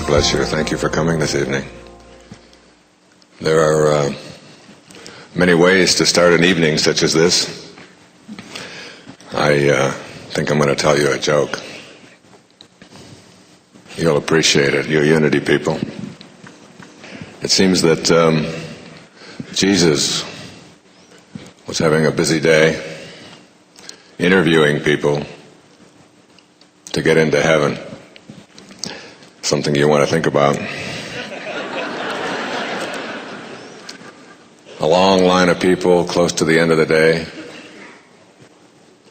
God bless you. Thank you for coming this evening. There are many ways to start an evening such as this. I think I'm going to tell you a joke. You'll appreciate it, you Unity people. It seems that Jesus was having a busy day interviewing people to get into heaven. Something you want to think about. A long line of people close to the end of the day.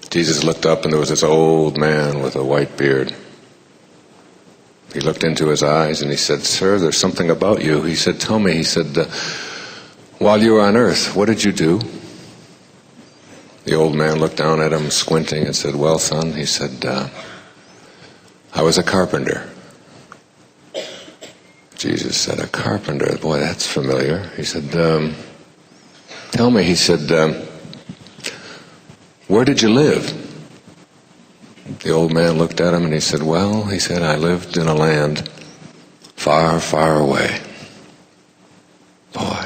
Jesus looked up and there was this old man with a white beard. He looked into his eyes and he said, "Sir, there's something about you." He said, "Tell me." He said, "While you were on earth, what did you do?" The old man looked down at him, squinting, and said, "Well, son," he said, "I was a carpenter." Jesus said, "A carpenter? Boy, that's familiar." He said, "Tell me," he said, "where did you live?" The old man looked at him and he said, "Well," he said, "I lived in a land far, far away." Boy,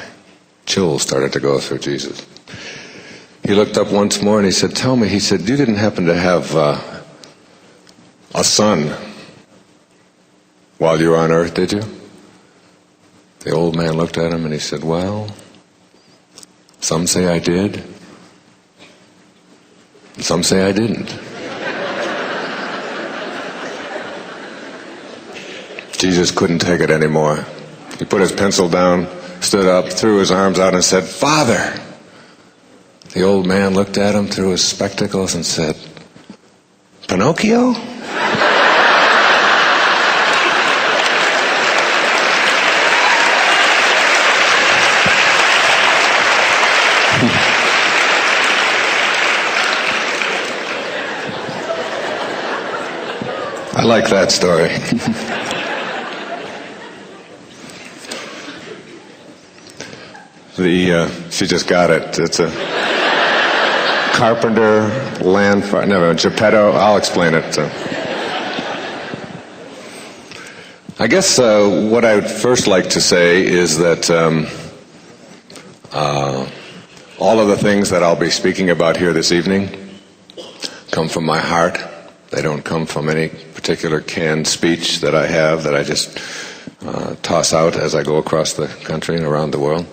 chills started to go through Jesus. He looked up once more and he said, "Tell me," he said, "you didn't happen to have a son while you were on earth, did you?" The old man looked at him and he said, "Well, some say I did, and some say I didn't." Jesus couldn't take it anymore. He put his pencil down, stood up, threw his arms out and said, "Father!" The old man looked at him through his spectacles and said, "Pinocchio?" I like that story. She just got it. It's a carpenter, land fire, no, Geppetto. I'll explain it. I guess what I would first like to say is that all of the things that I'll be speaking about here this evening come from my heart. They don't come from any particular canned speech that I have that I just toss out as I go across the country and around the world.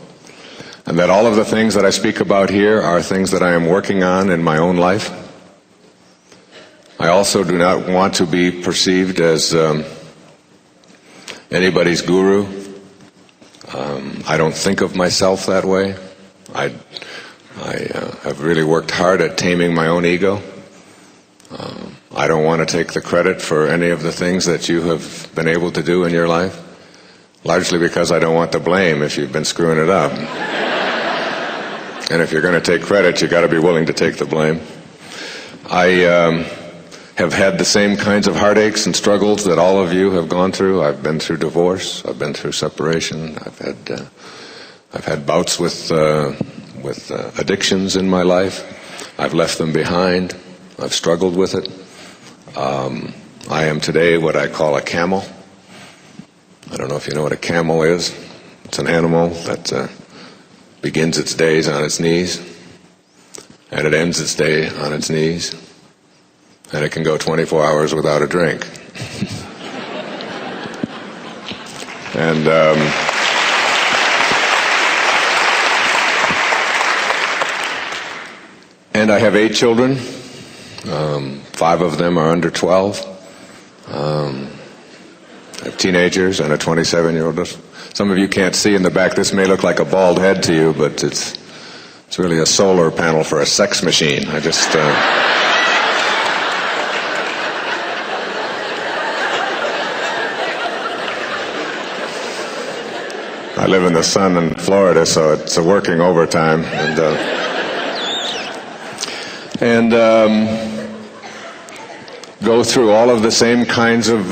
And that all of the things that I speak about here are things that I am working on in my own life. I also do not want to be perceived as anybody's guru. I don't think of myself that way. I have really worked hard at taming my own ego. I don't want to take the credit for any of the things that you have been able to do in your life, largely because I don't want the blame if you've been screwing it up. And if you're going to take credit, you've got to be willing to take the blame. I have had the same kinds of heartaches and struggles that all of you have gone through. I've been through divorce. I've been through separation. I've had bouts with addictions in my life. I've left them behind. I've struggled with it. I am today what I call a camel. I don't know if you know what a camel is. It's an animal that begins its days on its knees, and it ends its day on its knees, and it can go 24 hours without a drink. And I have 8 children. 5 of them are under 12. I have teenagers and a 27-year-old. Some of you can't see in the back. This may look like a bald head to you, but it's really a solar panel for a sex machine. I live in the sun in Florida, so it's working overtime. And go through all of the same kinds of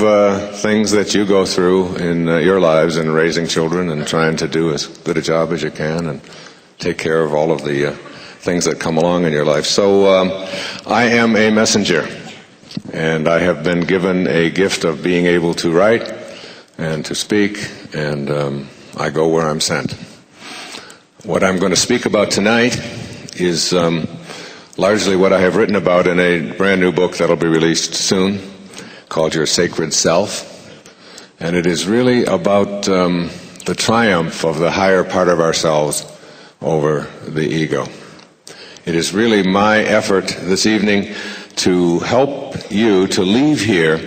things that you go through in your lives in raising children and trying to do as good a job as you can and take care of all of the things that come along in your life. So I am a messenger, and I have been given a gift of being able to write and to speak, and I go where I'm sent. What I'm going to speak about tonight is largely what I have written about in a brand new book that'll be released soon, called Your Sacred Self. And it is really about the triumph of the higher part of ourselves over the ego. It is really my effort this evening to help you to leave here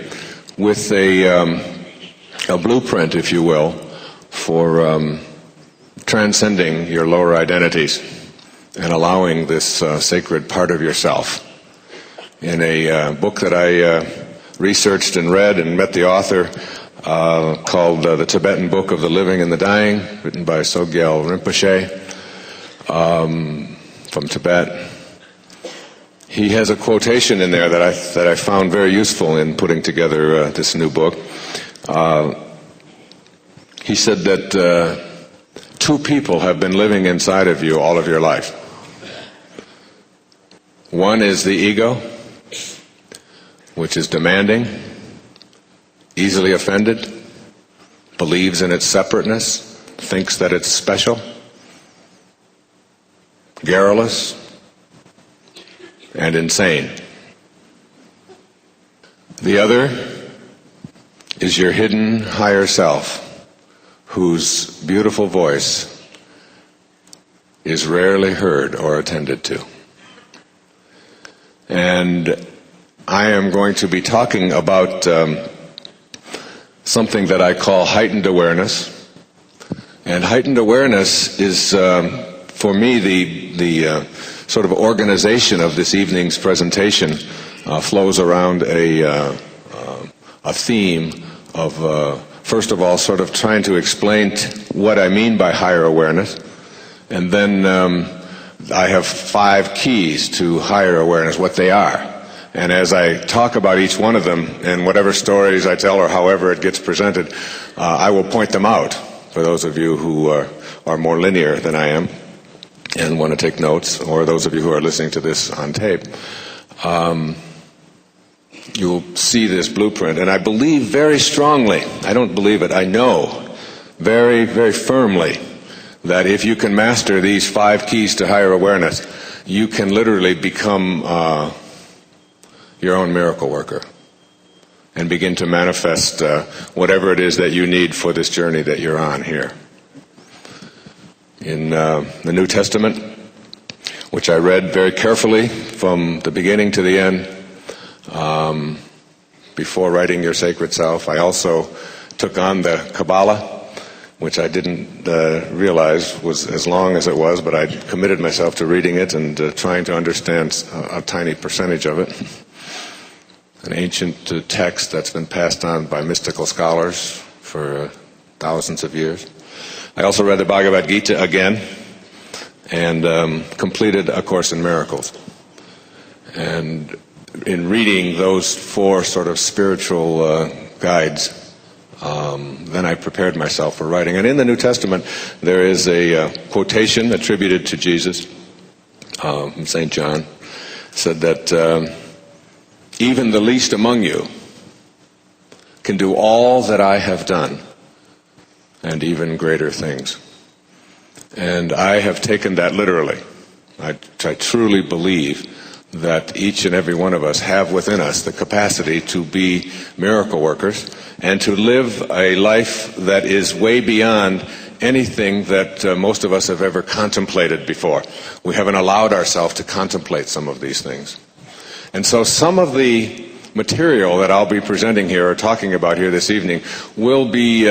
with a blueprint, if you will, for transcending your lower identities and allowing this sacred part of yourself. In a book that I researched and read and met the author called The Tibetan Book of the Living and the Dying, written by Sogyal Rinpoche from Tibet. He has a quotation in there that I found very useful in putting together this new book. He said that two people have been living inside of you all of your life. One is the ego, which is demanding, easily offended, believes in its separateness, thinks that it's special, garrulous, and insane. The other is your hidden higher self, whose beautiful voice is rarely heard or attended to. And I am going to be talking about something that I call heightened awareness. And heightened awareness is, for me, the sort of organization of this evening's presentation flows around a theme of, first of all, sort of trying to explain what I mean by higher awareness. And then I have 5 keys to higher awareness, what they are. And as I talk about each one of them, and whatever stories I tell or however it gets presented, I will point them out for those of you who are more linear than I am and want to take notes, or those of you who are listening to this on tape. You'll see this blueprint. And I believe very strongly, I don't believe it, I know very, very firmly that if you can master these 5 keys to higher awareness, you can literally become your own miracle worker and begin to manifest whatever it is that you need for this journey that you're on here. In the New Testament, which I read very carefully from the beginning to the end, before writing Your Sacred Self, I also took on the Kabbalah, which I didn't realize was as long as it was, but I committed myself to reading it and trying to understand a tiny percentage of it. An ancient text that's been passed on by mystical scholars for thousands of years. I also read the Bhagavad Gita again and completed A Course in Miracles. And in reading those 4 sort of spiritual guides, then I prepared myself for writing. And in the New Testament, there is a quotation attributed to Jesus from St. John. Said that even the least among you can do all that I have done, and even greater things. And I have taken that literally. I truly believe that each and every one of us have within us the capacity to be miracle workers and to live a life that is way beyond anything that most of us have ever contemplated before. We haven't allowed ourselves to contemplate some of these things. And so some of the material that I'll be presenting here or talking about here this evening will be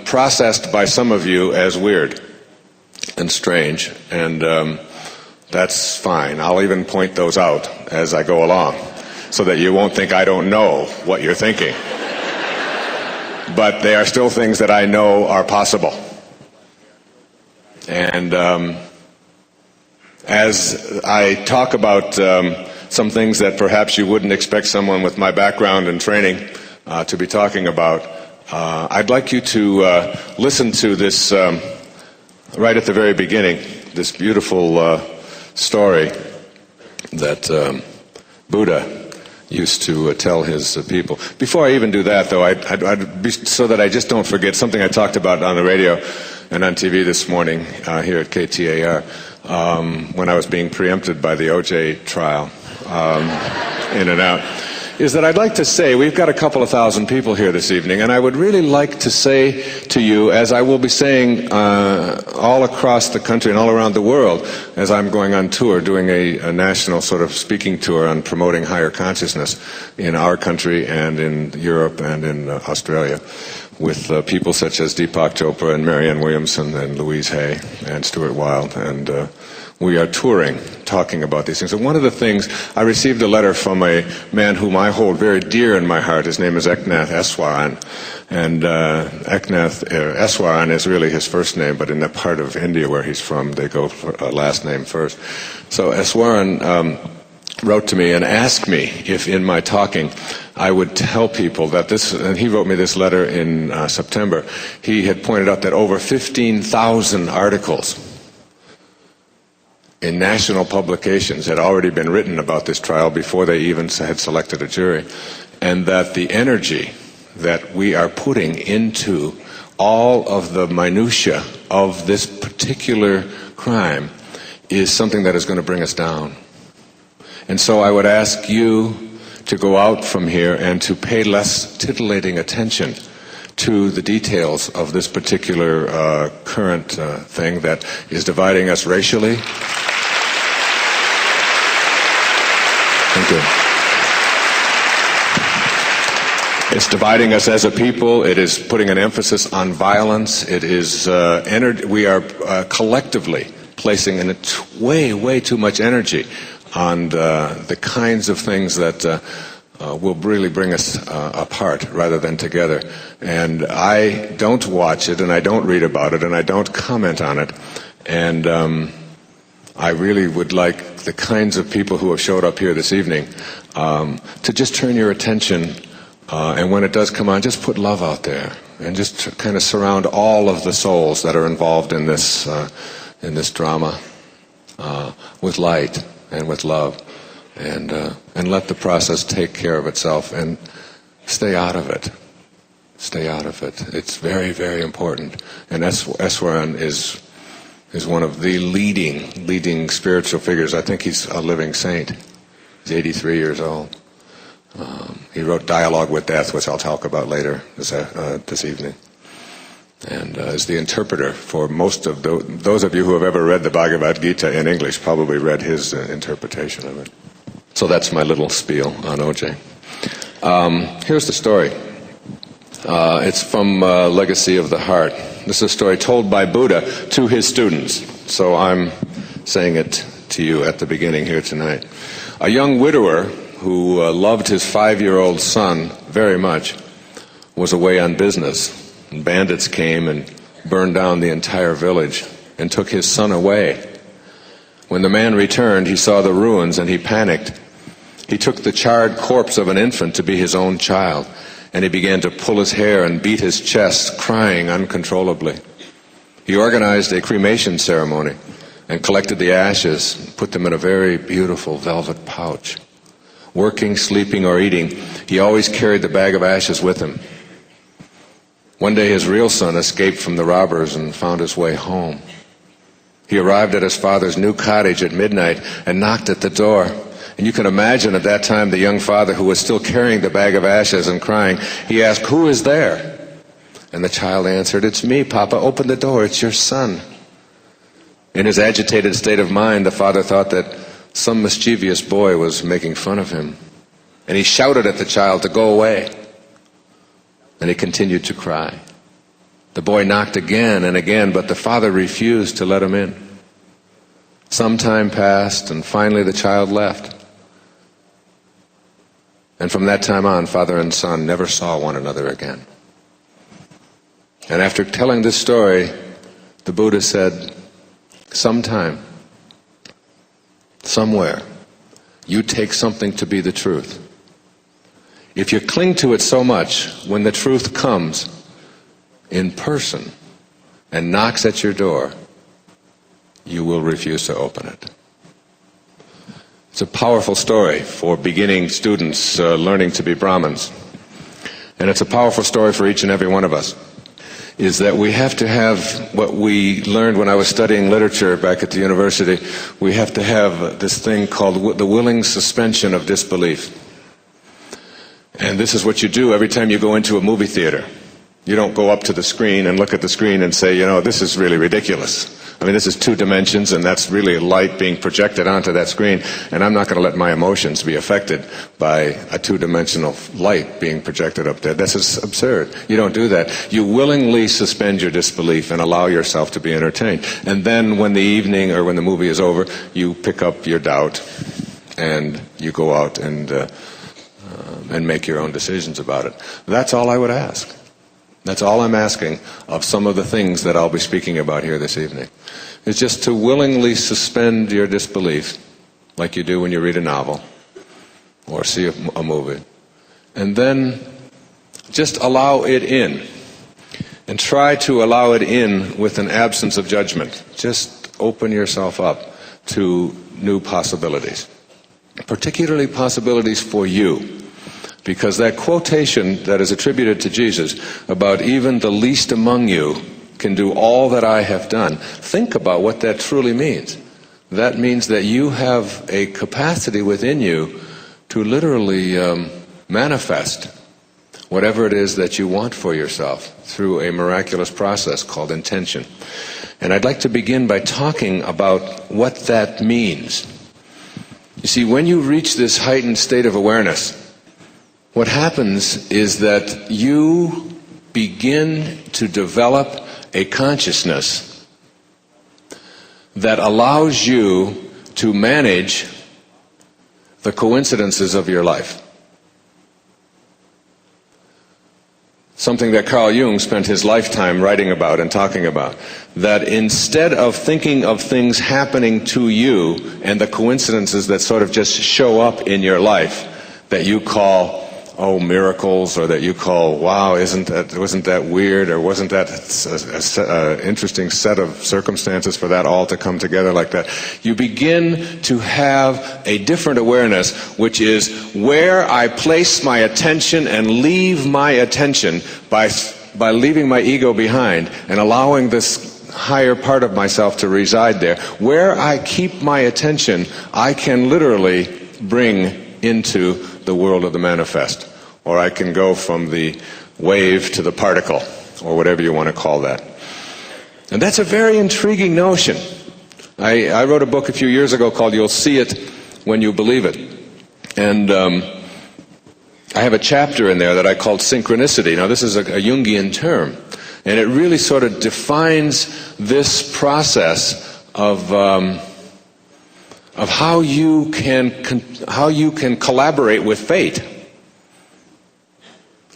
processed by some of you as weird and strange, and that's fine. I'll even point those out as I go along so that you won't think I don't know what you're thinking. But they are still things that I know are possible. And as I talk about some things that perhaps you wouldn't expect someone with my background and training to be talking about, I'd like you to listen to this right at the very beginning, this beautiful story that Buddha used to tell his people. Before I even do that, though, I'd be, so that I just don't forget, something I talked about on the radio and on TV this morning here at KTAR when I was being preempted by the OJ trial, in and out, is that I'd like to say, we've got a couple of thousand people here this evening, and I would really like to say to you, as I will be saying all across the country and all around the world, as I'm going on tour, doing a national sort of speaking tour on promoting higher consciousness in our country and in Europe and in Australia, with people such as Deepak Chopra and Marianne Williamson and Louise Hay and Stuart Wilde, and we are touring, talking about these things. And one of the things, I received a letter from a man whom I hold very dear in my heart. His name is Eknath Eswaran. And Eknath Eswaran is really his first name, but in that part of India where he's from, they go for last name first. So Eswaran wrote to me and asked me if in my talking I would tell people that this, and he wrote me this letter in September, he had pointed out that over 15,000 articles in national publications had already been written about this trial before they even had selected a jury, and that the energy that we are putting into all of the minutiae of this particular crime is something that is going to bring us down. And so I would ask you to go out from here and to pay less titillating attention to the details of this particular current thing that is dividing us racially. Thank you. It's dividing us as a people. It is putting an emphasis on violence. It is we are collectively placing way too much energy on the kinds of things that will really bring us apart rather than together. And I don't watch it, and I don't read about it, and I don't comment on it. And I really would like the kinds of people who have showed up here this evening to just turn your attention, and when it does come on, just put love out there, and just kind of surround all of the souls that are involved in this drama with light and with love, and let the process take care of itself, and stay out of it. Stay out of it. It's very, very important. And Eswaran is one of the leading spiritual figures. I think he's a living saint. He's 83 years old. He wrote Dialogue with Death, which I'll talk about later this evening, and is the interpreter for most of those of you who have ever read the Bhagavad Gita in English probably read his interpretation of it. So that's my little spiel on OJ. Here's the story. It's from Legacy of the Heart. This is a story told by Buddha to his students. So I'm saying it to you at the beginning here tonight. A young widower who loved his 5-year-old son very much was away on business. And bandits came and burned down the entire village and took his son away. When the man returned, he saw the ruins and he panicked. He took the charred corpse of an infant to be his own child, and he began to pull his hair and beat his chest, crying uncontrollably. He organized a cremation ceremony and collected the ashes and put them in a very beautiful velvet pouch. Working, sleeping, or eating, he always carried the bag of ashes with him. One day his real son escaped from the robbers and found his way home. He arrived at his father's new cottage at midnight and knocked at the door. And you can imagine at that time the young father, who was still carrying the bag of ashes and crying, he asked, "Who is there?" And the child answered, "It's me, Papa. Open the door. It's your son." In his agitated state of mind, the father thought that some mischievous boy was making fun of him. And he shouted at the child to go away. And he continued to cry. The boy knocked again and again, but the father refused to let him in. Some time passed, and finally the child left. And from that time on, father and son never saw one another again. And after telling this story, the Buddha said, sometime, somewhere, you take something to be the truth. If you cling to it so much, when the truth comes in person and knocks at your door, you will refuse to open it. It's a powerful story for beginning students learning to be Brahmins. And it's a powerful story for each and every one of us. Is that we have to have what we learned when I was studying literature back at the university. We have to have this thing called the willing suspension of disbelief. And this is what you do every time you go into a movie theater. You don't go up to the screen and look at the screen and say, this is really ridiculous. I mean, this is 2 dimensions, and that's really light being projected onto that screen, and I'm not going to let my emotions be affected by a 2-dimensional light being projected up there. That's just absurd. You don't do that. You willingly suspend your disbelief and allow yourself to be entertained. And then when the evening or when the movie is over, you pick up your doubt and you go out and make your own decisions about it. That's all I would ask. That's all I'm asking of some of the things that I'll be speaking about here this evening. It's just to willingly suspend your disbelief, like you do when you read a novel or see a movie. And then just allow it in. And try to allow it in with an absence of judgment. Just open yourself up to new possibilities. Particularly possibilities for you. Because that quotation that is attributed to Jesus about even the least among you can do all that I have done. Think about what that truly means. That means that you have a capacity within you to literally manifest whatever it is that you want for yourself through a miraculous process called intention. And I'd like to begin by talking about what that means. You see, when you reach this heightened state of awareness, what happens is that you begin to develop a consciousness that allows you to manage the coincidences of your life. Something that Carl Jung spent his lifetime writing about and talking about. That instead of thinking of things happening to you and the coincidences that sort of just show up in your life that you call miracles, or that you call, wow, wasn't that weird, or wasn't that an interesting set of circumstances for that all to come together like that. You begin to have a different awareness, which is where I place my attention and leave my attention by leaving my ego behind and allowing this higher part of myself to reside there. Where I keep my attention, I can literally bring into the world of the manifest. Or I can go from the wave to the particle, or whatever you want to call that. And that's a very intriguing notion. I wrote a book a few years ago called You'll See It When You Believe It. And I have a chapter in there that I called synchronicity. Now this is a Jungian term. And it really sort of defines this process of how you can collaborate with fate.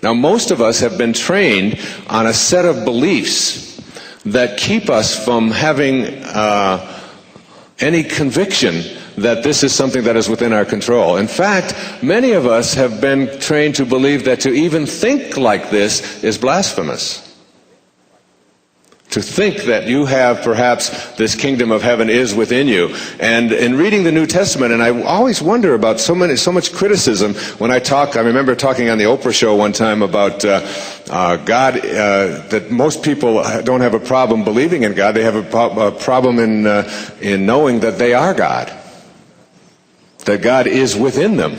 Now, most of us have been trained on a set of beliefs that keep us from having any conviction that this is something that is within our control. In fact, many of us have been trained to believe that to even think like this is blasphemous. To think that you have perhaps this kingdom of heaven is within you. And in reading the New Testament, and I always wonder about so much criticism when I remember talking on the Oprah show one time about God, that most people don't have a problem believing in God, they have a problem in knowing that they are God. That God is within them.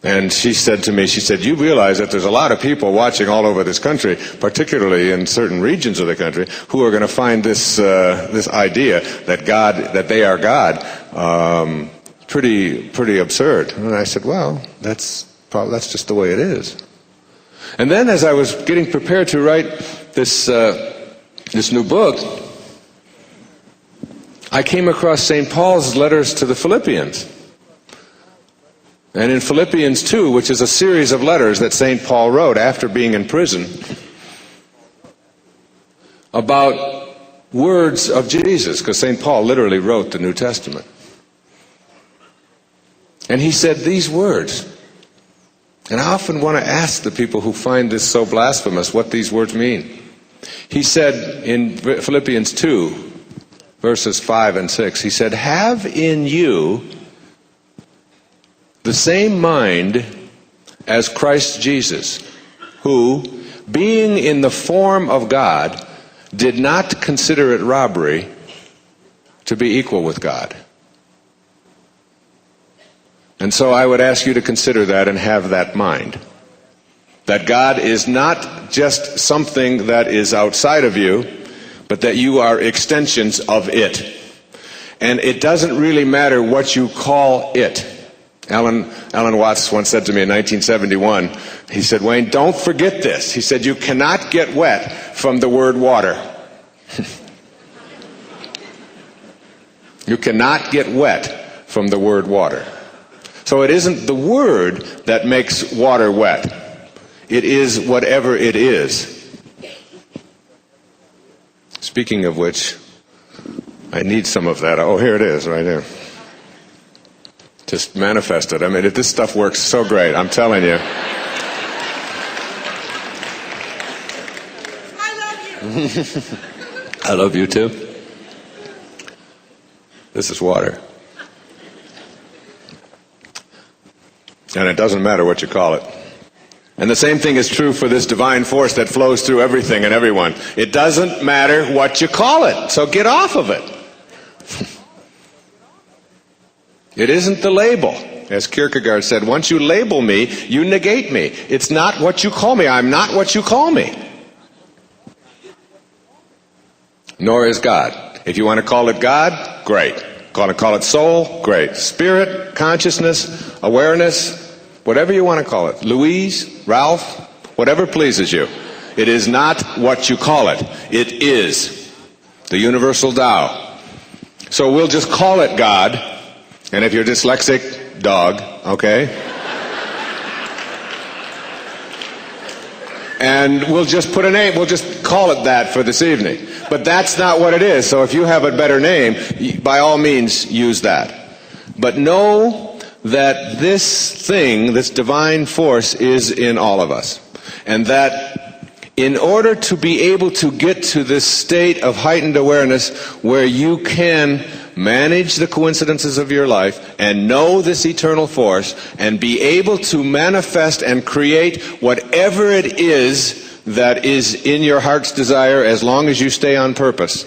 And she said to me, you realize that there's a lot of people watching all over this country, particularly in certain regions of the country, who are going to find this idea that they are God, pretty absurd. And I said, well, that's just the way it is. And then as I was getting prepared to write this new book, I came across St. Paul's letters to the Philippians. And in Philippians 2, which is a series of letters that St. Paul wrote after being in prison, about words of Jesus, because St. Paul literally wrote the New Testament. And he said these words. And I often want to ask the people who find this so blasphemous what these words mean. He said in Philippians 2, verses 5 and 6. He said, "Have in you the same mind as Christ Jesus, who, being in the form of God, did not consider it robbery to be equal with God." And so I would ask you to consider that and have that mind. That God is not just something that is outside of you, but that you are extensions of it. And it doesn't really matter what you call it. Alan Watts once said to me in 1971, he said, "Wayne, don't forget this." He said, "You cannot get wet from the word water." You cannot get wet from the word water. So it isn't the word that makes water wet. It is whatever it is. Speaking of which, I need some of that. Oh, here it is, right here. Just manifest it. I mean, this stuff works so great, I'm telling you. I love you. I love you too. This is water. And it doesn't matter what you call it. And the same thing is true for this divine force that flows through everything and everyone. It doesn't matter what you call it, so get off of it. It isn't the label. As Kierkegaard said, once you label me, you negate me. It's not what you call me. I'm not what you call me. Nor is God. If you want to call it God, great. Call it soul, great. Spirit, consciousness, awareness, whatever you want to call it. Louise, Ralph, whatever pleases you. It is not what you call it. It is the universal Tao. So we'll just call it God. And if you're dyslexic, dog, okay? And we'll just put a name, we'll just call it that for this evening. But that's not what it is. So if you have a better name, by all means, use that. But know that this thing, this divine force, is in all of us. And that in order to be able to get to this state of heightened awareness where you can manage the coincidences of your life and know this eternal force and be able to manifest and create whatever it is that is in your heart's desire, as long as you stay on purpose,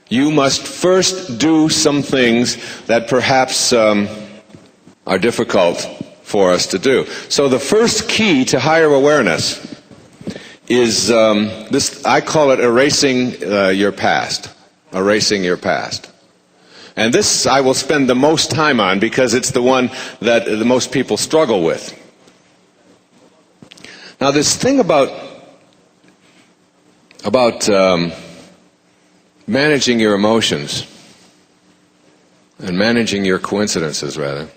you must first do some things that perhaps are difficult for us to do. So the first key to higher awareness is this. I call it erasing your past. Erasing your past. And this I will spend the most time on because it's the one that the most people struggle with. Now this thing about managing your emotions and managing your coincidences, rather,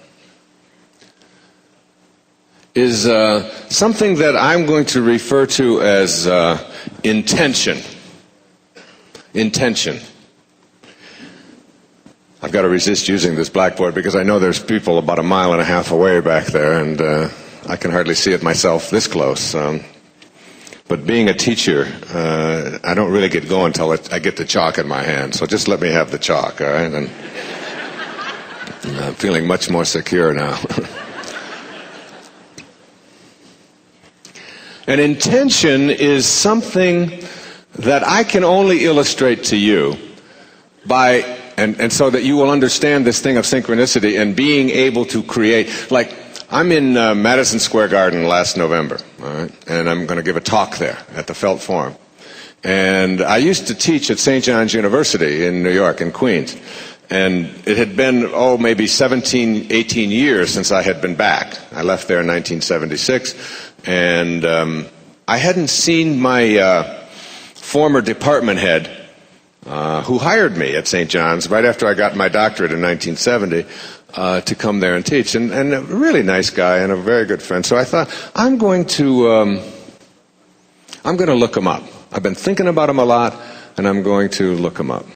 is something that I'm going to refer to as intention. Intention. I've got to resist using this blackboard because I know there's people about 1.5 miles away back there, and I can hardly see it myself this close. But being a teacher, I don't really get going until I get the chalk in my hand. So just let me have the chalk, all right? And I'm feeling much more secure now. An intention is something that I can only illustrate to you by, and so that you will understand this thing of synchronicity and being able to create. Like, I'm in Madison Square Garden last November, all right, and I'm going to give a talk there at the Felt Forum. And I used to teach at St. John's University in New York, in Queens. And it had been, maybe 17, 18 years since I had been back. I left there in 1976. And I hadn't seen my former department head, who hired me at St. John's right after I got my doctorate in 1970, to come there and teach. And a really nice guy and a very good friend. So I thought, I'm going to look him up. I've been thinking about him a lot, and I'm going to look him up.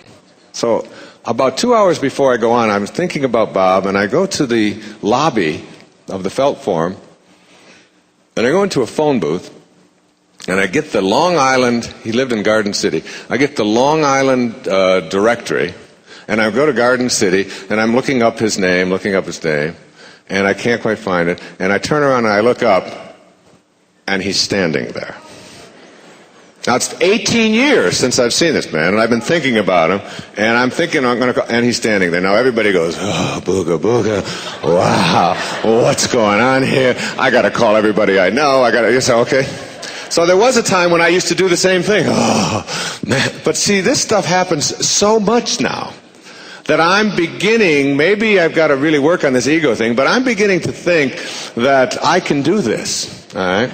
So about 2 hours before I go on, I'm thinking about Bob, and I go to the lobby of the Felt Forum, and I go into a phone booth, And I get the Long Island, he lived in Garden City, I get the Long Island directory, and I go to Garden City, and I'm looking up his name, and I can't quite find it, and I turn around and I look up, and he's standing there. Now, it's 18 years since I've seen this man, and I've been thinking about him, and I'm thinking I'm going to call, and he's standing there. Now, everybody goes, oh, booga, booga, wow, what's going on here? I got to call everybody I know. You say, okay. So there was a time when I used to do the same thing. Oh, man. But see, this stuff happens so much now that I'm beginning, maybe I've got to really work on this ego thing, but I'm beginning to think that I can do this, all right?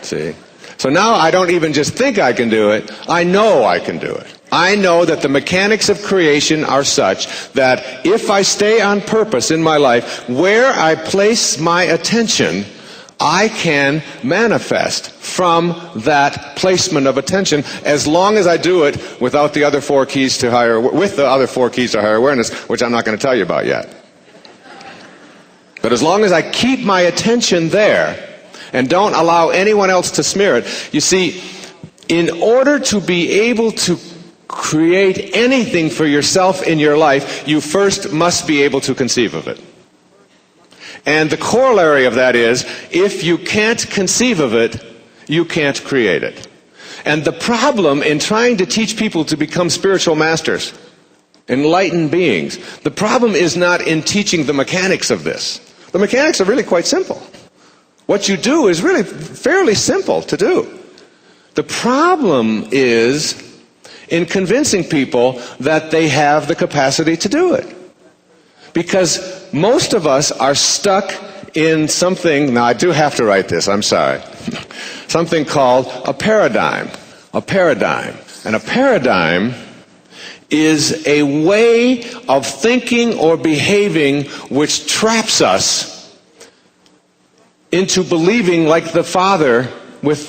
See? So now I don't even just think I can do it, I know I can do it. I know that the mechanics of creation are such that if I stay on purpose in my life, where I place my attention, I can manifest from that placement of attention as long as I do it without the other four keys to higher awareness, which I'm not going to tell you about yet. But as long as I keep my attention there and don't allow anyone else to smear it, you see, in order to be able to create anything for yourself in your life, you first must be able to conceive of it. And the corollary of that is, if you can't conceive of it, you can't create it. And the problem in trying to teach people to become spiritual masters, enlightened beings, the problem is not in teaching the mechanics of this. The mechanics are really quite simple. What you do is really fairly simple to do. The problem is in convincing people that they have the capacity to do it. Because most of us are stuck in something, now I do have to write this, I'm sorry, something called a paradigm. A paradigm. And a paradigm is a way of thinking or behaving which traps us into believing, like the father with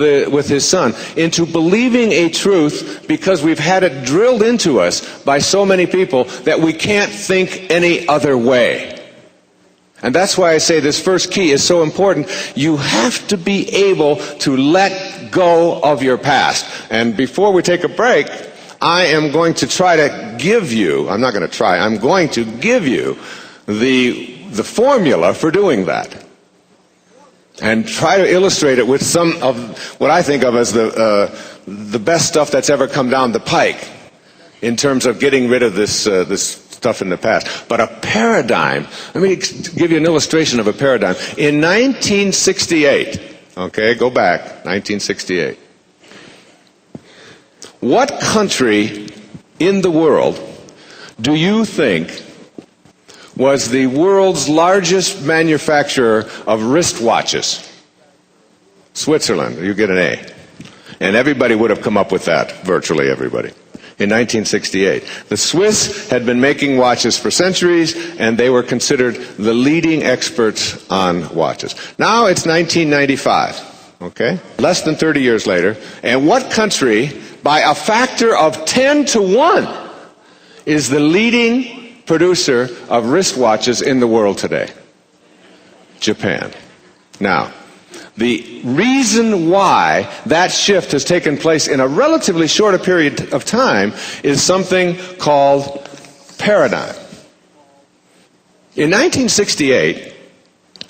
his son, into believing a truth because we've had it drilled into us by so many people that we can't think any other way. And that's why I say this first key is so important. You have to be able to let go of your past. And before we take a break, I am going to try to give you, I'm going to give you the formula for doing that. And try to illustrate it with some of what I think of as the best stuff that's ever come down the pike in terms of getting rid of this stuff in the past. But a paradigm, let me give you an illustration of a paradigm. In 1968, okay, go back, 1968. What country in the world do you think was the world's largest manufacturer of wristwatches? Switzerland. You get an A. And everybody would have come up with that, virtually everybody, in 1968. The Swiss had been making watches for centuries, and they were considered the leading experts on watches. Now it's 1995, okay? Less than 30 years later. And what country, by a factor of 10 to 1, is the leading producer of wristwatches in the world today? Japan. Now, the reason why that shift has taken place in a relatively short period of time is something called paradigm. In 1968,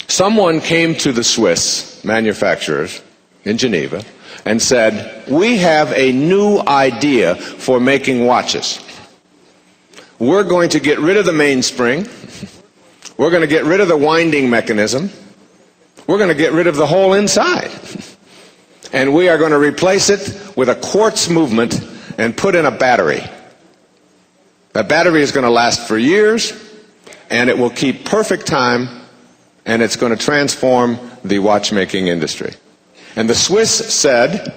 someone came to the Swiss manufacturers in Geneva and said, "We have a new idea for making watches. We're going to get rid of the mainspring. We're going to get rid of the winding mechanism. We're going to get rid of the whole inside. And we are going to replace it with a quartz movement and put in a battery. That battery is going to last for years, and it will keep perfect time, and it's going to transform the watchmaking industry." And the Swiss said,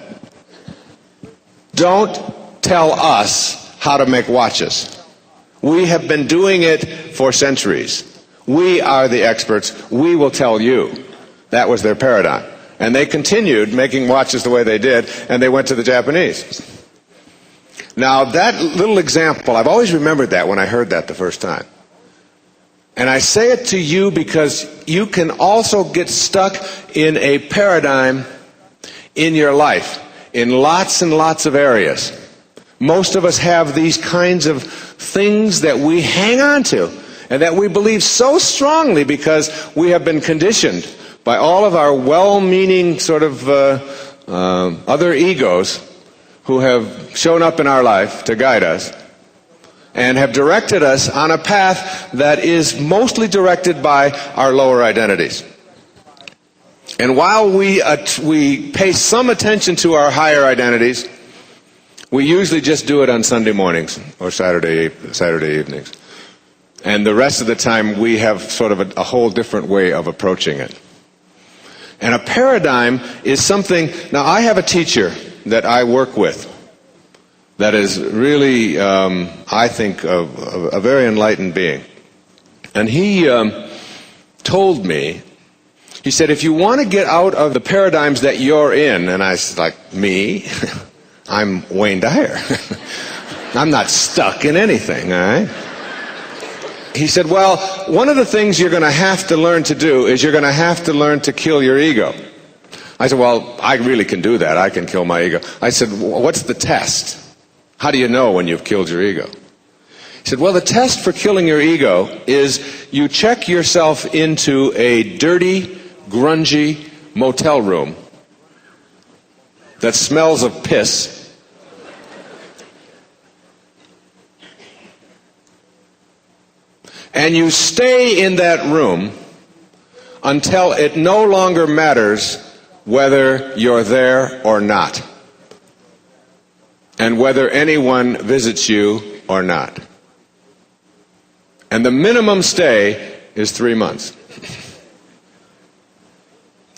"Don't tell us how to make watches. We have been doing it for centuries. We are the experts. We will tell you." That was their paradigm. And they continued making watches the way they did, and they went to the Japanese. Now, that little example, I've always remembered that when I heard that the first time. And I say it to you because you can also get stuck in a paradigm in your life, in lots and lots of areas. Most of us have these kinds of things that we hang on to and that we believe so strongly because we have been conditioned by all of our well-meaning sort of other egos who have shown up in our life to guide us and have directed us on a path that is mostly directed by our lower identities. And while we pay some attention to our higher identities, we usually just do it on Sunday mornings or Saturday evenings. And the rest of the time we have sort of a whole different way of approaching it. And a paradigm is something... Now, I have a teacher that I work with that is really, I think, a very enlightened being. And he told me, he said, if you want to get out of the paradigms that you're in, and I was like, me? I'm Wayne Dyer. I'm not stuck in anything, all right? He said, well, one of the things you're going to have to learn to do is you're going to have to learn to kill your ego. I said, well, I really can do that. I can kill my ego. I said, what's the test? How do you know when you've killed your ego? He said, well, the test for killing your ego is you check yourself into a dirty, grungy motel room that smells of piss, and you stay in that room until it no longer matters whether you're there or not, and whether anyone visits you or not. And the minimum stay is 3 months.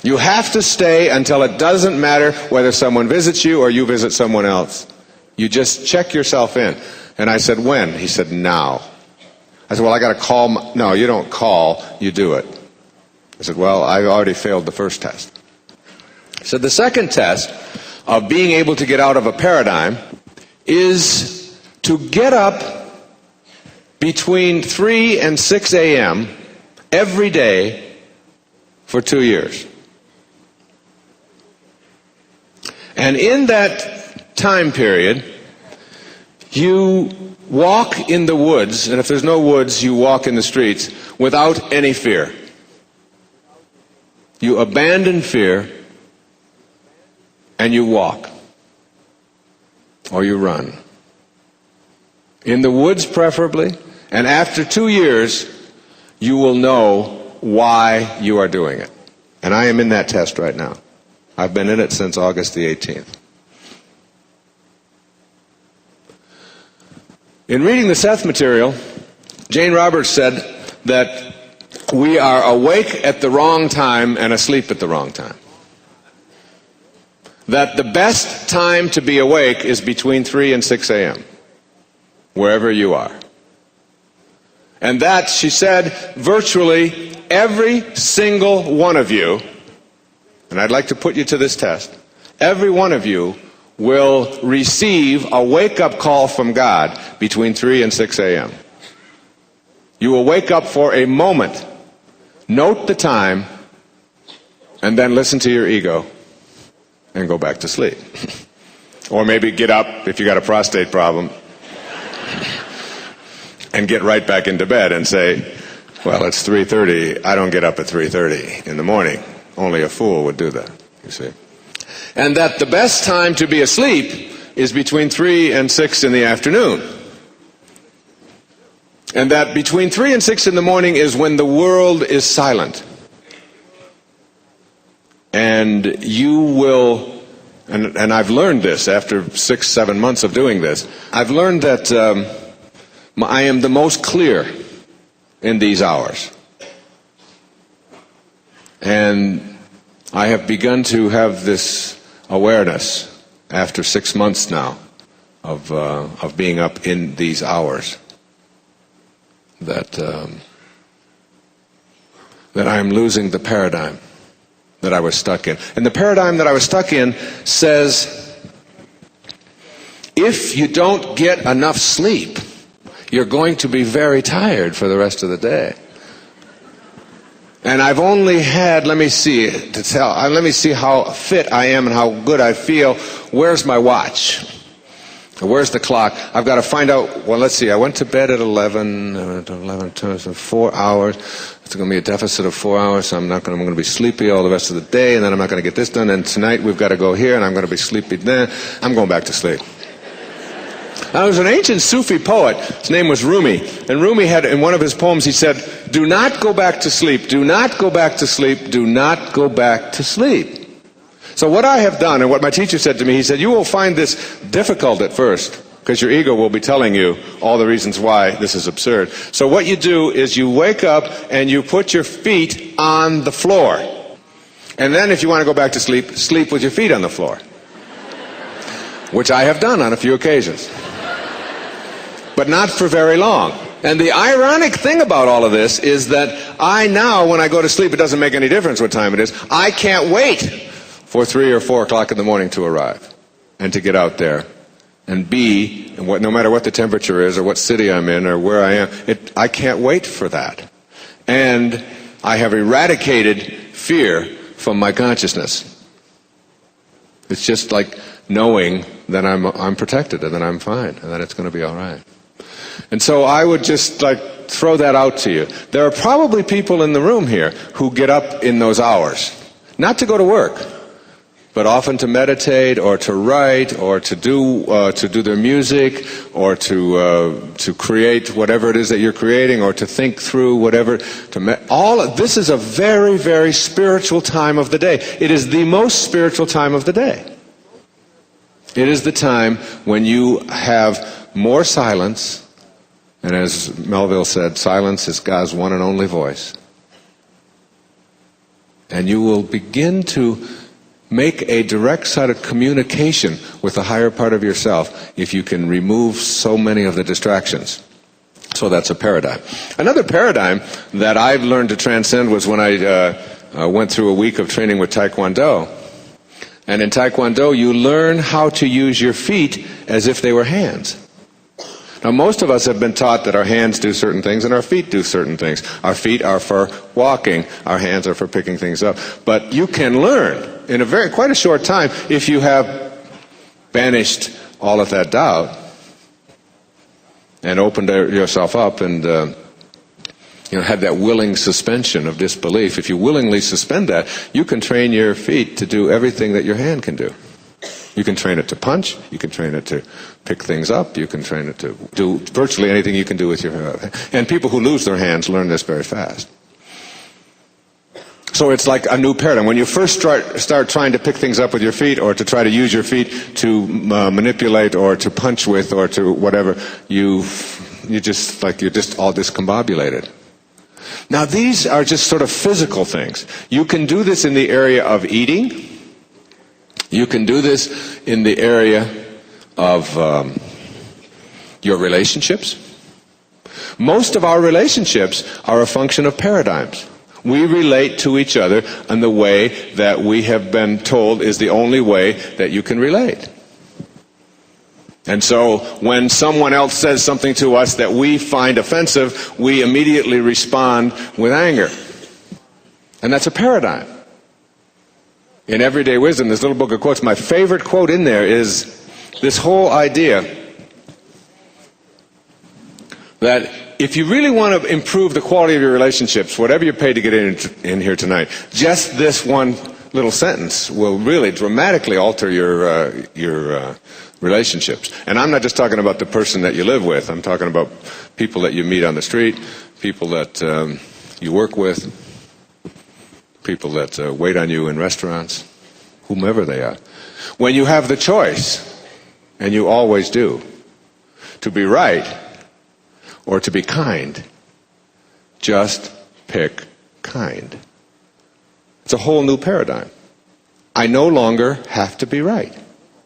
You have to stay until it doesn't matter whether someone visits you or you visit someone else. You just check yourself in. And I said, when? He said, now. I said, well, I got to call. No, you don't call, you do it. I said, well, I already failed the first test. So the second test of being able to get out of a paradigm is to get up between 3 and 6 a.m. every day for 2 years. And in that time period, you walk in the woods, and if there's no woods, you walk in the streets without any fear. You abandon fear and you walk. Or you run. In the woods preferably, and after 2 years, you will know why you are doing it. And I am in that test right now. I've been in it since August the 18th. In reading the Seth material, Jane Roberts said that we are awake at the wrong time and asleep at the wrong time. That the best time to be awake is between 3 and 6 a.m., wherever you are. And that, she said, virtually every single one of you, and I'd like to put you to this test, every one of you will receive a wake-up call from God between 3 and 6 a.m. You will wake up for a moment, note the time, and then listen to your ego and go back to sleep. Or maybe get up if you got a prostate problem and get right back into bed and say, well, it's 3:30, I don't get up at 3:30 in the morning. Only a fool would do that, you see. And that the best time to be asleep is between 3 and 6 in the afternoon. And that between 3 and 6 in the morning is when the world is silent. And you will, and I've learned this after 6, 7 months of doing this, I've learned that I am the most clear in these hours. And I have begun to have this awareness after 6 months now of being up in these hours that I am losing the paradigm that I was stuck in. And the paradigm that I was stuck in says, if you don't get enough sleep, you're going to be very tired for the rest of the day. And I've only had, let me see how fit I am and how good I feel. Where's my watch? Where's the clock? I've got to find out, well, let's see, I went to bed at 4 hours. It's going to be a deficit of 4 hours, so I'm going to be sleepy all the rest of the day, and then I'm not going to get this done, and tonight we've got to go here, and I'm going to be sleepy then. I'm going back to sleep. Now, there was an ancient Sufi poet. His name was Rumi. And Rumi had, in one of his poems, he said, "Do not go back to sleep. Do not go back to sleep. Do not go back to sleep." So what I have done, and what my teacher said to me, he said, you will find this difficult at first, because your ego will be telling you all the reasons why this is absurd. So what you do is you wake up and you put your feet on the floor. And then if you want to go back to sleep, sleep with your feet on the floor. Which I have done on a few occasions. But not for very long. And the ironic thing about all of this is that I now, when I go to sleep, it doesn't make any difference what time it is. I can't wait for 3 or 4 o'clock in the morning to arrive and to get out there and be, no matter what the temperature is or what city I'm in or where I am, I can't wait for that. And I have eradicated fear from my consciousness. It's just like knowing that I'm protected and that I'm fine and that it's going to be all right. And so I would just throw that out to you. There are probably people in the room here who get up in those hours, not to go to work, but often to meditate or to write or to do their music or to create whatever it is that you're creating or to think through whatever. This is a very, very spiritual time of the day. It is the most spiritual time of the day. It is the time when you have more silence. And as Melville said, silence is God's one and only voice. And you will begin to make a direct sort of communication with the higher part of yourself if you can remove so many of the distractions. So that's a paradigm. Another paradigm that I've learned to transcend was when I went through a week of training with Taekwondo. And in Taekwondo, you learn how to use your feet as if they were hands. Now, most of us have been taught that our hands do certain things and our feet do certain things. Our feet are for walking. Our hands are for picking things up. But you can learn in quite a short time if you have banished all of that doubt and opened yourself up and had that willing suspension of disbelief. If you willingly suspend that, you can train your feet to do everything that your hand can do. You can train it to punch, you can train it to pick things up, you can train it to do virtually anything you can do with your hand. And people who lose their hands learn this very fast. So it's like a new paradigm. When you first start trying to pick things up with your feet or to try to use your feet to manipulate or to punch with or to whatever, you're just all discombobulated. Now these are just sort of physical things. You can do this in the area of eating. You can do this in the area of your relationships. Most of our relationships are a function of paradigms. We relate to each other in the way that we have been told is the only way that you can relate. And so when someone else says something to us that we find offensive, we immediately respond with anger. And that's a paradigm. In Everyday Wisdom, this little book of quotes, my favorite quote in there is this whole idea that if you really want to improve the quality of your relationships, whatever you paid to get in here tonight, just this one little sentence will really dramatically alter your relationships. And I'm not just talking about the person that you live with. I'm talking about people that you meet on the street, people that you work with, people that wait on you in restaurants, whomever they are. When you have the choice, and you always do, to be right or to be kind, just pick kind. It's a whole new paradigm. I no longer have to be right.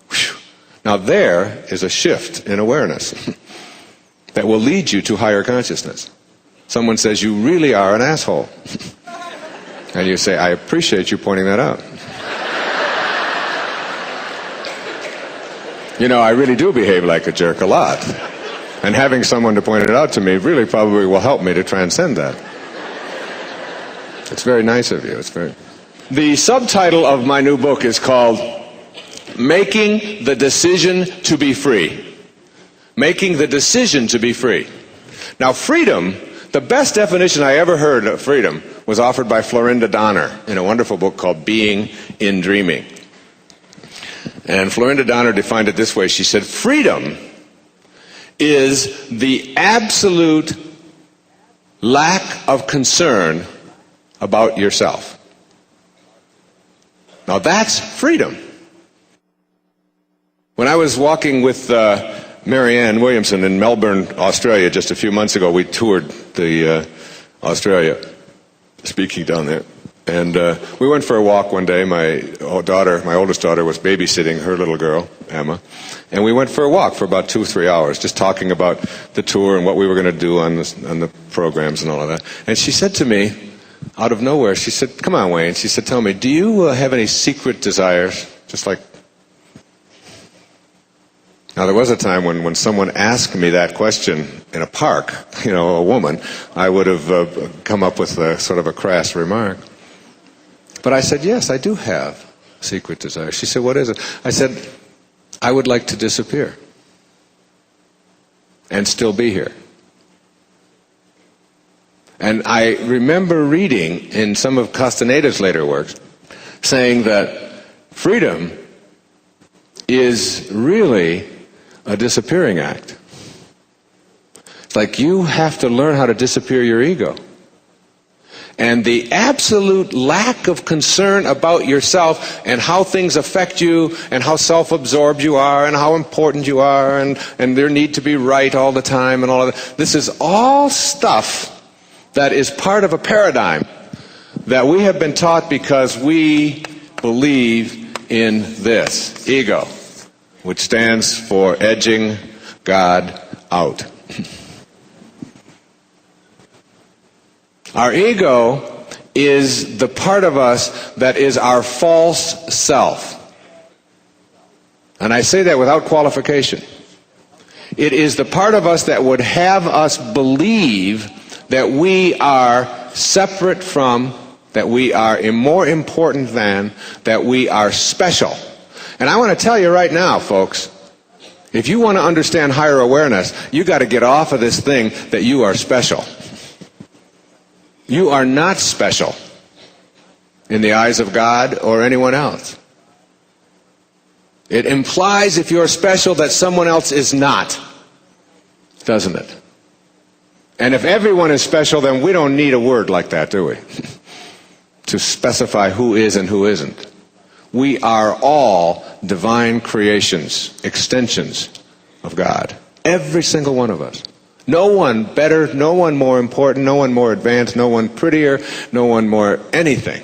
Whew. Now there is a shift in awareness that will lead you to higher consciousness. Someone says, you really are an asshole. And you say, I appreciate you pointing that out. I really do behave like a jerk a lot. And having someone to point it out to me really probably will help me to transcend that. It's very nice of you. The subtitle of my new book is called Making the Decision to Be Free. Making the decision to be free. Now, freedom, the best definition I ever heard of freedom was offered by Florinda Donner in a wonderful book called Being in Dreaming. And Florinda Donner defined it this way. She said, freedom is the absolute lack of concern about yourself. Now that's freedom. When I was walking with Marianne Williamson in Melbourne, Australia, just a few months ago, we toured the Australia, speaking down there. And we went for a walk one day. My oldest daughter, was babysitting her little girl, Emma. And we went for a walk for about 2-3 hours, just talking about the tour and what we were going to do on the programs and all of that. And she said to me, out of nowhere, she said, "Come on, Wayne." She said, "Tell me, do you have any secret desires?" Just like... Now, there was a time when someone asked me that question in a park, a woman, I would have come up with a sort of a crass remark. But I said, yes, I do have a secret desire. She said, what is it? I said, I would like to disappear and still be here. And I remember reading in some of Castaneda's later works saying that freedom is really a disappearing act. It's like you have to learn how to disappear your ego. And the absolute lack of concern about yourself and how things affect you and how self-absorbed you are and how important you are and their need to be right all the time and all of that. This is all stuff that is part of a paradigm that we have been taught because we believe in this, ego, which stands for edging God out. Our ego is the part of us that is our false self. And I say that without qualification. It is the part of us that would have us believe that we are separate from, that we are more important than, that we are special. And I want to tell you right now, folks, if you want to understand higher awareness, you got to get off of this thing that you are special. You are not special in the eyes of God or anyone else. It implies, if you're special, that someone else is not, doesn't it? And if everyone is special, then we don't need a word like that, do we? To specify who is and who isn't. We are all divine creations, extensions of God. Every single one of us. No one better, no one more important, no one more advanced, no one prettier, no one more anything.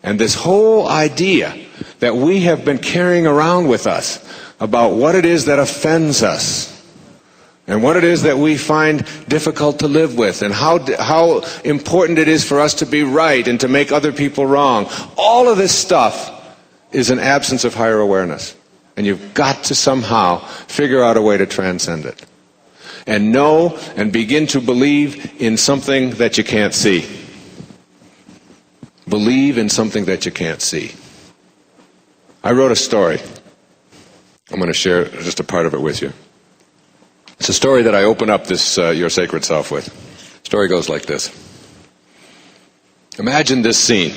And this whole idea that we have been carrying around with us about what it is that offends us and what it is that we find difficult to live with and how important it is for us to be right and to make other people wrong. All of this stuff is an absence of higher awareness. And you've got to somehow figure out a way to transcend it. And know and begin to believe in something that you can't see. Believe in something that you can't see. I wrote a story. I'm going to share just a part of it with you. It's a story that I open up this Your Sacred Self with. The story goes like this. Imagine this scene.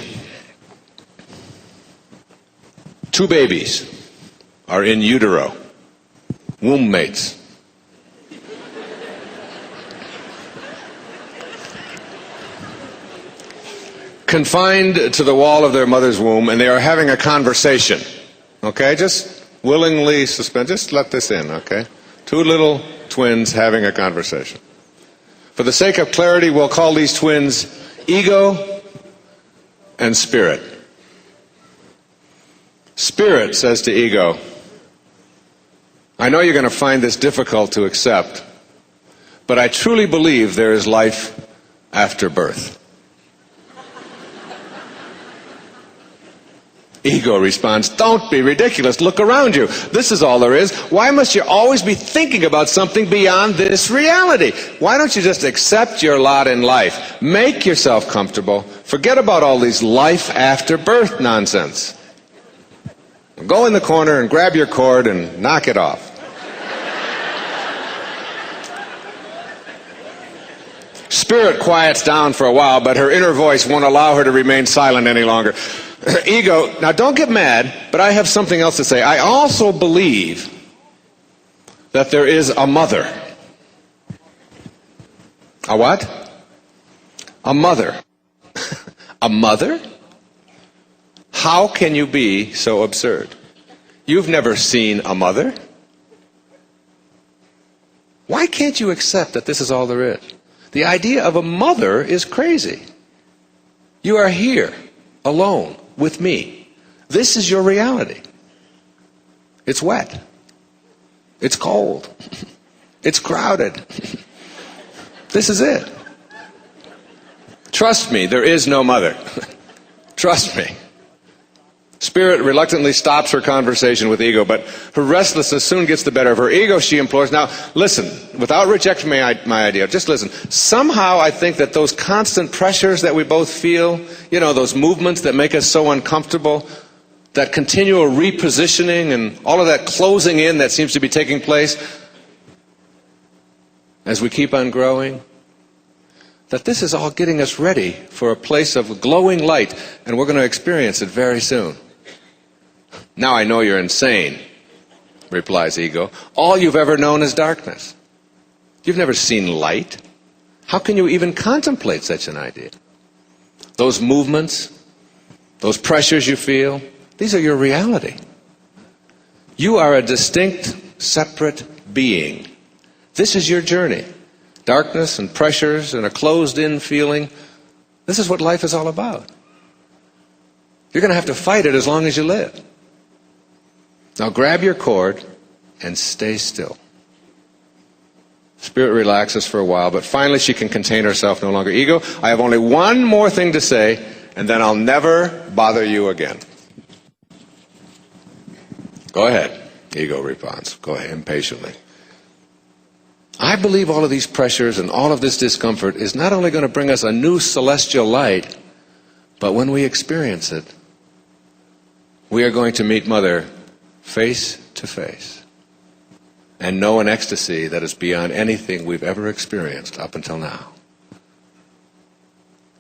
2 babies are in utero, womb mates. Confined to the wall of their mother's womb, and they are having a conversation. Okay, just willingly suspend, just let this in, okay? 2 little twins having a conversation. For the sake of clarity, we'll call these twins ego and spirit. Spirit says to ego, I know you're going to find this difficult to accept, but I truly believe there is life after birth. Ego responds, don't be ridiculous. Look around you. This is all there is. Why must you always be thinking about something beyond this reality? Why don't you just accept your lot in life? Make yourself comfortable. Forget about all these life after birth nonsense. Go in the corner and grab your cord and knock it off. Spirit quiets down for a while, but her inner voice won't allow her to remain silent any longer. Ego, now don't get mad, but I have something else to say. I also believe that there is a mother. A what? A mother. A mother? How can you be so absurd? You've never seen a mother. Why can't you accept that this is all there is? The idea of a mother is crazy. You are here, alone, with me. This is your reality. It's wet. It's cold. It's crowded. This is it. Trust me, there is no mother. Trust me. Spirit reluctantly stops her conversation with ego, but her restlessness soon gets the better of her. Ego, she implores, now listen, without rejecting my idea, just listen. Somehow I think that those constant pressures that we both feel, those movements that make us so uncomfortable, that continual repositioning and all of that closing in that seems to be taking place as we keep on growing, that this is all getting us ready for a place of glowing light, and we're going to experience it very soon. Now I know you're insane, replies ego. All you've ever known is darkness. You've never seen light. How can you even contemplate such an idea? Those movements, those pressures you feel, these are your reality. You are a distinct, separate being. This is your journey. Darkness and pressures and a closed-in feeling. This is what life is all about. You're going to have to fight it as long as you live. Now grab your cord and stay still. Spirit relaxes for a while, but finally she can contain herself no longer. Ego, I have only one more thing to say, and then I'll never bother you again. Go ahead, ego responds. Go ahead, impatiently. I believe all of these pressures and all of this discomfort is not only going to bring us a new celestial light, but when we experience it, we are going to meet Mother face to face and know an ecstasy that is beyond anything we've ever experienced up until now.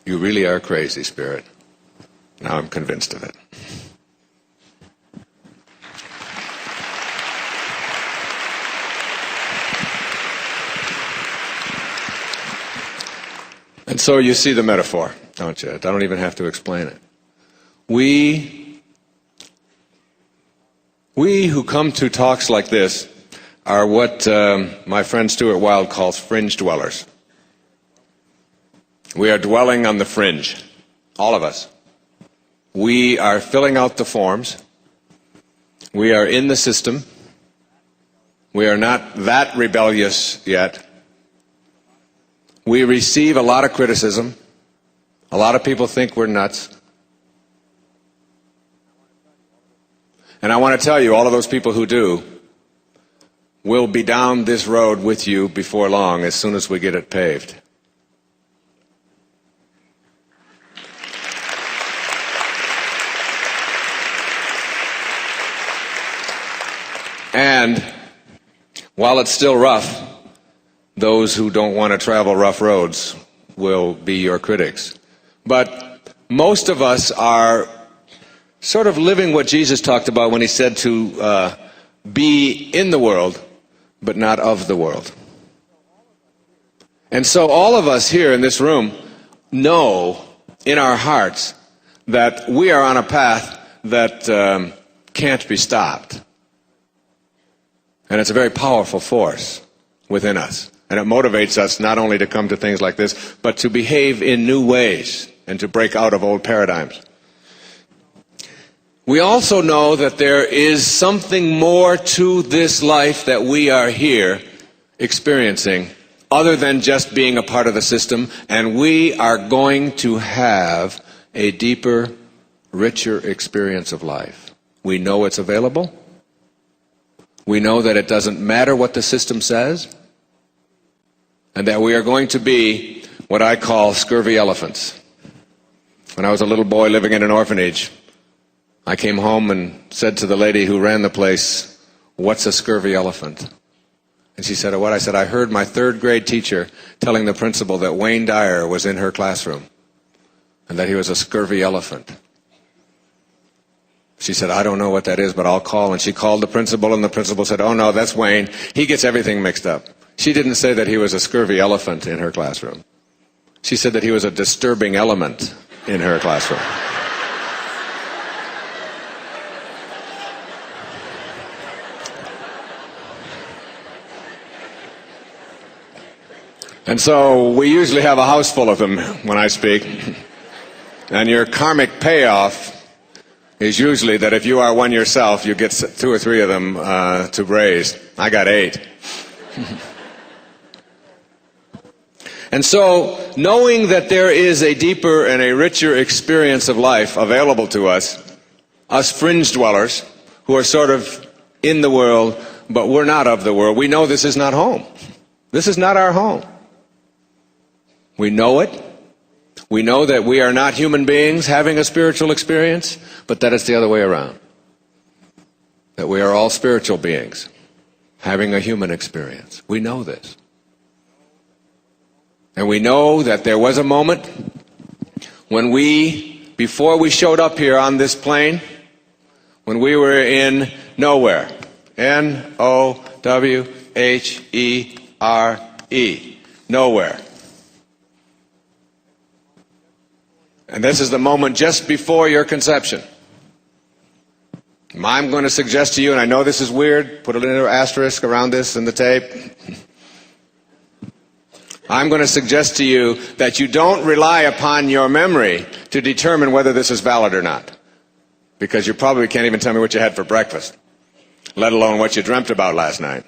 You really are crazy, Spirit. Now I'm convinced of it. And so you see the metaphor, don't you? I don't even have to explain it. We who come to talks like this are what my friend Stuart Wilde calls fringe dwellers. We are dwelling on the fringe, all of us. We are filling out the forms. We are in the system. We are not that rebellious yet. We receive a lot of criticism. A lot of people think we're nuts. And I want to tell you, all of those people who do will be down this road with you before long, as soon as we get it paved. And while it's still rough, those who don't want to travel rough roads will be your critics. But most of us are sort of living what Jesus talked about when he said to be in the world, but not of the world. And so all of us here in this room know in our hearts that we are on a path that can't be stopped. And it's a very powerful force within us. And it motivates us not only to come to things like this, but to behave in new ways and to break out of old paradigms. We also know that there is something more to this life that we are here experiencing other than just being a part of the system, and we are going to have a deeper richer experience of life. We know it's available. We know that it doesn't matter what the system says, and that we are going to be what I call scurvy elephants. When I was a little boy living in an orphanage, I came home and said to the lady who ran the place, "What's a scurvy elephant?" And she said, "What?" I said, "I heard my third grade teacher telling the principal that Wayne Dyer was in her classroom and that he was a scurvy elephant." She said, "I don't know what that is, but I'll call." And she called the principal, and the principal said, "Oh no, that's Wayne. He gets everything mixed up." She didn't say that he was a scurvy elephant in her classroom. She said that he was a disturbing element in her classroom. And so we usually have a house full of them when I speak. And your karmic payoff is usually that if you are one yourself, you get 2 or 3 of them to raise. I got 8. And so, knowing that there is a deeper and a richer experience of life available to us fringe dwellers who are sort of in the world, but we're not of the world, we know this is not home. This is not our home. We know it. We know that we are not human beings having a spiritual experience, but that it's the other way around. That we are all spiritual beings having a human experience. We know this. And we know that there was a moment when before we showed up here on this plane, when we were in nowhere. N-O-W-H-E-R-E. Nowhere. And this is the moment just before your conception. I'm going to suggest to you, and I know this is weird, put a little asterisk around this in the tape. I'm going to suggest to you that you don't rely upon your memory to determine whether this is valid or not. Because you probably can't even tell me what you had for breakfast, let alone what you dreamt about last night,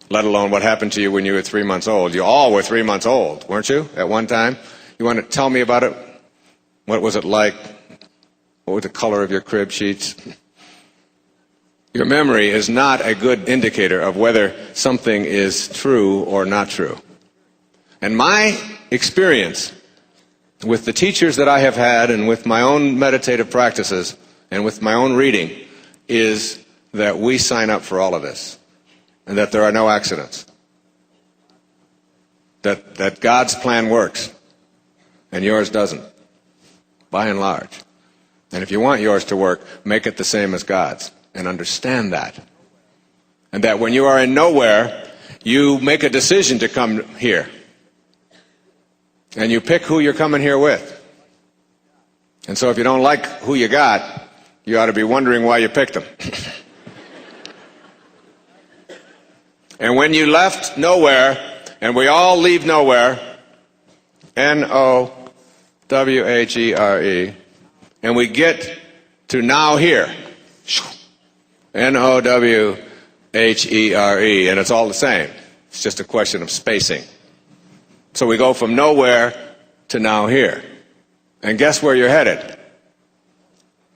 let alone what happened to you when you were 3 months old. You all were 3 months old, weren't you, at one time? You want to tell me about it? What was it like? What was the color of your crib sheets? Your memory is not a good indicator of whether something is true or not true. And my experience with the teachers that I have had and with my own meditative practices and with my own reading is that we sign up for all of this and that there are no accidents. That God's plan works and yours doesn't, by and large. And if you want yours to work, make it the same as God's and understand that. And that when you are in nowhere, you make a decision to come here. And you pick who you're coming here with. And so if you don't like who you got, you ought to be wondering why you picked them. And when you left nowhere, and we all leave nowhere, N-O-W-H-E-R-E, and we get to now here, N-O-W-H-E-R-E, and it's all the same. It's just a question of spacing. So we go from nowhere to now here. And guess where you're headed?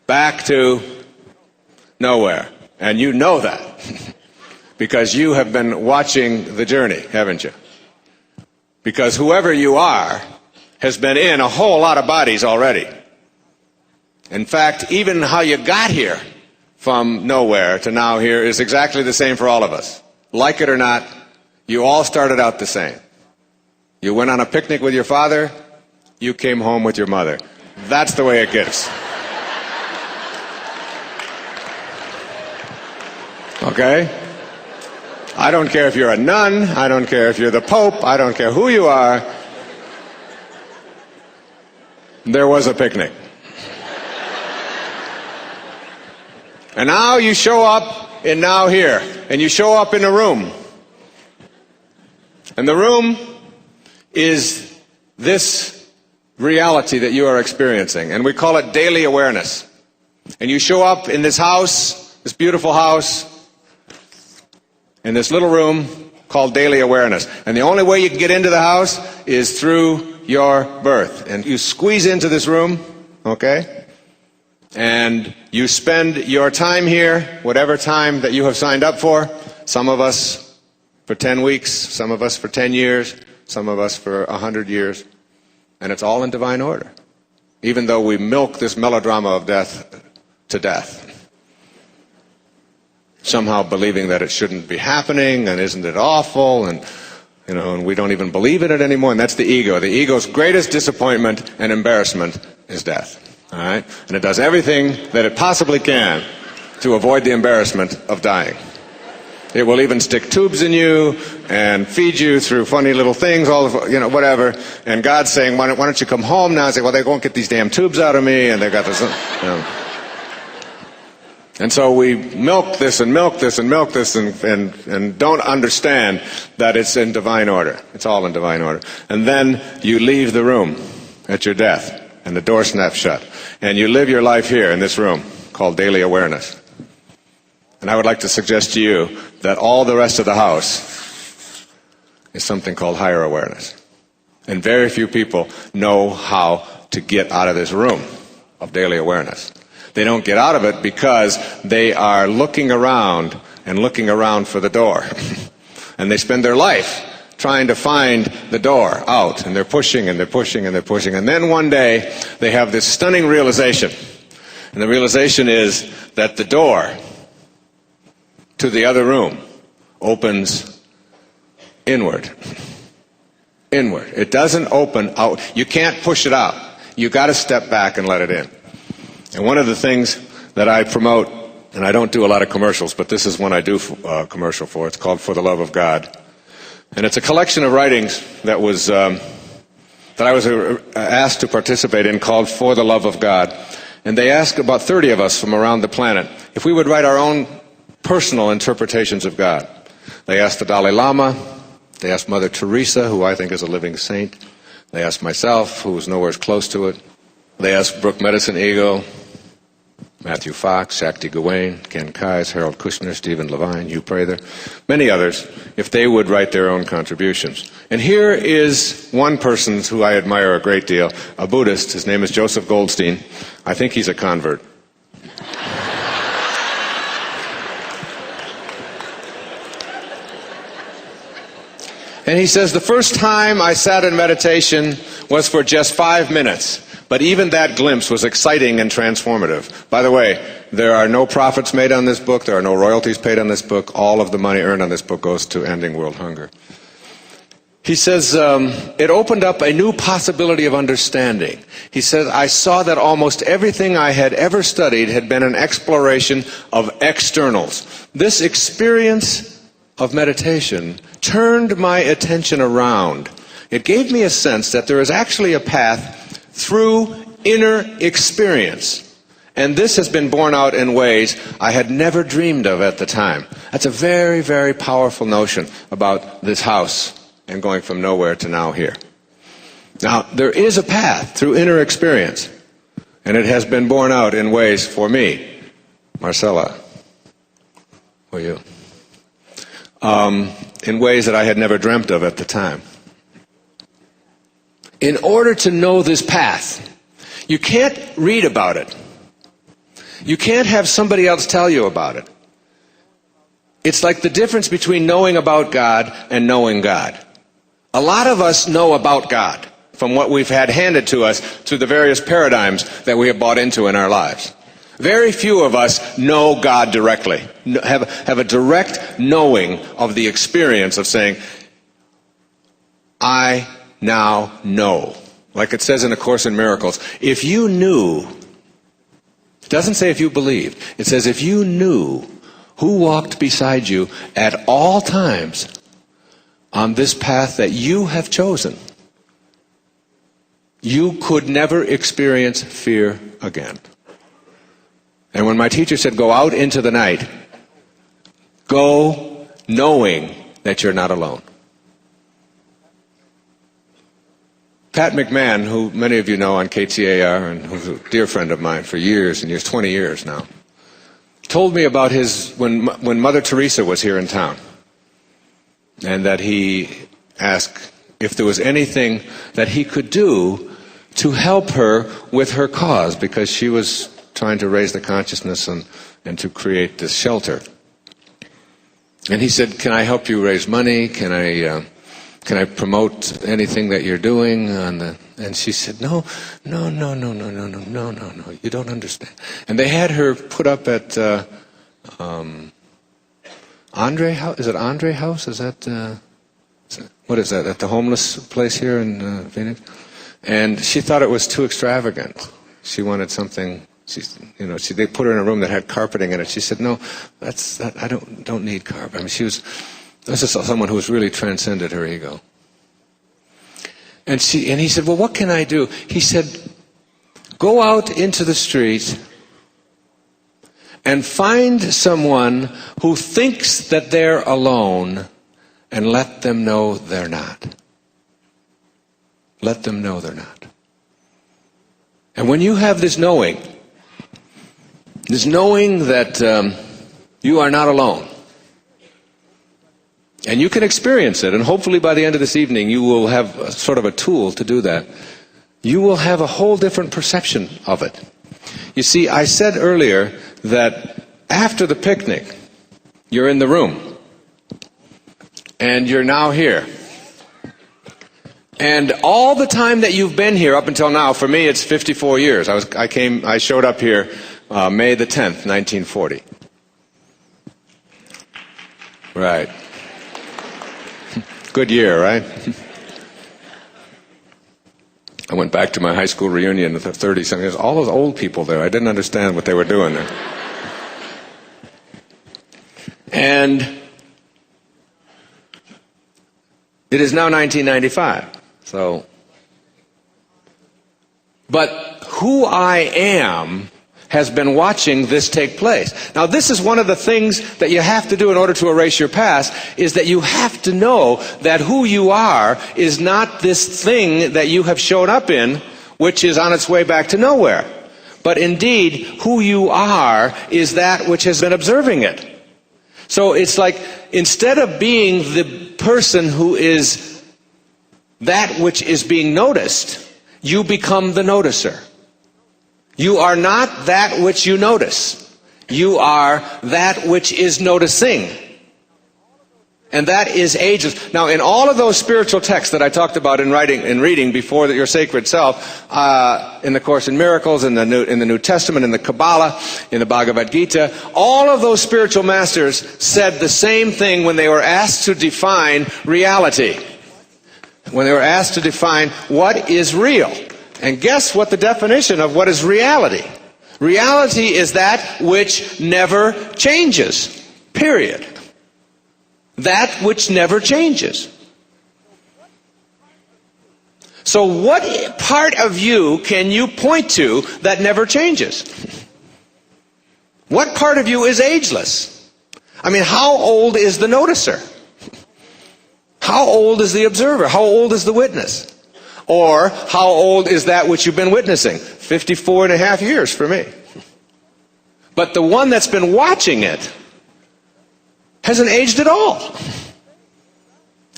Back to nowhere. And you know that. Because you have been watching the journey, haven't you? Because whoever you are has been in a whole lot of bodies already. In fact, even how you got here from nowhere to now here is exactly the same for all of us. Like it or not, you all started out the same. You went on a picnic with your father, you came home with your mother. That's the way it gets. Okay? I don't care if you're a nun, I don't care if you're the Pope, I don't care who you are. There was a picnic. And now you show up in now here, and you show up in a room. And the room is this reality that you are experiencing, and we call it daily awareness. And you show up in this house, this beautiful house, in this little room called daily awareness. And the only way you can get into the house is through your birth. And you squeeze into this room, okay? And you spend your time here, whatever time that you have signed up for, some of us for 10 weeks, some of us for 10 years, some of us for 100 years, and it's all in divine order. Even though we milk this melodrama of death to death, somehow believing that it shouldn't be happening, and isn't it awful, and and we don't even believe in it anymore, and that's the ego. The ego's greatest disappointment and embarrassment is death. All right? And it does everything that it possibly can to avoid the embarrassment of dying. It will even stick tubes in you and feed you through funny little things, all of, whatever. And God's saying, why don't you come home now? And say, well, they won't get these damn tubes out of me, and they've got this. And so we milk this and milk this and milk this and don't understand that it's in divine order. It's all in divine order. And then you leave the room at your death, and the door snaps shut. And you live your life here in this room called daily awareness. And I would like to suggest to you that all the rest of the house is something called higher awareness. And very few people know how to get out of this room of daily awareness. They don't get out of it because they are looking around and looking around for the door. And they spend their life trying to find the door out, and they're pushing and they're pushing and they're pushing. And then one day they have this stunning realization. And the realization is that the door to the other room opens inward. Inward. It doesn't open out. You can't push it out. You got to step back and let it in. And one of the things that I promote, and I don't do a lot of commercials, but this is one I do a commercial for. It's called For the Love of God. And it's a collection of writings that I was asked to participate in, called For the Love of God. And they asked about 30 of us from around the planet if we would write our own personal interpretations of God. They asked the Dalai Lama. They asked Mother Teresa, who I think is a living saint. They asked myself, who was nowhere close to it. They asked Brooke Medicine Eagle, Matthew Fox, Shakti Gawain, Ken Kais, Harold Kushner, Stephen Levine, Hugh Prather, many others, if they would write their own contributions. And here is one person who I admire a great deal, a Buddhist. His name is Joseph Goldstein. I think he's a convert. And he says, the first time I sat in meditation was for just 5 minutes. But even that glimpse was exciting and transformative. By the way, there are no profits made on this book. There are no royalties paid on this book. All of the money earned on this book goes to ending world hunger. He says, it opened up a new possibility of understanding. He says, I saw that almost everything I had ever studied had been an exploration of externals. This experience of meditation turned my attention around. It gave me a sense that there is actually a path through inner experience. And this has been borne out in ways I had never dreamed of at the time. That's a very, very powerful notion about this house and going from nowhere to now here. Now, there is a path through inner experience, and it has been borne out in ways for me, Marcella, for you, in ways that I had never dreamt of at the time. In order to know this path, you can't read about it. You can't have somebody else tell you about it. It's like the difference between knowing about God and knowing God. A lot of us know about God from what we've had handed to us through the various paradigms that we have bought into in our lives. Very few of us know God directly, have a direct knowing of the experience of saying, I now know. Like it says in A Course in Miracles, if you knew, it doesn't say if you believed, it says if you knew who walked beside you at all times on this path that you have chosen, you could never experience fear again. And when my teacher said, go out into the night, go knowing that you're not alone. Pat McMahon, who many of you know on KTAR, and who's a dear friend of mine for years and years, 20 years now, told me about when Mother Teresa was here in town, and that he asked if there was anything that he could do to help her with her cause, because she was trying to raise the consciousness and to create this shelter. And he said, "Can I help you raise money? Can I promote anything that you're doing?" And she said, "No, you don't understand." And they had her put up at Andre House. Is it Andre House? Is that what is that? At the homeless place here in Phoenix? And she thought it was too extravagant. She wanted something. They put her in a room that had carpeting in it. She said, "No, I don't need carpet." I mean, this is someone who's really transcended her ego. And he said, "Well, what can I do?" He said, "Go out into the street and find someone who thinks that they're alone and let them know they're not. Let them know they're not. And when you have this knowing that you are not alone, and you can experience it, and hopefully by the end of this evening you will have sort of a tool to do that, you will have a whole different perception of it. You see, I said earlier that after the picnic, you're in the room, and you're now here. And all the time that you've been here up until now, for me it's 54 years. I showed up here May the 10th, 1940. Right. Good year, right? I went back to my high school reunion with the 30-something. There's all those old people there. I didn't understand what they were doing there. And it is now 1995. But who I am has been watching this take place. Now, this is one of the things that you have to do in order to erase your past, is that you have to know that who you are is not this thing that you have shown up in, which is on its way back to nowhere. But indeed, who you are is that which has been observing it. So it's like, instead of being the person who is that which is being noticed, you become the noticer. You are not that which you notice. You are that which is noticing. And that is ageless. Now, in all of those spiritual texts that I talked about in reading before your sacred self, in the Course in Miracles, in the New Testament, in the Kabbalah, in the Bhagavad Gita, all of those spiritual masters said the same thing when they were asked to define reality. When they were asked to define what is real. And guess what the definition of what is reality? Reality is that which never changes. Period. That which never changes. So what part of you can you point to that never changes? What part of you is ageless? I mean, how old is the noticer? How old is the observer? How old is the witness? Or how old is that which you've been witnessing? 54 and a half years for me. But the one that's been watching it hasn't aged at all.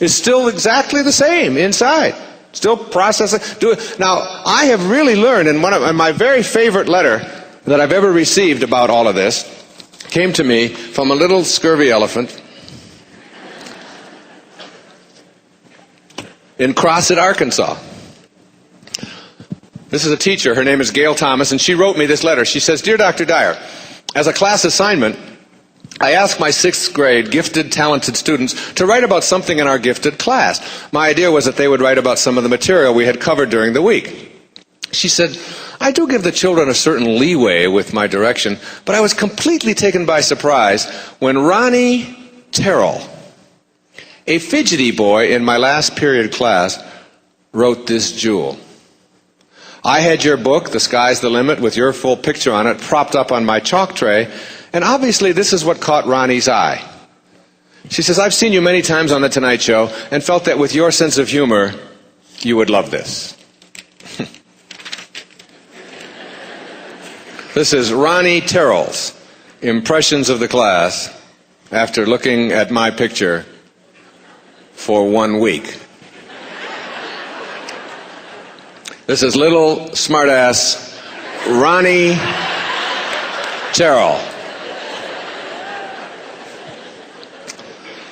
It's still exactly the same inside. Still processing. Now, I have really learned, and my very favorite letter that I've ever received about all of this came to me from a little scurvy elephant in Crossett, Arkansas. This is a teacher. Her name is Gail Thomas, and she wrote me this letter. She says, "Dear Dr. Dyer, as a class assignment, I asked my 6th grade gifted, talented students to write about something in our gifted class. My idea was that they would write about some of the material we had covered during the week." She said, "I do give the children a certain leeway with my direction, but I was completely taken by surprise when Ronnie Terrell, a fidgety boy in my last period class, wrote this jewel. I had your book, The Sky's the Limit, with your full picture on it, propped up on my chalk tray, and obviously this is what caught Ronnie's eye. She says, I've seen you many times on The Tonight Show and felt that with your sense of humor, you would love this." This is Ronnie Terrell's impressions of the class after looking at my picture for 1 week. This is little smartass Ronnie Terrell.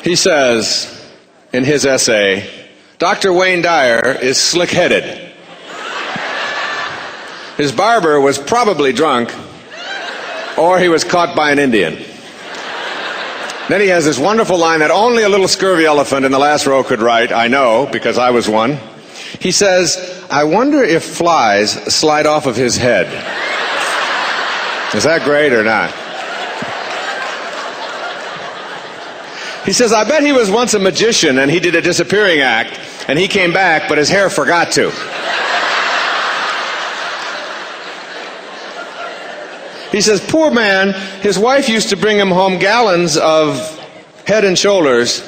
He says in his essay, Dr. Wayne Dyer is slick-headed. His barber was probably drunk, or he was caught by an Indian. Then he has this wonderful line that only a little scurvy elephant in the last row could write. I know, because I was one. He says, I wonder if flies slide off of his head. Is that great or not? He says, I bet he was once a magician and he did a disappearing act and he came back, but his hair forgot to. He says, poor man, his wife used to bring him home gallons of Head and Shoulders,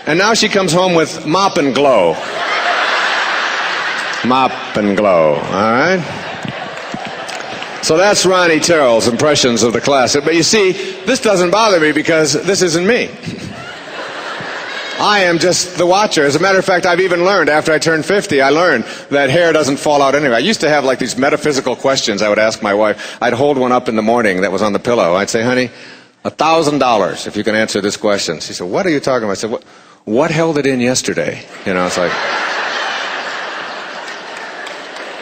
and now she comes home with Mop and Glow. Mop and Glow, all right? So that's Ronnie Terrell's impressions of the classic. But you see, this doesn't bother me because this isn't me. I am just the watcher. As a matter of fact, I've even learned, after I turned 50, I learned that hair doesn't fall out anyway. I used to have like these metaphysical questions I would ask my wife. I'd hold one up in the morning that was on the pillow. I'd say, honey, $1,000 if you can answer this question. She said, what are you talking about? I said, what held it in yesterday? You know, it's like,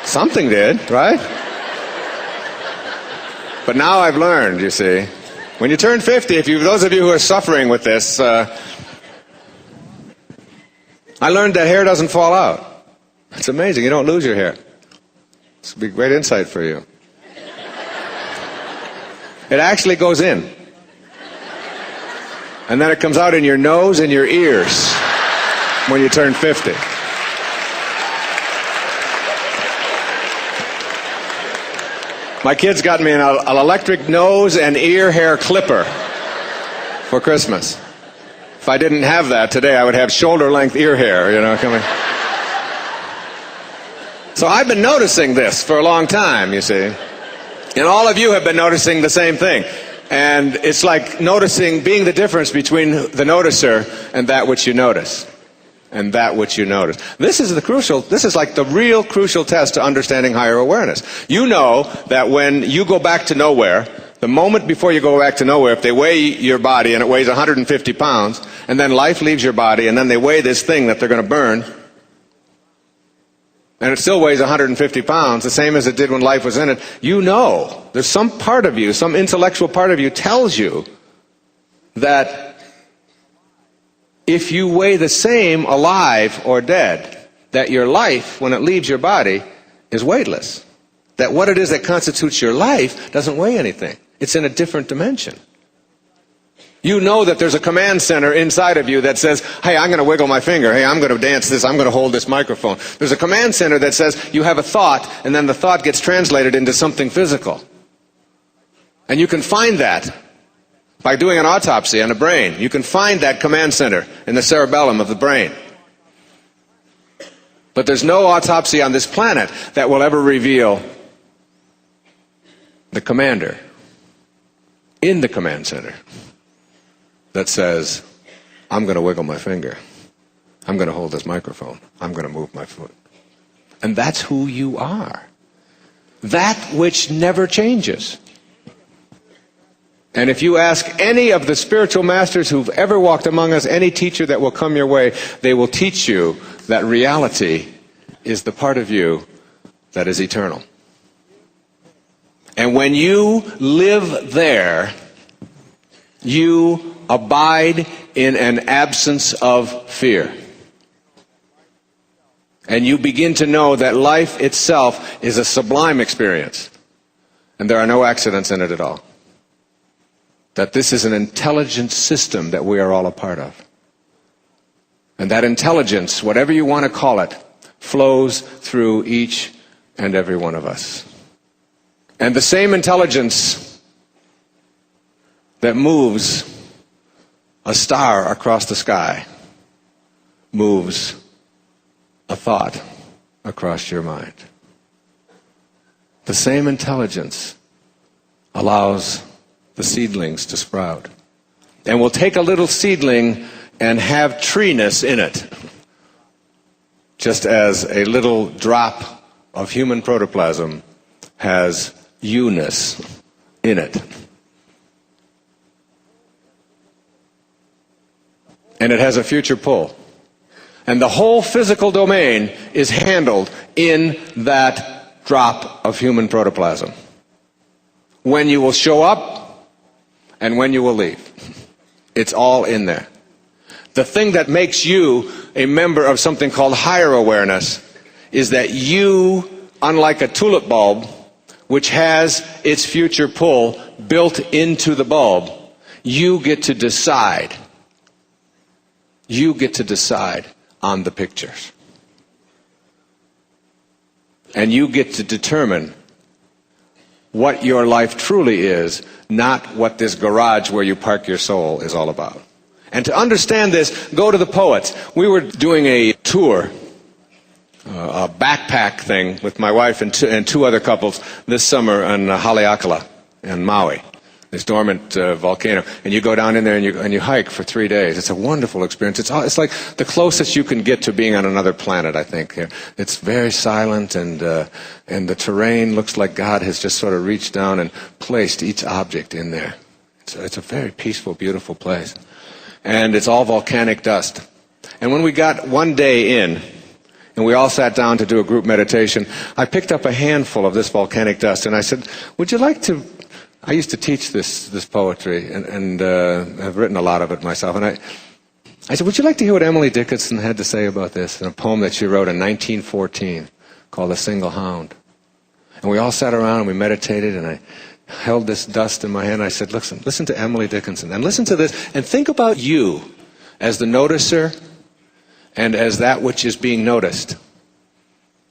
something did, right? But now I've learned, you see, when you turn 50, those of you who are suffering with this, I learned that hair doesn't fall out. It's amazing. You don't lose your hair. This will be great insight for you. It actually goes in. And then it comes out in your nose and your ears when you turn 50. My kids got me an electric nose and ear hair clipper for Christmas. If I didn't have that today, I would have shoulder-length ear hair, you know, coming. So I've been noticing this for a long time, you see. And all of you have been noticing the same thing. And it's like being the difference between the noticer and that which you notice. And that which you notice. This is like the real crucial test to understanding higher awareness. You know that when you go back to nowhere, the moment before you go back to nowhere, if they weigh your body and it weighs 150 pounds, and then life leaves your body, and then they weigh this thing that they're going to burn, and it still weighs 150 pounds, the same as it did when life was in it, you know, there's some part of you, some intellectual part of you tells you that if you weigh the same alive or dead, that your life, when it leaves your body, is weightless. That what it is that constitutes your life doesn't weigh anything. It's in a different dimension. You know that there's a command center inside of you that says, hey, I'm going to wiggle my finger. Hey, I'm going to dance this. I'm going to hold this microphone. There's a command center that says you have a thought, and then the thought gets translated into something physical. And you can find that by doing an autopsy on the brain. You can find that command center in the cerebellum of the brain. But there's no autopsy on this planet that will ever reveal the commander in the command center that says, I'm going to wiggle my finger. I'm going to hold this microphone. I'm going to move my foot. And that's who you are. That which never changes. And if you ask any of the spiritual masters who've ever walked among us, any teacher that will come your way, they will teach you that reality is the part of you that is eternal. And when you live there, you abide in an absence of fear. And you begin to know that life itself is a sublime experience. And there are no accidents in it at all. That this is an intelligent system that we are all a part of. And that intelligence, whatever you want to call it, flows through each and every one of us. And the same intelligence that moves a star across the sky moves a thought across your mind. The same intelligence allows the seedlings to sprout. And will take a little seedling and have treeness in it, just as a little drop of human protoplasm has you-ness in it. and it has a future pull. And the whole physical domain is handled in that drop of human protoplasm. When you will show up and when you will leave. It's all in there. The thing that makes you a member of something called higher awareness is that you, unlike a tulip bulb, which has its future pull built into the bulb, you get to decide. You get to decide on the pictures. And you get to determine what your life truly is, not what this garage where you park your soul is all about. And to understand this, go to the poets. We were doing a tour, a backpack thing with my wife and two other couples this summer on Haleakala in Maui, this dormant volcano. And you go down in there and you hike for 3 days. It's a wonderful experience. It's like the closest you can get to being on another planet, I think. It's very silent, and the terrain looks like God has just sort of reached down and placed each object in there. It's a very peaceful, beautiful place. And it's all volcanic dust. And when we got one day in, and we all sat down to do a group meditation, I picked up a handful of this volcanic dust, and I said, would you like to... I used to teach this poetry, and I've written a lot of it myself. And I said, would you like to hear what Emily Dickinson had to say about this in a poem that she wrote in 1914 called A Single Hound? And we all sat around and we meditated, and I held this dust in my hand. And I said, listen to Emily Dickinson, and listen to this, and think about you as the noticer and as that which is being noticed.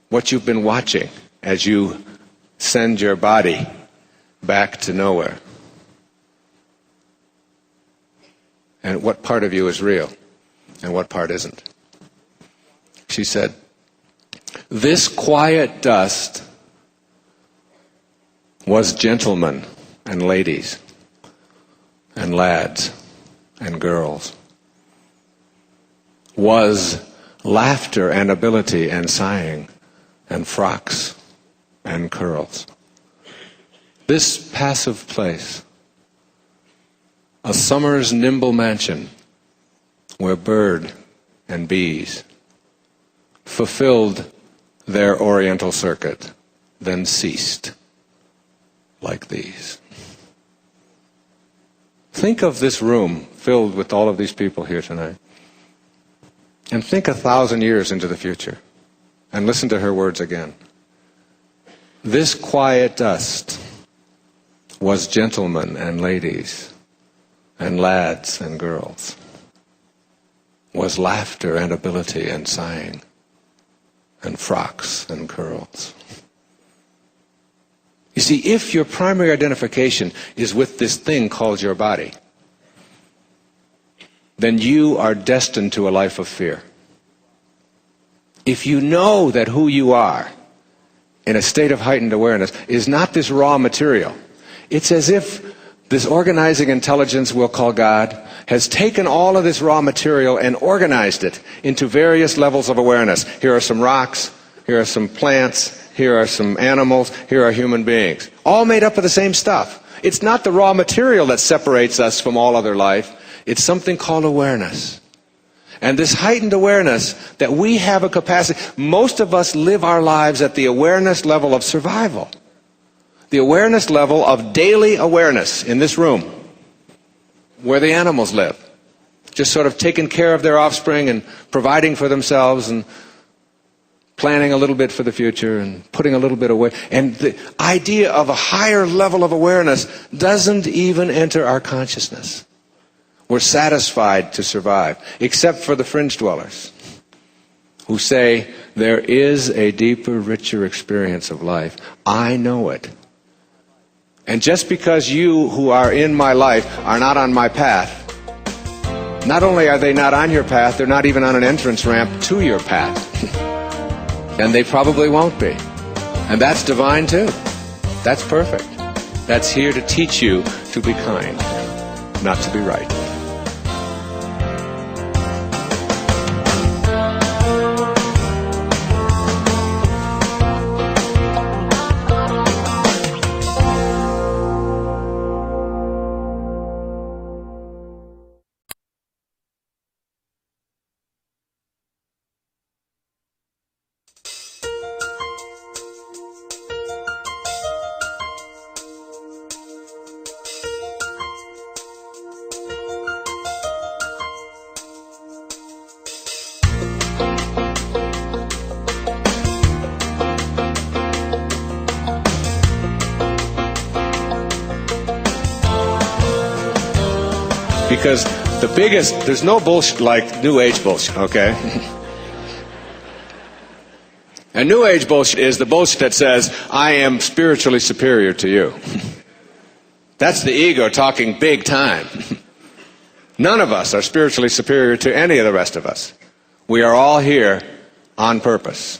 What you've been watching as you send your body back to nowhere. And what part of you is real and what part isn't. She said, this quiet dust was gentlemen and ladies and lads and girls, was laughter and ability and sighing and frocks and curls. This passive place, a summer's nimble mansion where bird and bees fulfilled their oriental circuit, then ceased like these. Think of this room filled with all of these people here tonight. And think 1,000 years into the future. And listen to her words again. This quiet dust was gentlemen and ladies and lads and girls, was laughter and ability and sighing and frocks and curls. You see, if your primary identification is with this thing called your body, then you are destined to a life of fear. If you know that who you are in a state of heightened awareness is not this raw material, it's as if this organizing intelligence we'll call God has taken all of this raw material and organized it into various levels of awareness. Here are some rocks, here are some plants, here are some animals, here are human beings. All made up of the same stuff. It's not the raw material that separates us from all other life. It's something called awareness. And this heightened awareness that we have a capacity, most of us live our lives at the awareness level of survival. The awareness level of daily awareness in this room, where the animals live. Just sort of taking care of their offspring and providing for themselves and planning a little bit for the future and putting a little bit away. And the idea of a higher level of awareness doesn't even enter our consciousness. We're satisfied to survive, except for the fringe dwellers who say, there is a deeper, richer experience of life. I know it. And just because you who are in my life are not on my path, not only are they not on your path, they're not even on an entrance ramp to your path. And they probably won't be. And that's divine too. That's perfect. That's here to teach you to be kind, not to be right. Because there's no bullshit like New Age bullshit, okay? And New Age bullshit is the bullshit that says, I am spiritually superior to you. That's the ego talking big time. None of us are spiritually superior to any of the rest of us. We are all here on purpose,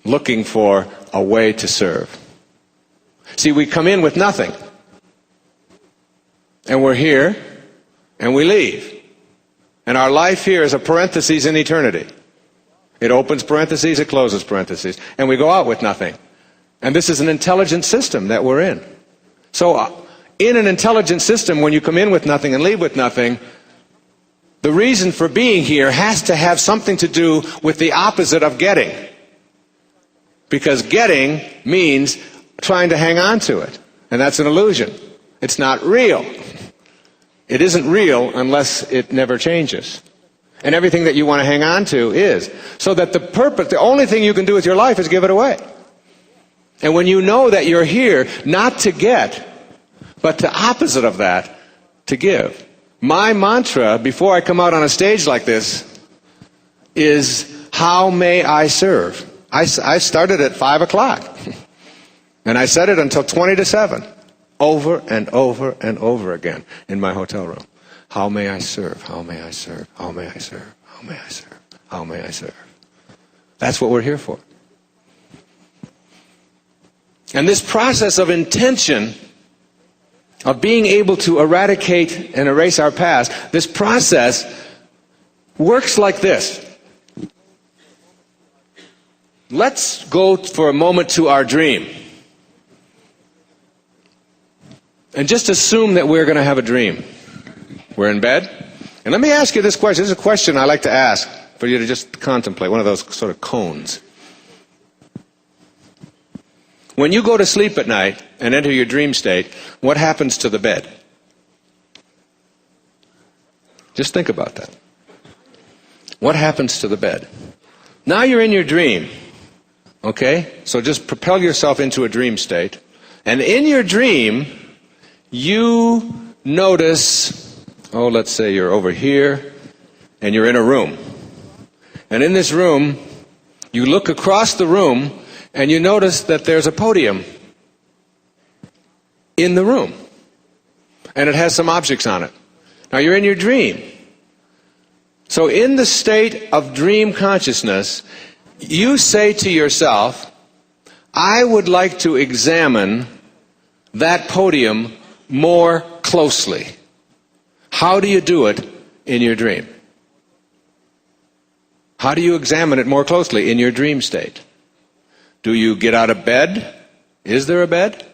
looking for a way to serve. See, we come in with nothing, and we're here, and we leave. And our life here is a parenthesis in eternity. It opens parentheses, it closes parentheses, and we go out with nothing. And this is an intelligent system that we're in. So in an intelligent system, when you come in with nothing and leave with nothing, the reason for being here has to have something to do with the opposite of getting. Because getting means trying to hang on to it. And that's an illusion. It's not real. It isn't real unless it never changes. And everything that you want to hang on to is. So that the only thing you can do with your life is give it away. And when you know that you're here not to get, but the opposite of that, to give. My mantra before I come out on a stage like this is, how may I serve? I started at 5 o'clock. And I said it until 20 to 7. Over and over and over again in my hotel room. How may I serve? How may I serve? How may I serve? How may I serve? How may I serve? That's what we're here for. And this process of intention, of being able to eradicate and erase our past, this process works like this. Let's go for a moment to our dream. And just assume that we're going to have a dream. We're in bed. And let me ask you this question. This is a question I like to ask for you to just contemplate, one of those sort of cones. When you go to sleep at night and enter your dream state, what happens to the bed? Just think about that. What happens to the bed? Now you're in your dream. Okay? So just propel yourself into a dream state. And in your dream, you notice, let's say you're over here, and you're in a room. And in this room, you look across the room, and you notice that there's a podium in the room. And it has some objects on it. Now you're in your dream. So in the state of dream consciousness, you say to yourself, I would like to examine that podium more closely. How do you do it in your dream? How do you examine it more closely in your dream state? Do you get out of bed? Is there a bed?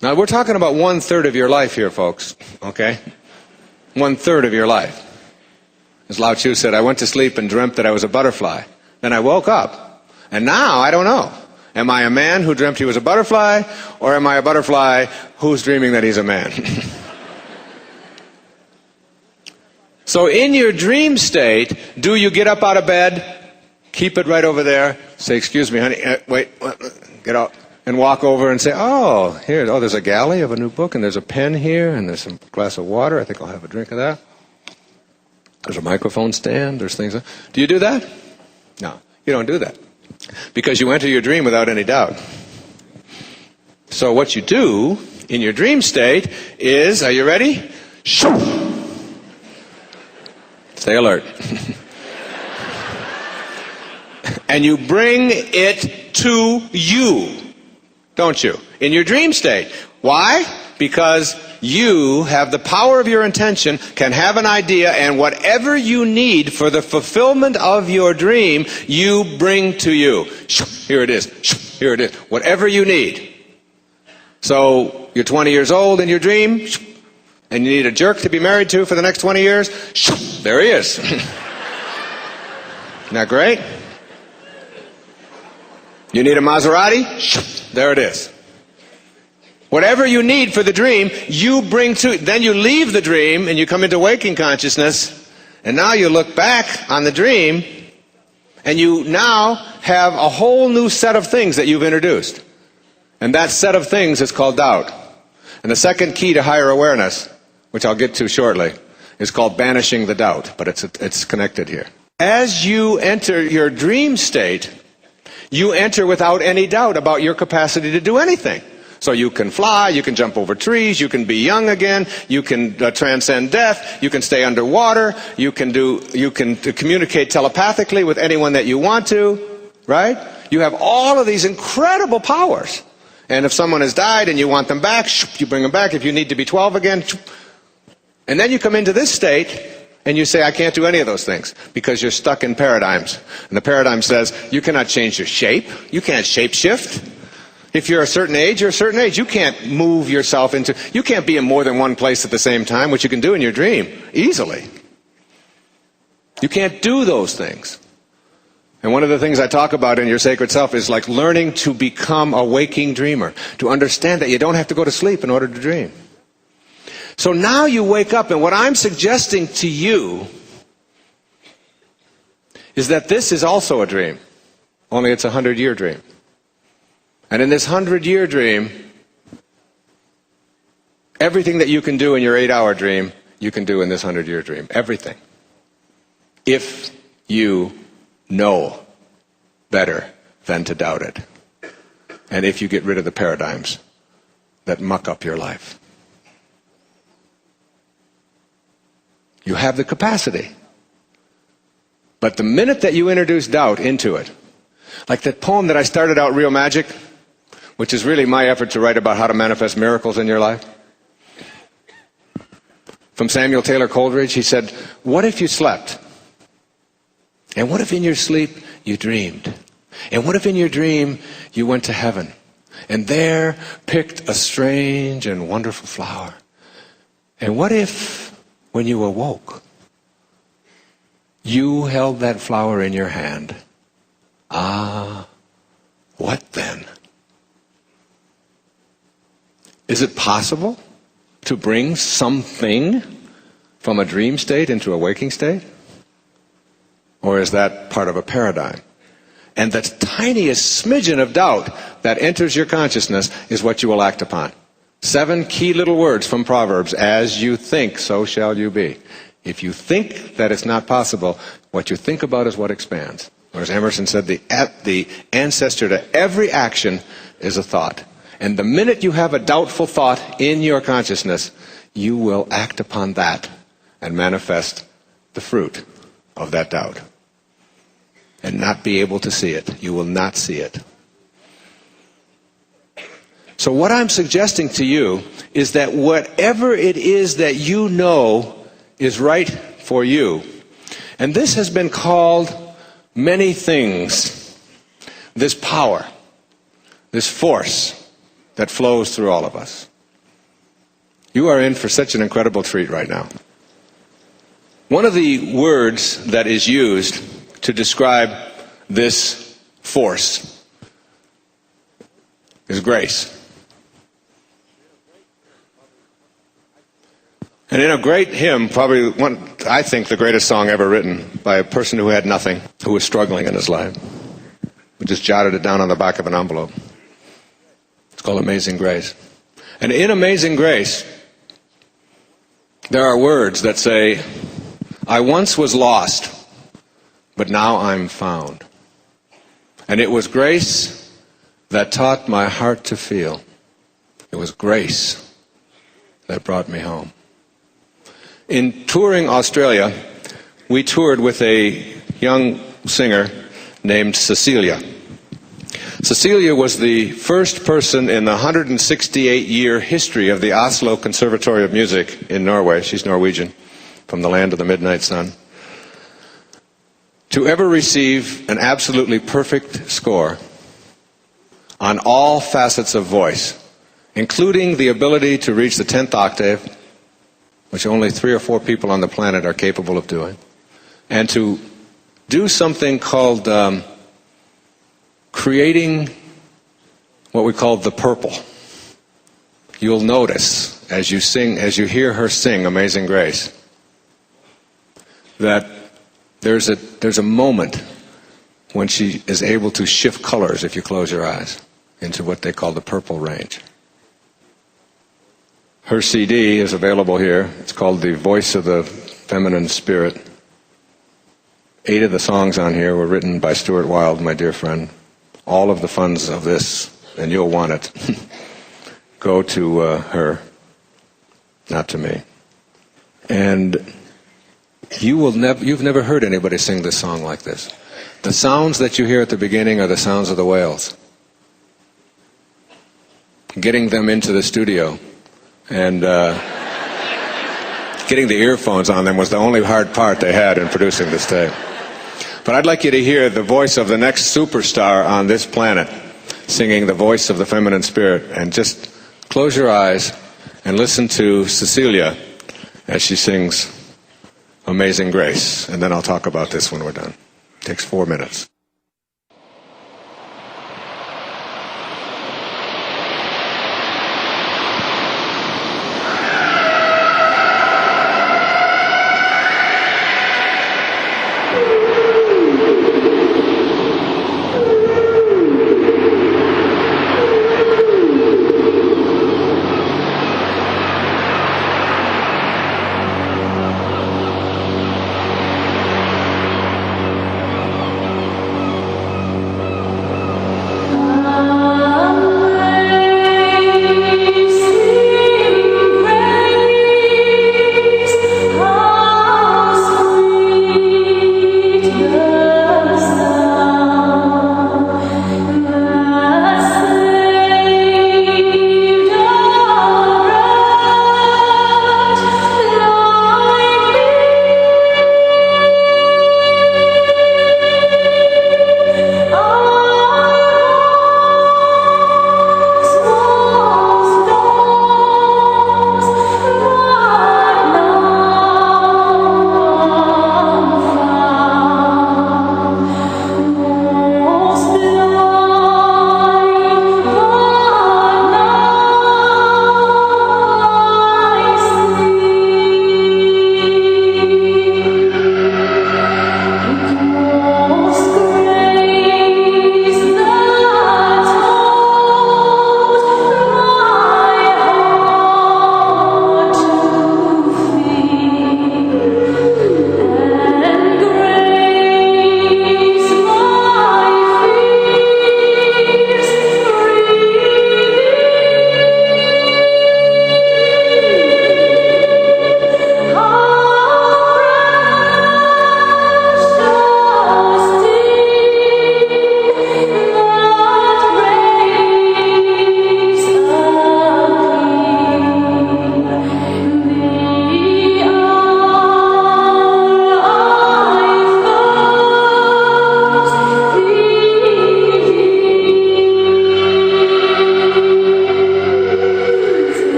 Now we're talking about 1/3 of your life here, folks, okay? 1/3 of your life. As Lao Tzu said, I went to sleep and dreamt that I was a butterfly. Then I woke up, and now I don't know. Am I a man who dreamt he was a butterfly, or am I a butterfly who's dreaming that he's a man? So in your dream state, do you get up out of bed, keep it right over there, say, excuse me, honey, wait, get out, and walk over and say, there's a galley of a new book, and there's a pen here, and there's some glass of water, I think I'll have a drink of that. There's a microphone stand, there's things. Do you do that? No, you don't do that. Because you enter your dream without any doubt. So what you do in your dream state is, are you ready? Shoo! Stay alert. And you bring it to you, don't you? In your dream state. Why? Because you have the power of your intention, can have an idea, and whatever you need for the fulfillment of your dream, you bring to you. Here it is. Here it is. Whatever you need. So you're 20 years old in your dream, and you need a jerk to be married to for the next 20 years. There he is. Isn't that great? You need a Maserati? There it is. Whatever you need for the dream, you bring to it. Then you leave the dream and you come into waking consciousness, and now you look back on the dream, and you now have a whole new set of things that you've introduced. And that set of things is called doubt. And the second key to higher awareness, which I'll get to shortly, is called banishing the doubt, but it's connected here. As you enter your dream state, you enter without any doubt about your capacity to do anything. So you can fly, you can jump over trees, you can be young again, you can transcend death, you can stay underwater, you can communicate telepathically with anyone that you want to, right? You have all of these incredible powers. And if someone has died and you want them back, you bring them back. If you need to be 12 again, and then you come into this state and you say, I can't do any of those things because you're stuck in paradigms. And the paradigm says, you cannot change your shape. You can't shape shift. If you're a certain age, you're a certain age. You can't move yourself into, you can't be in more than one place at the same time, which you can do in your dream easily. You can't do those things. And one of the things I talk about in Your Sacred Self is like learning to become a waking dreamer, to understand that you don't have to go to sleep in order to dream. So now you wake up, and what I'm suggesting to you is that this is also a dream, only it's a 100-year dream. And in this 100-year dream, everything that you can do in your 8-hour dream, you can do in this 100-year dream. Everything. If you know better than to doubt it. And if you get rid of the paradigms that muck up your life. You have the capacity. But the minute that you introduce doubt into it, like that poem that I started out, Real Magic, which is really my effort to write about how to manifest miracles in your life. From Samuel Taylor Coleridge, he said, what if you slept? And what if in your sleep you dreamed? And what if in your dream you went to heaven and there picked a strange and wonderful flower? And what if when you awoke you held that flower in your hand? Ah, what then? Is it possible to bring something from a dream state into a waking state? Or is that part of a paradigm? And the tiniest smidgen of doubt that enters your consciousness is what you will act upon. 7 key little words from Proverbs. As you think, so shall you be. If you think that it's not possible, what you think about is what expands. Or as Emerson said, the ancestor to every action is a thought. And the minute you have a doubtful thought in your consciousness, you will act upon that and manifest the fruit of that doubt. And not be able to see it. You will not see it. So what I'm suggesting to you is that whatever it is that you know is right for you, and this has been called many things, this power, this force that flows through all of us. You are in for such an incredible treat right now. One of the words that is used to describe this force is grace. And in a great hymn, probably I think the greatest song ever written by a person who had nothing, who was struggling in his life, who just jotted it down on the back of an envelope. It's called Amazing Grace. And in Amazing Grace, there are words that say, I once was lost, but now I'm found. And it was grace that taught my heart to feel. It was grace that brought me home. In touring Australia, we toured with a young singer named Cecilia. Cecilia was the first person in the 168-year history of the Oslo Conservatory of Music in Norway, she's Norwegian, from the land of the midnight sun, to ever receive an absolutely perfect score on all facets of voice, including the ability to reach the 10th octave, which only 3 or 4 people on the planet are capable of doing, and to do something called creating what we call the purple. You'll notice as you sing, as you hear her sing Amazing Grace, that there's a moment when she is able to shift colors, if you close your eyes, into what they call the purple range. Her CD is available here. It's called The Voice of the Feminine Spirit. 8 of the songs on here were written by Stuart Wilde, my dear friend. All of the funds of this, and you'll want it, go to her, not to me. And you've never heard anybody sing this song like this. The sounds that you hear at the beginning are the sounds of the whales. Getting them into the studio and getting the earphones on them was the only hard part they had in producing this tape. But I'd like you to hear the voice of the next superstar on this planet singing the voice of the feminine spirit. And just close your eyes and listen to Cecilia as she sings Amazing Grace. And then I'll talk about this when we're done. It takes 4 minutes.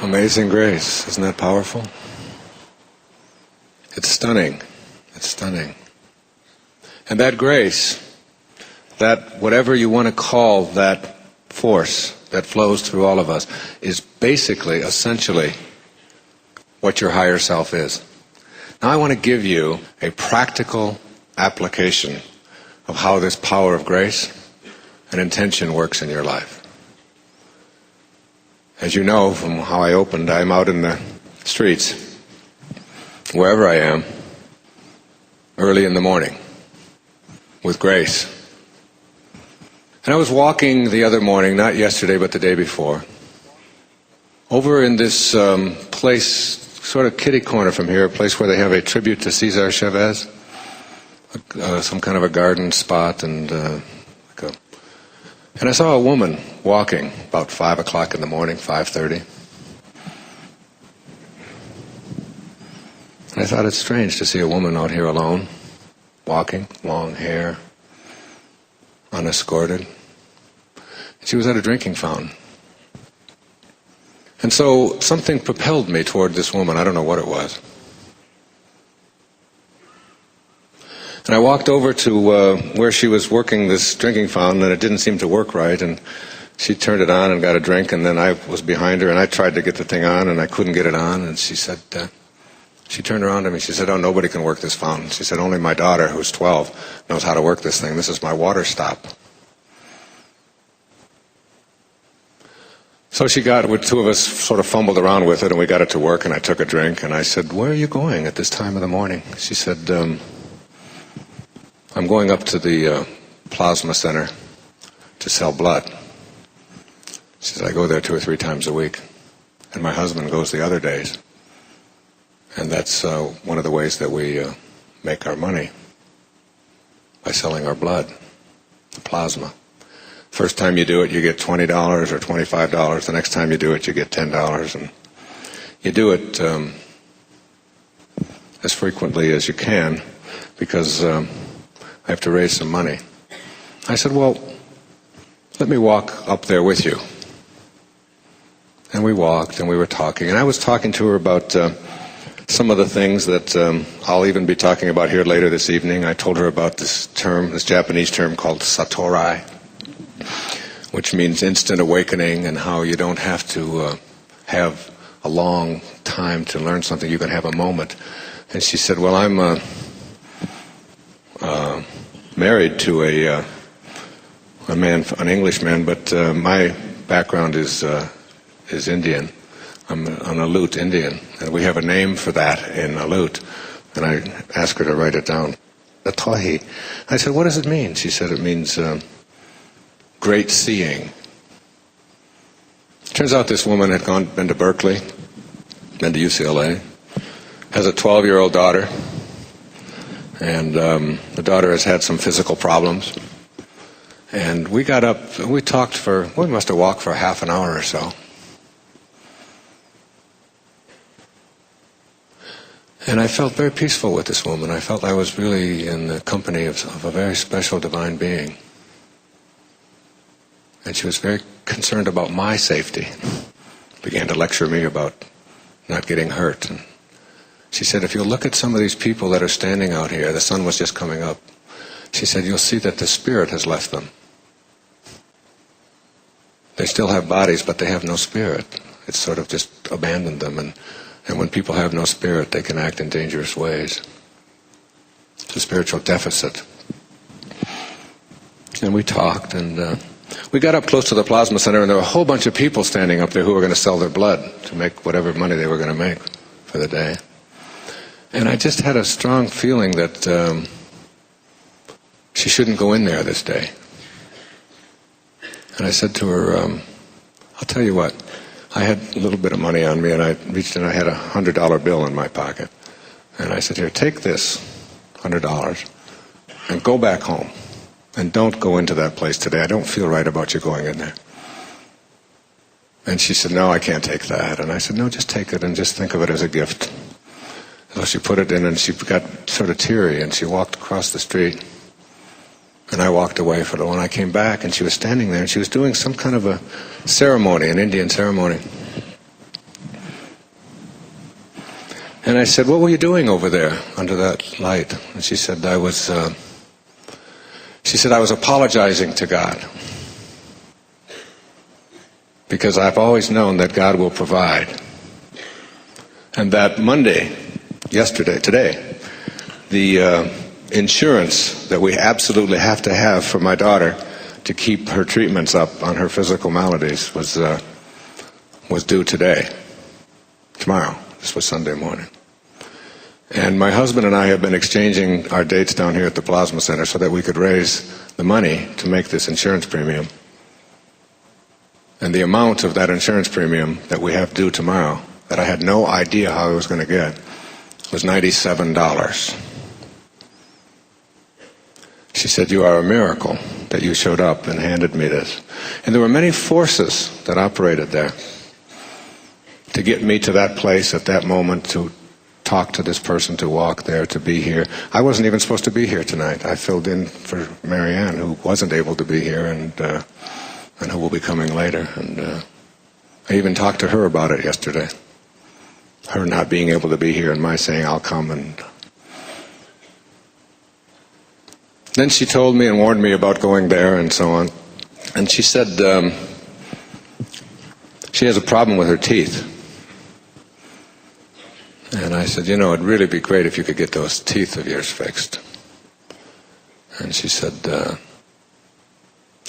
Amazing grace. Isn't that powerful? It's stunning. It's stunning. And that grace, that whatever you want to call that force that flows through all of us, is basically, essentially, what your higher self is. Now I want to give you a practical application of how this power of grace and intention works in your life. As you know from how I opened, I'm out in the streets, wherever I am, early in the morning, with grace. And I was walking the other morning, not yesterday but the day before, over in this place, sort of kitty corner from here, a place where they have a tribute to Cesar Chavez, some kind of a garden spot, and I saw a woman walking about 5 o'clock in the morning, 5:30. And I thought it's strange to see a woman out here alone, walking, long hair, unescorted. She was at a drinking fountain. And so something propelled me toward this woman. I don't know what it was. And I walked over to where she was working this drinking fountain, and it didn't seem to work right. And she turned it on and got a drink, and then I was behind her, and I tried to get the thing on, and I couldn't get it on. And she said, she turned around to me. She said, "Oh, nobody can work this fountain." She said, "Only my daughter, who's 12, knows how to work this thing. This is my water stop." So she got, with two of us sort of fumbled around with it, and we got it to work, and I took a drink, and I said, "Where are you going at this time of the morning?" She said, "I'm going up to the plasma center to sell blood." She said, "I go there 2 or 3 times a week, and my husband goes the other days. And that's one of the ways that we make our money, by selling our blood, the plasma. First time you do it, you get $20 or $25. The next time you do it, you get $10. And you do it as frequently as you can, because I have to raise some money." I said, "Well, let me walk up there with you." And we walked, and we were talking. And I was talking to her about some of the things that I'll even be talking about here later this evening. I told her about this term, this Japanese term called Satori, which means instant awakening, and how you don't have to have a long time to learn something. You can have a moment. And she said, "Well, I'm married to a man, an Englishman, but my background is Indian. I'm an Aleut Indian, and we have a name for that in Aleut." And I asked her to write it down. Atohi. I said, "What does it mean?" She said, "It means great seeing." Turns out this woman had been to Berkeley, been to UCLA, has a 12-year-old daughter, and the daughter has had some physical problems. And we got up, and we talked we must have walked for half an hour or so. And I felt very peaceful with this woman. I felt I was really in the company of a very special divine being. And she was very concerned about my safety. Began to lecture me about not getting hurt. And she said, "If you look at some of these people that are standing out here," the sun was just coming up, she said, "you'll see that the spirit has left them. They still have bodies, but they have no spirit. It's sort of just abandoned them. And when people have no spirit, they can act in dangerous ways. It's a spiritual deficit." And we talked, and we got up close to the plasma center, and there were a whole bunch of people standing up there who were going to sell their blood to make whatever money they were going to make for the day. And I just had a strong feeling that she shouldn't go in there this day. And I said to her, "I'll tell you what, I had a little bit of money on me, and I reached in, I had a $100 bill in my pocket. And I said, 'Here, take this $100 and go back home. And don't go into that place today. I don't feel right about you going in there.' And she said, 'No, I can't take that.' And I said, 'No, just take it and just think of it as a gift.' So she put it in, and she got sort of teary, and she walked across the street. And I walked away for a little, and I came back, and she was standing there, and she was doing some kind of a ceremony, an Indian ceremony. And I said, what were you doing over there under that light? And she said, I was apologizing to God. Because I've always known that God will provide. And that Monday, today, the insurance that we absolutely have to have for my daughter to keep her treatments up on her physical maladies was due tomorrow. This was Sunday morning. And my husband and I have been exchanging our dates down here at the Plasma Center so that we could raise the money to make this insurance premium. And the amount of that insurance premium that we have due tomorrow, that I had no idea how I was going to get, was $97. She said, you are a miracle that you showed up and handed me this. And there were many forces that operated there to get me to that place at that moment, to talk to this person, to walk there, to be here. I wasn't even supposed to be here tonight. I filled in for Marianne, who wasn't able to be here, and who will be coming later. And I even talked to her about it yesterday. Her not being able to be here and my saying, I'll come. And then she told me and warned me about going there and so on. And she said she has a problem with her teeth. And I said, it'd really be great if you could get those teeth of yours fixed. And she said,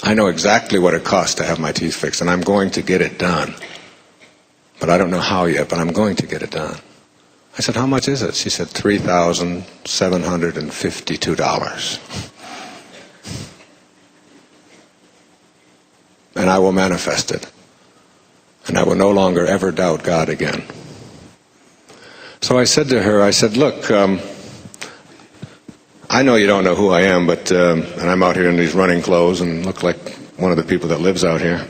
I know exactly what it costs to have my teeth fixed, and I'm going to get it done. But I don't know how yet, but I'm going to get it done. I said, how much is it? She said, $3,752. And I will manifest it. And I will no longer ever doubt God again. So I said to her, look, I know you don't know who I am, but and I'm out here in these running clothes and look like one of the people that lives out here.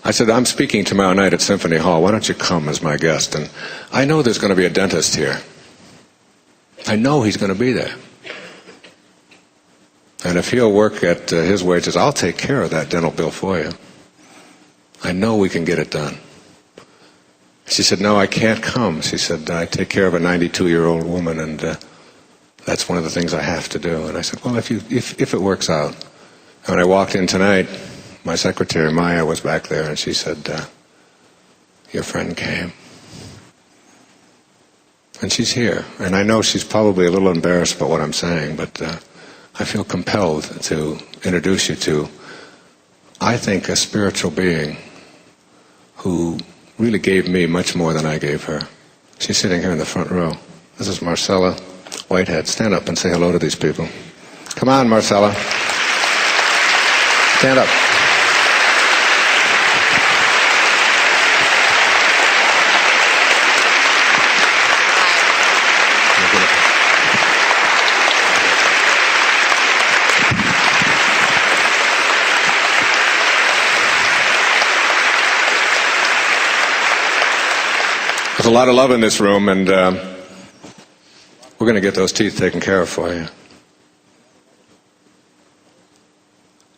I said, I'm speaking tomorrow night at Symphony Hall. Why don't you come as my guest? And I know there's going to be a dentist here. I know he's going to be there. And if he'll work at his wages, I'll take care of that dental bill for you. I know we can get it done. She said, no, I can't come. She said, I take care of a 92-year-old woman, and that's one of the things I have to do. And I said, well, if it works out. And when I walked in tonight, my secretary, Maya, was back there, and she said, your friend came. And she's here. And I know she's probably a little embarrassed about what I'm saying, but I feel compelled to introduce you to, I think, a spiritual being who really gave me much more than I gave her. She's sitting here in the front row. This is Marcella Whitehead. Stand up and say hello to these people. Come on, Marcella. Stand up. There's a lot of love in this room, and we're going to get those teeth taken care of for you.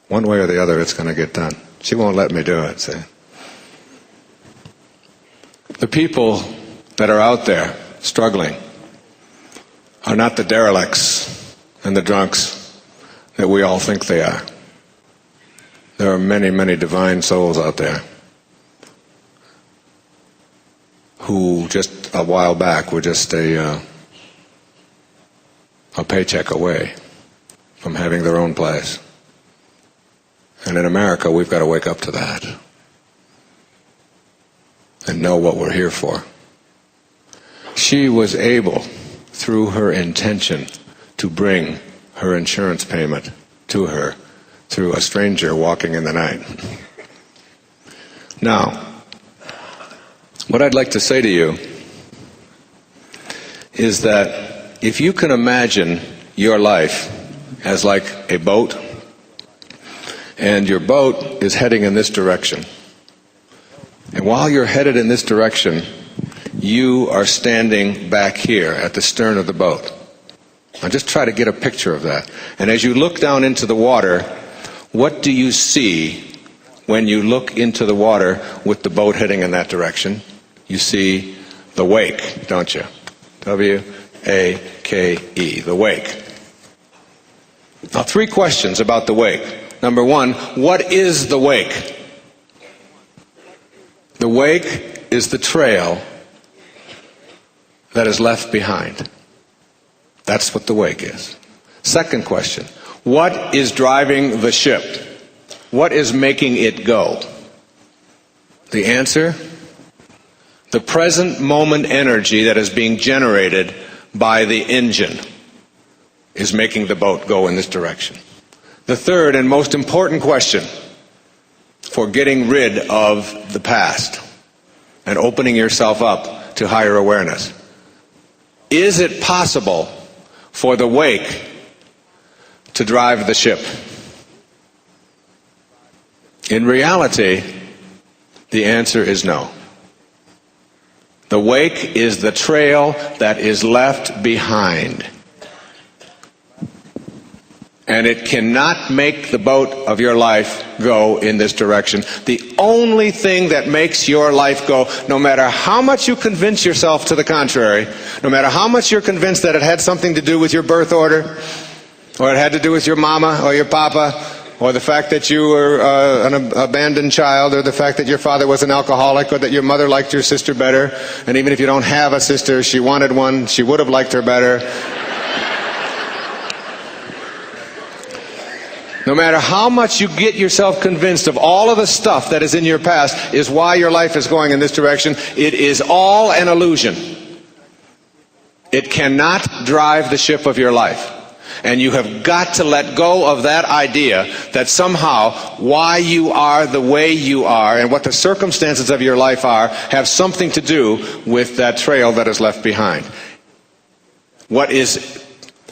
One way or the other, it's going to get done. She won't let me do it, see. The people that are out there struggling are not the derelicts and the drunks that we all think they are. There are many, many divine souls out there who just a while back were just a paycheck away from having their own place. And in America, we've got to wake up to that and know what we're here for. She was able, through her intention, to bring her insurance payment to her through a stranger walking in the night. Now, what I'd like to say to you is that if you can imagine your life as like a boat, and your boat is heading in this direction, and while you're headed in this direction, you are standing back here at the stern of the boat. Now just try to get a picture of that. And as you look down into the water, what do you see when you look into the water with the boat heading in that direction? You see The wake, don't you? W-A-K-E, the wake. Now, 3 questions about the wake. Number 1, what is the wake? The wake is the trail that is left behind. That's what the wake is. Second question, what is driving the ship? What is making it go? The answer, the present moment energy that is being generated by the engine is making the boat go in this direction. The third and most important question for getting rid of the past and opening yourself up to higher awareness. Is it possible for the wake to drive the ship? In reality, the answer is no. The wake is the trail that is left behind. And it cannot make the boat of your life go in this direction. The only thing that makes your life go, no matter how much you convince yourself to the contrary, no matter how much you're convinced that it had something to do with your birth order, or it had to do with your mama or your papa, or the fact that you were an abandoned child, or the fact that your father was an alcoholic, or that your mother liked your sister better, and even if you don't have a sister, she wanted one, she would have liked her better. No matter how much you get yourself convinced of all of the stuff that is in your past is why your life is going in this direction, it is all an illusion. It cannot drive the ship of your life. And you have got to let go of that idea that somehow why you are the way you are and what the circumstances of your life are have something to do with that trail that is left behind. What is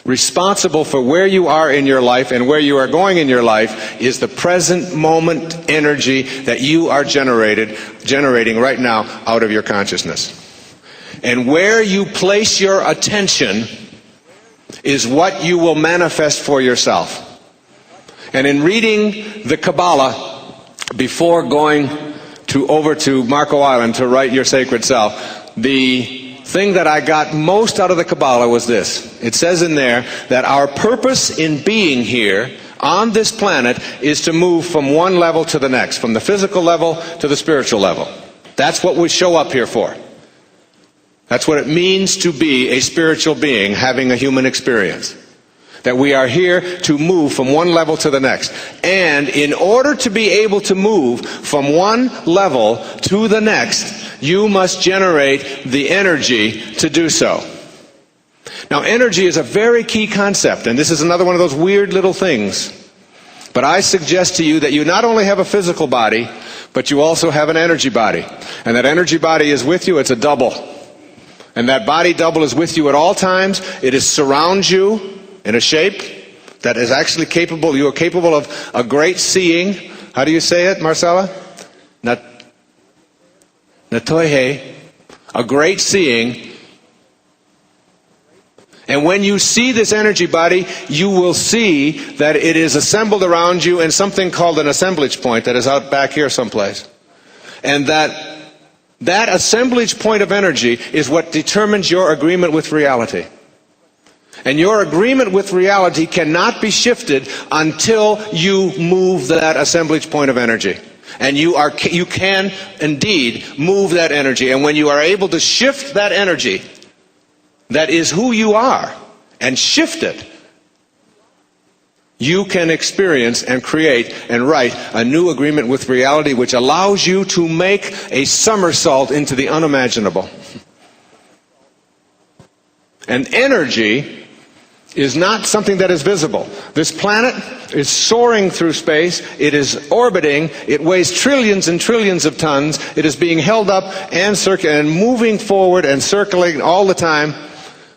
responsible for where you are in your life and where you are going in your life is the present moment energy that you are generating right now out of your consciousness. And where you place your attention is what you will manifest for yourself. And in reading the Kabbalah before going over to Marco Island to write Your Sacred Self, the thing that I got most out of the Kabbalah was this. It says in there that our purpose in being here on this planet is to move from one level to the next, from the physical level to the spiritual level. That's what we show up here for. That's what it means to be a spiritual being having a human experience. That we are here to move from one level to the next. And in order to be able to move from one level to the next, you must generate the energy to do so. Now, energy is a very key concept, and this is another one of those weird little things. But I suggest to you that you not only have a physical body, but you also have an energy body. And that energy body is with you, it's a double. And that body double is with you at all times. It surrounds you in a shape that is actually capable, you are capable of a great seeing. How do you say it, Marcella? Natoihe, a great seeing. And when you see this energy body, you will see that it is assembled around you in something called an assemblage point that is out back here someplace. And that assemblage point of energy is what determines your agreement with reality. And your agreement with reality cannot be shifted until you move that assemblage point of energy. And you can indeed move that energy. And when you are able to shift that energy, that is who you are, and shift it, you can experience and create and write a new agreement with reality which allows you to make a somersault into the unimaginable. And energy is not something that is visible. This planet is soaring through space. It is orbiting. It weighs trillions and trillions of tons. It is being held up and moving forward and circling all the time.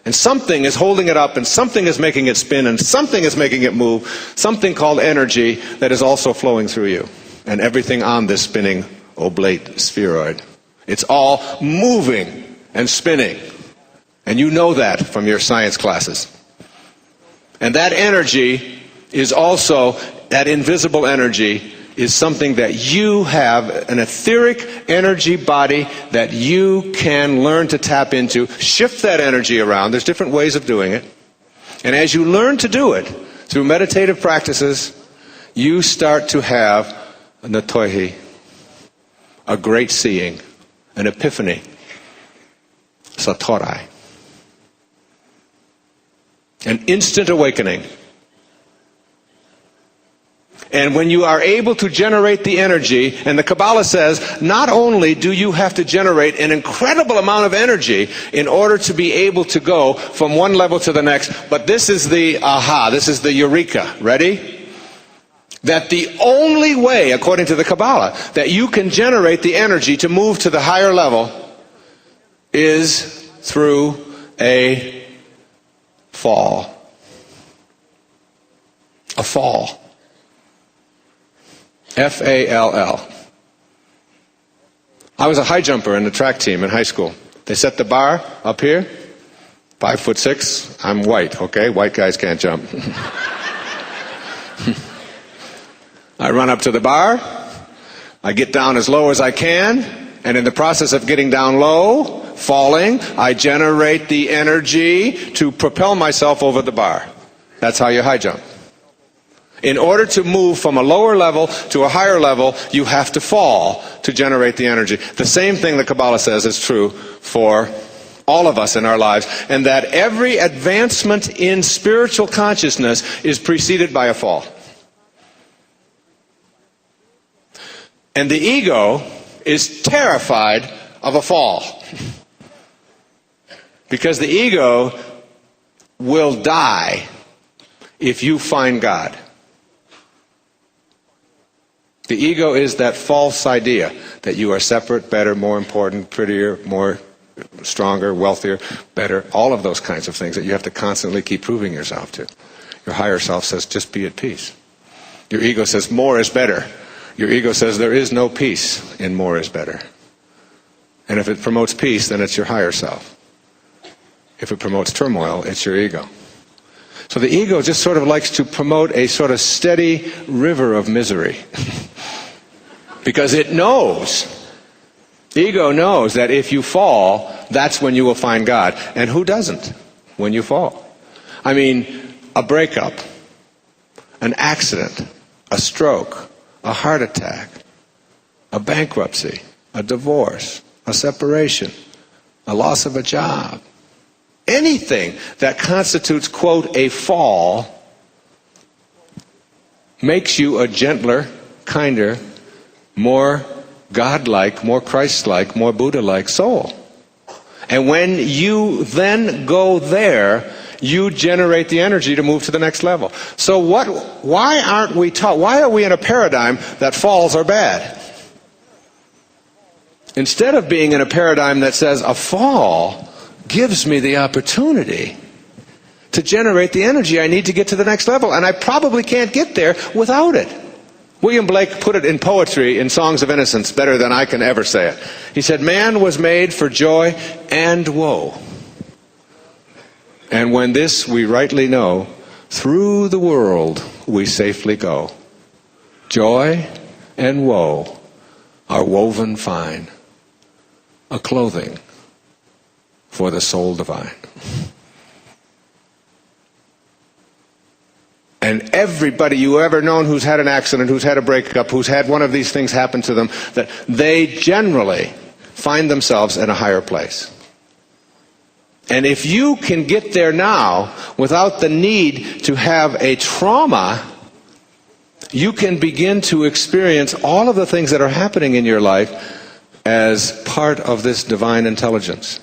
And something is holding it up, and something is making it spin, and something is making it move, something called energy that is also flowing through you. And everything on this spinning oblate spheroid. It's all moving and spinning. And you know that from your science classes. And that energy is also, that invisible energy is something that you have, an etheric energy body that you can learn to tap into. Shift that energy around. There's different ways of doing it. And as you learn to do it through meditative practices, you start to have a natoihi, a great seeing, an epiphany, satorai, an instant awakening. And when you are able to generate the energy, and the Kabbalah says, not only do you have to generate an incredible amount of energy in order to be able to go from one level to the next, but this is the aha, this is the eureka. Ready? That the only way, according to the Kabbalah, that you can generate the energy to move to the higher level is through a fall. A fall. F-A-L-L. I was a high jumper in the track team in high school. They set the bar up here, 5'6". I'm white, okay? White guys can't jump. I run up to the bar, I get down as low as I can, and in the process of getting down low, falling, I generate the energy to propel myself over the bar. That's how you high jump. In order to move from a lower level to a higher level, you have to fall to generate the energy. The same thing the Kabbalah says is true for all of us in our lives, and that every advancement in spiritual consciousness is preceded by a fall. And the ego is terrified of a fall. Because the ego will die if you find God. The ego is that false idea that you are separate, better, more important, prettier, more stronger, wealthier, better, all of those kinds of things that you have to constantly keep proving yourself to. Your higher self says, just be at peace. Your ego says, more is better. Your ego says, there is no peace in more is better. And if it promotes peace, then it's your higher self. If it promotes turmoil, it's your ego. So the ego just sort of likes to promote a sort of steady river of misery. Because it knows, the ego knows that if you fall, that's when you will find God. And who doesn't when you fall? I mean, a breakup, an accident, a stroke, a heart attack, a bankruptcy, a divorce, a separation, a loss of a job. Anything that constitutes, quote, a fall makes you a gentler, kinder, more God-like, more Christ-like, more Buddha-like soul. And when you then go there, you generate the energy to move to the next level. So why aren't we taught? Why are we in a paradigm that falls are bad? Instead of being in a paradigm that says a fall gives me the opportunity to generate the energy I need to get to the next level, and I probably can't get there without it. William Blake put it in poetry, in Songs of Innocence, better than I can ever say it. He said, man was made for joy and woe. And when this we rightly know, through the world we safely go. Joy and woe are woven fine, a clothing for the soul divine. And everybody you ever known who's had an accident, who's had a breakup, who's had one of these things happen to them, that they generally find themselves in a higher place. And if you can get there now without the need to have a trauma, you can begin to experience all of the things that are happening in your life as part of this divine intelligence.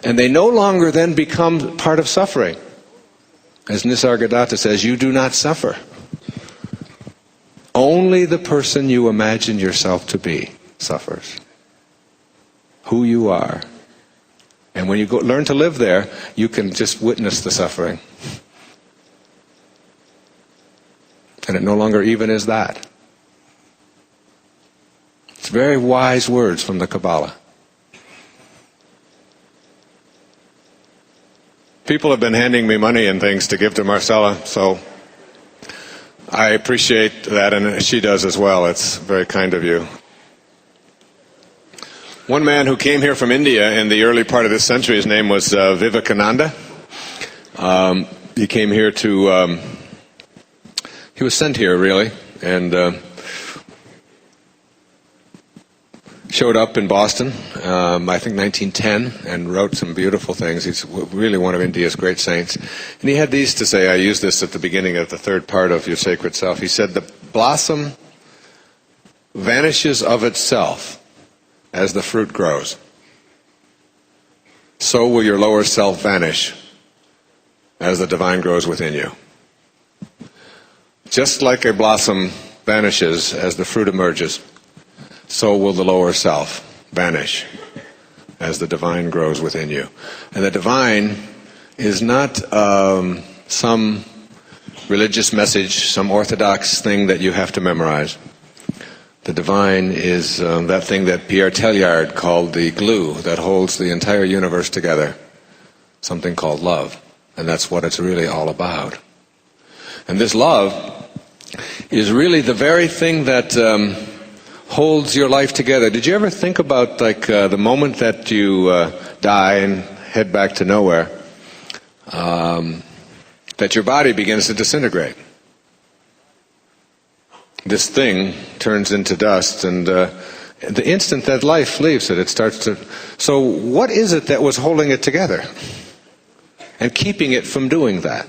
And they no longer then become part of suffering. As Nisargadatta says, you do not suffer. Only the person you imagine yourself to be suffers. Who you are. And when you learn to live there, you can just witness the suffering. And it no longer even is that. It's very wise words from the Kabbalah. People have been handing me money and things to give to Marcella, so I appreciate that, and she does as well. It's very kind of you. One man who came here from India in the early part of this century, his name was Vivekananda. He came here to... he was sent here, really, and showed up in Boston, I think 1910, and wrote some beautiful things. He's really one of India's great saints. And he had these to say. I used this at the beginning of the third part of Your Sacred Self. He said, "The blossom vanishes of itself as the fruit grows. So will your lower self vanish as the divine grows within you." Just like a blossom vanishes as the fruit emerges, so will the lower self vanish as the divine grows within you. And the divine is not some religious message, some orthodox thing that you have to memorize. The divine is that thing that Pierre Teilhard called the glue that holds the entire universe together, something called love. And that's what it's really all about. And this love is really the very thing that holds your life together. Did you ever think about the moment that you die and head back to nowhere, that your body begins to disintegrate? This thing turns into dust, and the instant that life leaves it, it starts to... So what is it that was holding it together and keeping it from doing that?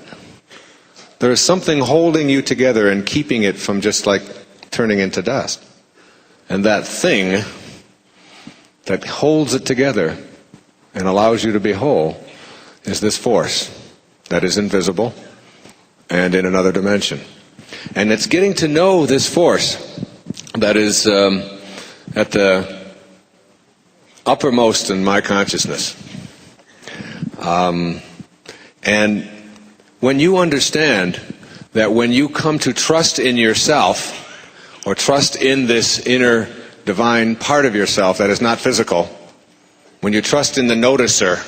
There is something holding you together and keeping it from just turning into dust. And that thing that holds it together and allows you to be whole is this force that is invisible and in another dimension. And it's getting to know this force that is at the uppermost in my consciousness. And when you understand that when you come to trust in yourself, or trust in this inner divine part of yourself that is not physical, when you trust in the noticer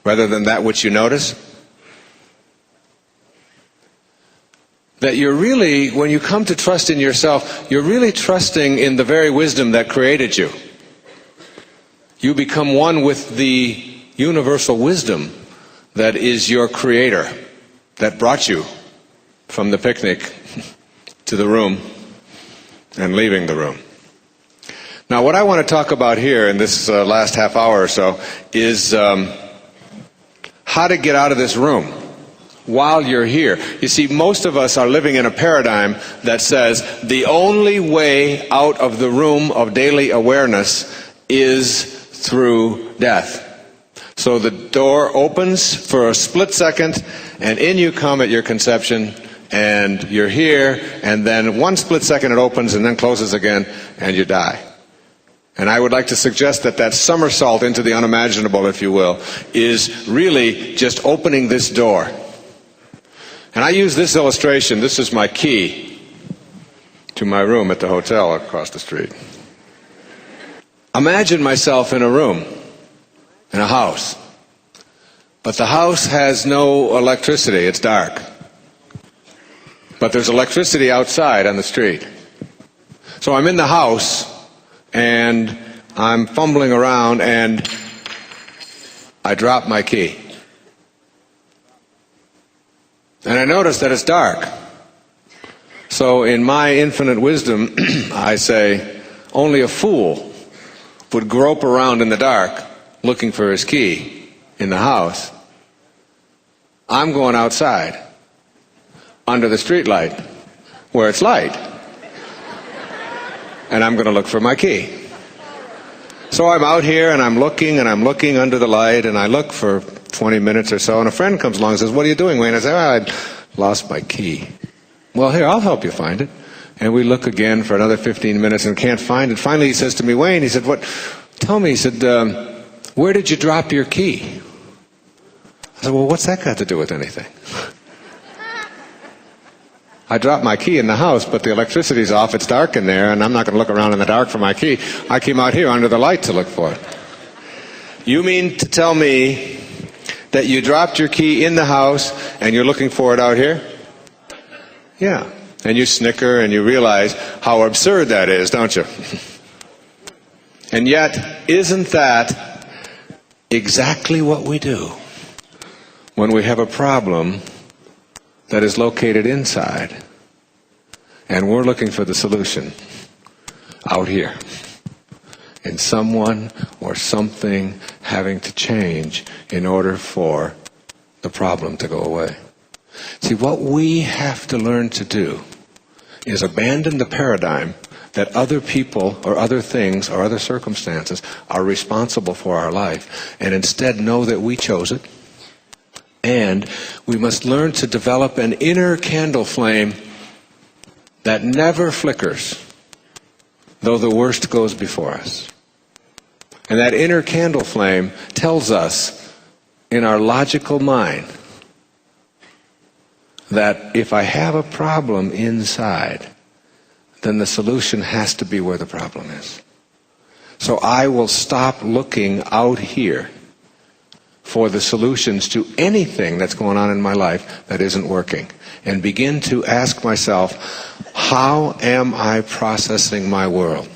rather than that which you notice, that you're really, when you come to trust in yourself, you're really trusting in the very wisdom that created you. You become one with the universal wisdom that is your creator, that brought you from the picnic to the room and leaving the room. Now, what I want to talk about here in this last half hour or so is how to get out of this room while you're here. You see, most of us are living in a paradigm that says the only way out of the room of daily awareness is through death. So the door opens for a split second, and in you come at your conception, and you're here, and then one split second it opens and then closes again, and you die. And I would like to suggest that that somersault into the unimaginable, if you will, is really just opening this door. And I use this illustration. This is my key to my room at the hotel across the street. Imagine myself in a room, in a house. But the house has no electricity. It's dark. But there's electricity outside on the street. So I'm in the house, and I'm fumbling around, and I drop my key. And I notice that it's dark. So in my infinite wisdom, I say, only a fool would grope around in the dark looking for his key in the house. I'm going outside under the street light where it's light. And I'm going to look for my key. So I'm out here and I'm looking under the light, and I look for 20 minutes or so, and a friend comes along and says, "What are you doing, Wayne?" I say, "I lost my key." "Well, here, I'll help you find it." And we look again for another 15 minutes and can't find it. Finally, he says to me, "Wayne," he said, "What? Tell me," he said, "where did you drop your key?" I said, "Well, what's that got to do with anything?" I dropped my key in the house, but the electricity's off, it's dark in there, and I'm not going to look around in the dark for my key. I came out here under the light to look for it. You mean to tell me that you dropped your key in the house and you're looking for it out here? Yeah. And you snicker and you realize how absurd that is, don't you? And yet, isn't that exactly what we do when we have a problem that is located inside and we're looking for the solution out here in someone or something having to change in order for the problem to go away? See, what we have to learn to do is abandon the paradigm that other people or other things or other circumstances are responsible for our life, and instead know that we chose it. And we must learn to develop an inner candle flame that never flickers, though the worst goes before us. And that inner candle flame tells us in our logical mind that if I have a problem inside, then the solution has to be where the problem is. So I will stop looking out here for the solutions to anything that's going on in my life that isn't working, and begin to ask myself, how am I processing my world?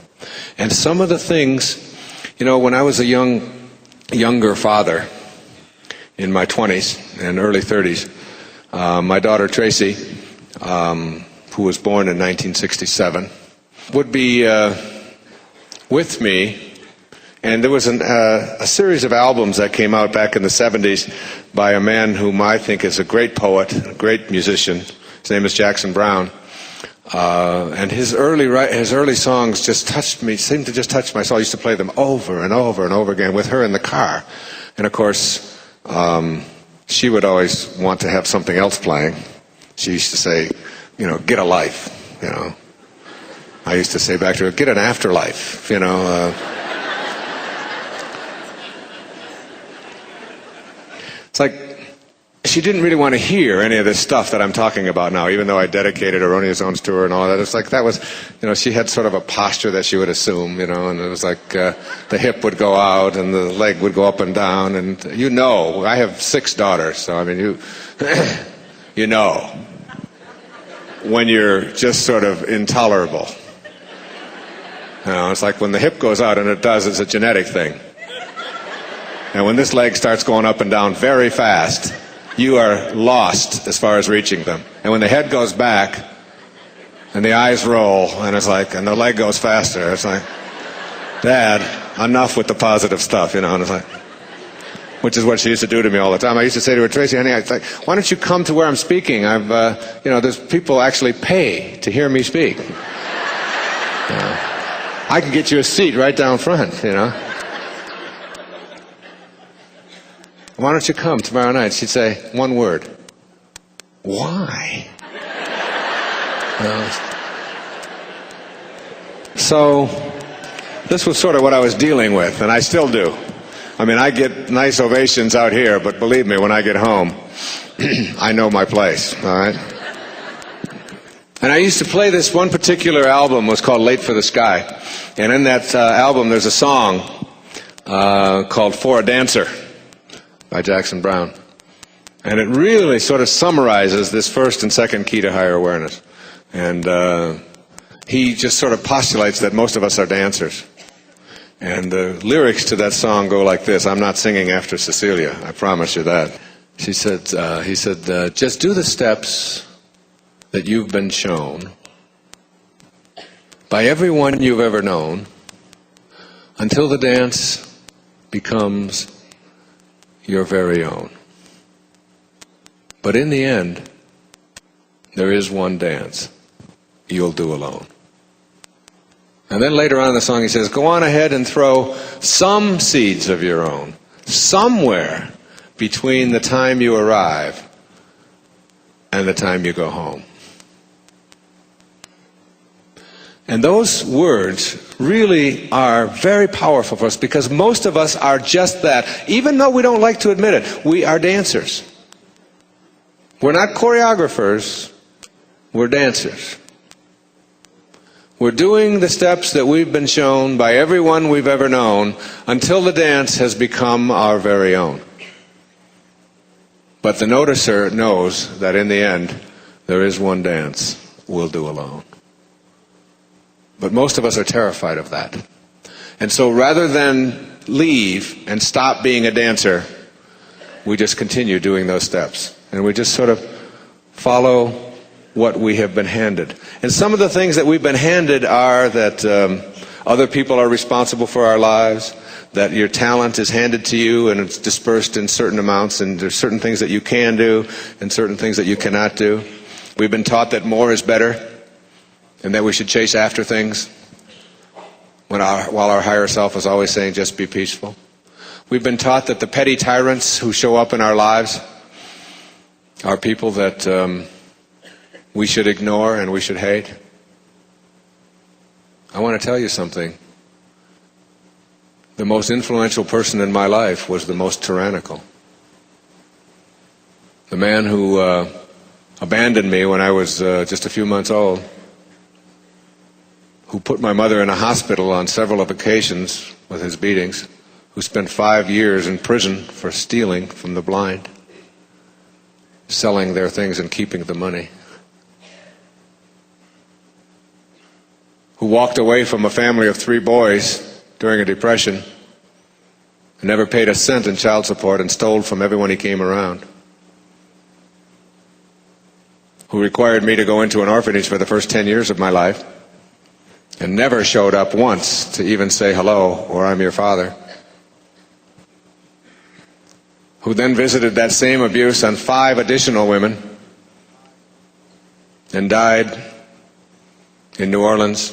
And some of the things, when I was a younger father in my 20s and early 30s, my daughter Tracy, who was born in 1967, would be with me. And there was a series of albums that came out back in the 70s by a man whom I think is a great poet, a great musician. His name is Jackson Browne. And his early songs just touched me, seemed to just touch my soul. I used to play them over and over and over again with her in the car. And of course, she would always want to have something else playing. She used to say, get a life, I used to say back to her, get an afterlife, It's like she didn't really want to hear any of this stuff that I'm talking about now, even though I dedicated Erroneous Zones to her and all that. It's like that was, she had sort of a posture that she would assume, and it was like the hip would go out and the leg would go up and down. And I have 6 daughters, so I mean, when you're just sort of intolerable. It's like when the hip goes out, and it does, it's a genetic thing. And when this leg starts going up and down very fast, you are lost as far as reaching them. And when the head goes back, and the eyes roll, and and the leg goes faster, it's like, Dad, enough with the positive stuff, and it's like, which is what she used to do to me all the time. I used to say to her, Tracy, honey, why don't you come to where I'm speaking? There's people actually pay to hear me speak. I can get you a seat right down front, Why don't you come tomorrow night? She'd say, one word. Why? So, this was sort of what I was dealing with, and I still do. I mean, I get nice ovations out here, but believe me, when I get home, I know my place, all right? And I used to play this one particular album, was called Late for the Sky. And in that album, there's a song called For a Dancer by Jackson Browne. And it really sort of summarizes this first and second key to higher awareness. And he just sort of postulates that most of us are dancers. And the lyrics to that song go like this. I'm not singing after Cecilia, I promise you that. He said, just do the steps that you've been shown by everyone you've ever known until the dance becomes your very own. But in the end, there is one dance you'll do alone. And then later on in the song he says, go on ahead and throw some seeds of your own somewhere between the time you arrive and the time you go home. And those words really are very powerful for us, because most of us are just that. Even though we don't like to admit it, we are dancers. We're not choreographers, we're dancers. We're doing the steps that we've been shown by everyone we've ever known until the dance has become our very own. But the noticer knows that in the end, there is one dance will do alone. But most of us are terrified of that. And so rather than leave and stop being a dancer, we just continue doing those steps. And we just sort of follow what we have been handed. And some of the things that we've been handed are that other people are responsible for our lives, that your talent is handed to you and it's dispersed in certain amounts, and there's certain things that you can do and certain things that you cannot do. We've been taught that more is better and that we should chase after things while our higher self is always saying just be peaceful. We've been taught that the petty tyrants who show up in our lives are people that we should ignore and we should hate. I want to tell you something. The most influential person in my life was the most tyrannical. The man who abandoned me when I was just a few months old, who put my mother in a hospital on several occasions with his beatings, who spent 5 years in prison for stealing from the blind, selling their things and keeping the money, who walked away from a family of 3 boys during a depression, never paid a cent in child support and stole from everyone he came around, who required me to go into an orphanage for the first 10 years of my life and never showed up once to even say hello or I'm your father, who then visited that same abuse on 5 additional women and died in New Orleans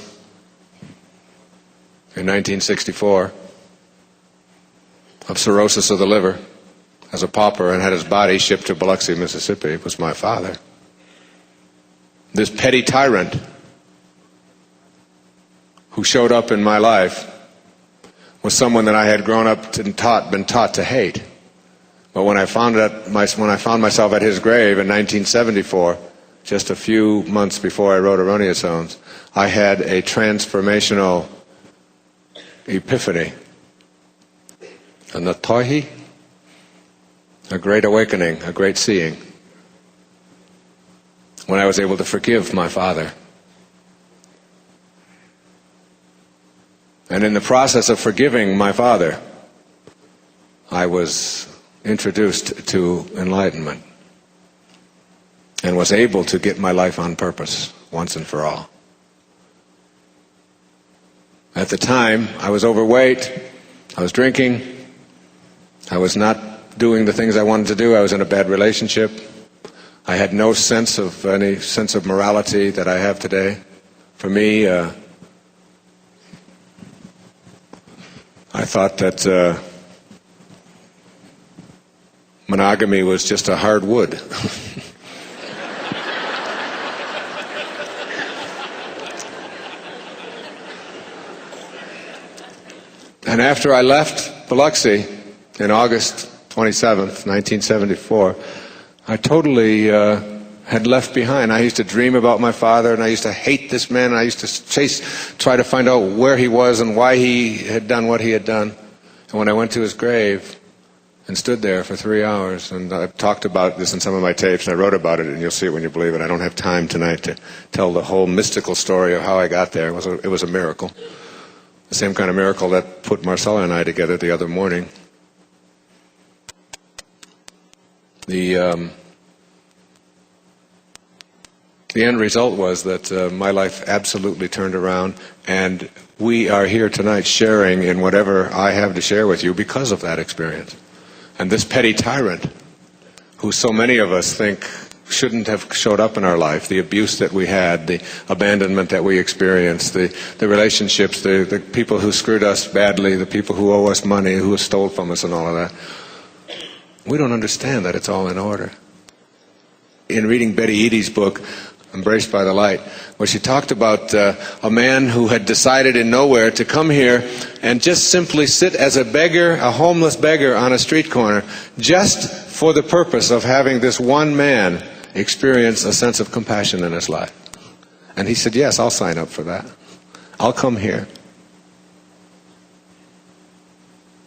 in 1964 of cirrhosis of the liver as a pauper and had his body shipped to Biloxi, Mississippi. It was my father. This petty tyrant who showed up in my life was someone that I had grown up and been taught to hate. But when I found myself at his grave in 1974, just a few months before I wrote Erroneous Zones, I had a transformational epiphany, a natohi, a great awakening, a great seeing, when I was able to forgive my father. And in the process of forgiving my father, I was introduced to enlightenment and was able to get my life on purpose once and for all. At the time, I was overweight, I was drinking, I was not doing the things I wanted to do, I was in a bad relationship, I had no sense of any sense of morality that I have today. For me, I thought that monogamy was just a hard wood. And after I left Biloxi in August 27th, 1974, I totally had left behind. I used to dream about my father, and I used to hate this man, and I used to try to find out where he was and why he had done what he had done. And when I went to his grave and stood there for 3 hours, and I've talked about this in some of my tapes, and I wrote about it, and you'll see it when you believe it. I don't have time tonight to tell the whole mystical story of how I got there. It was a miracle. The same kind of miracle that put Marcella and I together the other morning. The end result was that my life absolutely turned around, and we are here tonight sharing in whatever I have to share with you because of that experience. And this petty tyrant, who so many of us think shouldn't have showed up in our life, the abuse that we had, the abandonment that we experienced, the relationships, the people who screwed us badly, the people who owe us money, who stole from us and all of that. We don't understand that it's all in order. In reading Betty Eadie's book, Embraced by the Light, where she talked about a man who had decided in nowhere to come here and just simply sit as a beggar, a homeless beggar on a street corner, just for the purpose of having this one man experience a sense of compassion in his life. And he said, yes, I'll sign up for that. I'll come here.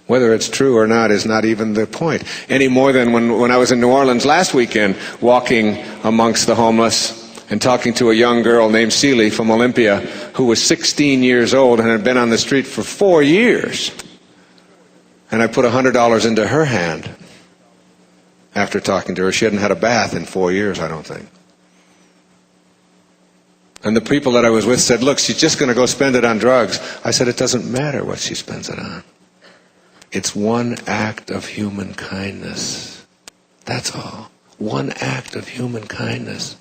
Whether it's true or not is not even the point, any more than when I was in New Orleans last weekend walking amongst the homeless and talking to a young girl named Celie from Olympia who was 16 years old and had been on the street for 4 years. And I put $100 into her hand after talking to her. She hadn't had a bath in 4 years, I don't think. And the people that I was with said, look, she's just going to go spend it on drugs. I said, it doesn't matter what she spends it on. It's one act of human kindness. That's all. One act of human kindness.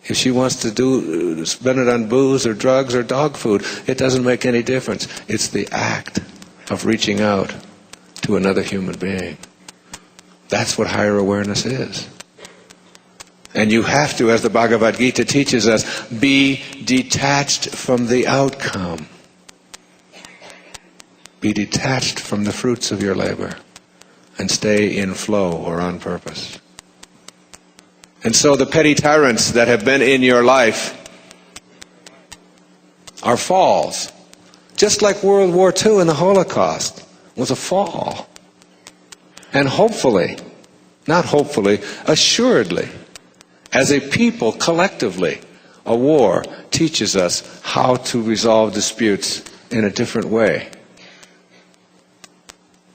If she wants to spend it on booze or drugs or dog food, it doesn't make any difference. It's the act of reaching out to another human being. That's what higher awareness is. And you have to, as the Bhagavad Gita teaches us, be detached from the outcome. Be detached from the fruits of your labor and stay in flow or on purpose. And so the petty tyrants that have been in your life are falls. Just like World War II and the Holocaust was a fall. And hopefully, not hopefully, assuredly, as a people, collectively, a war teaches us how to resolve disputes in a different way.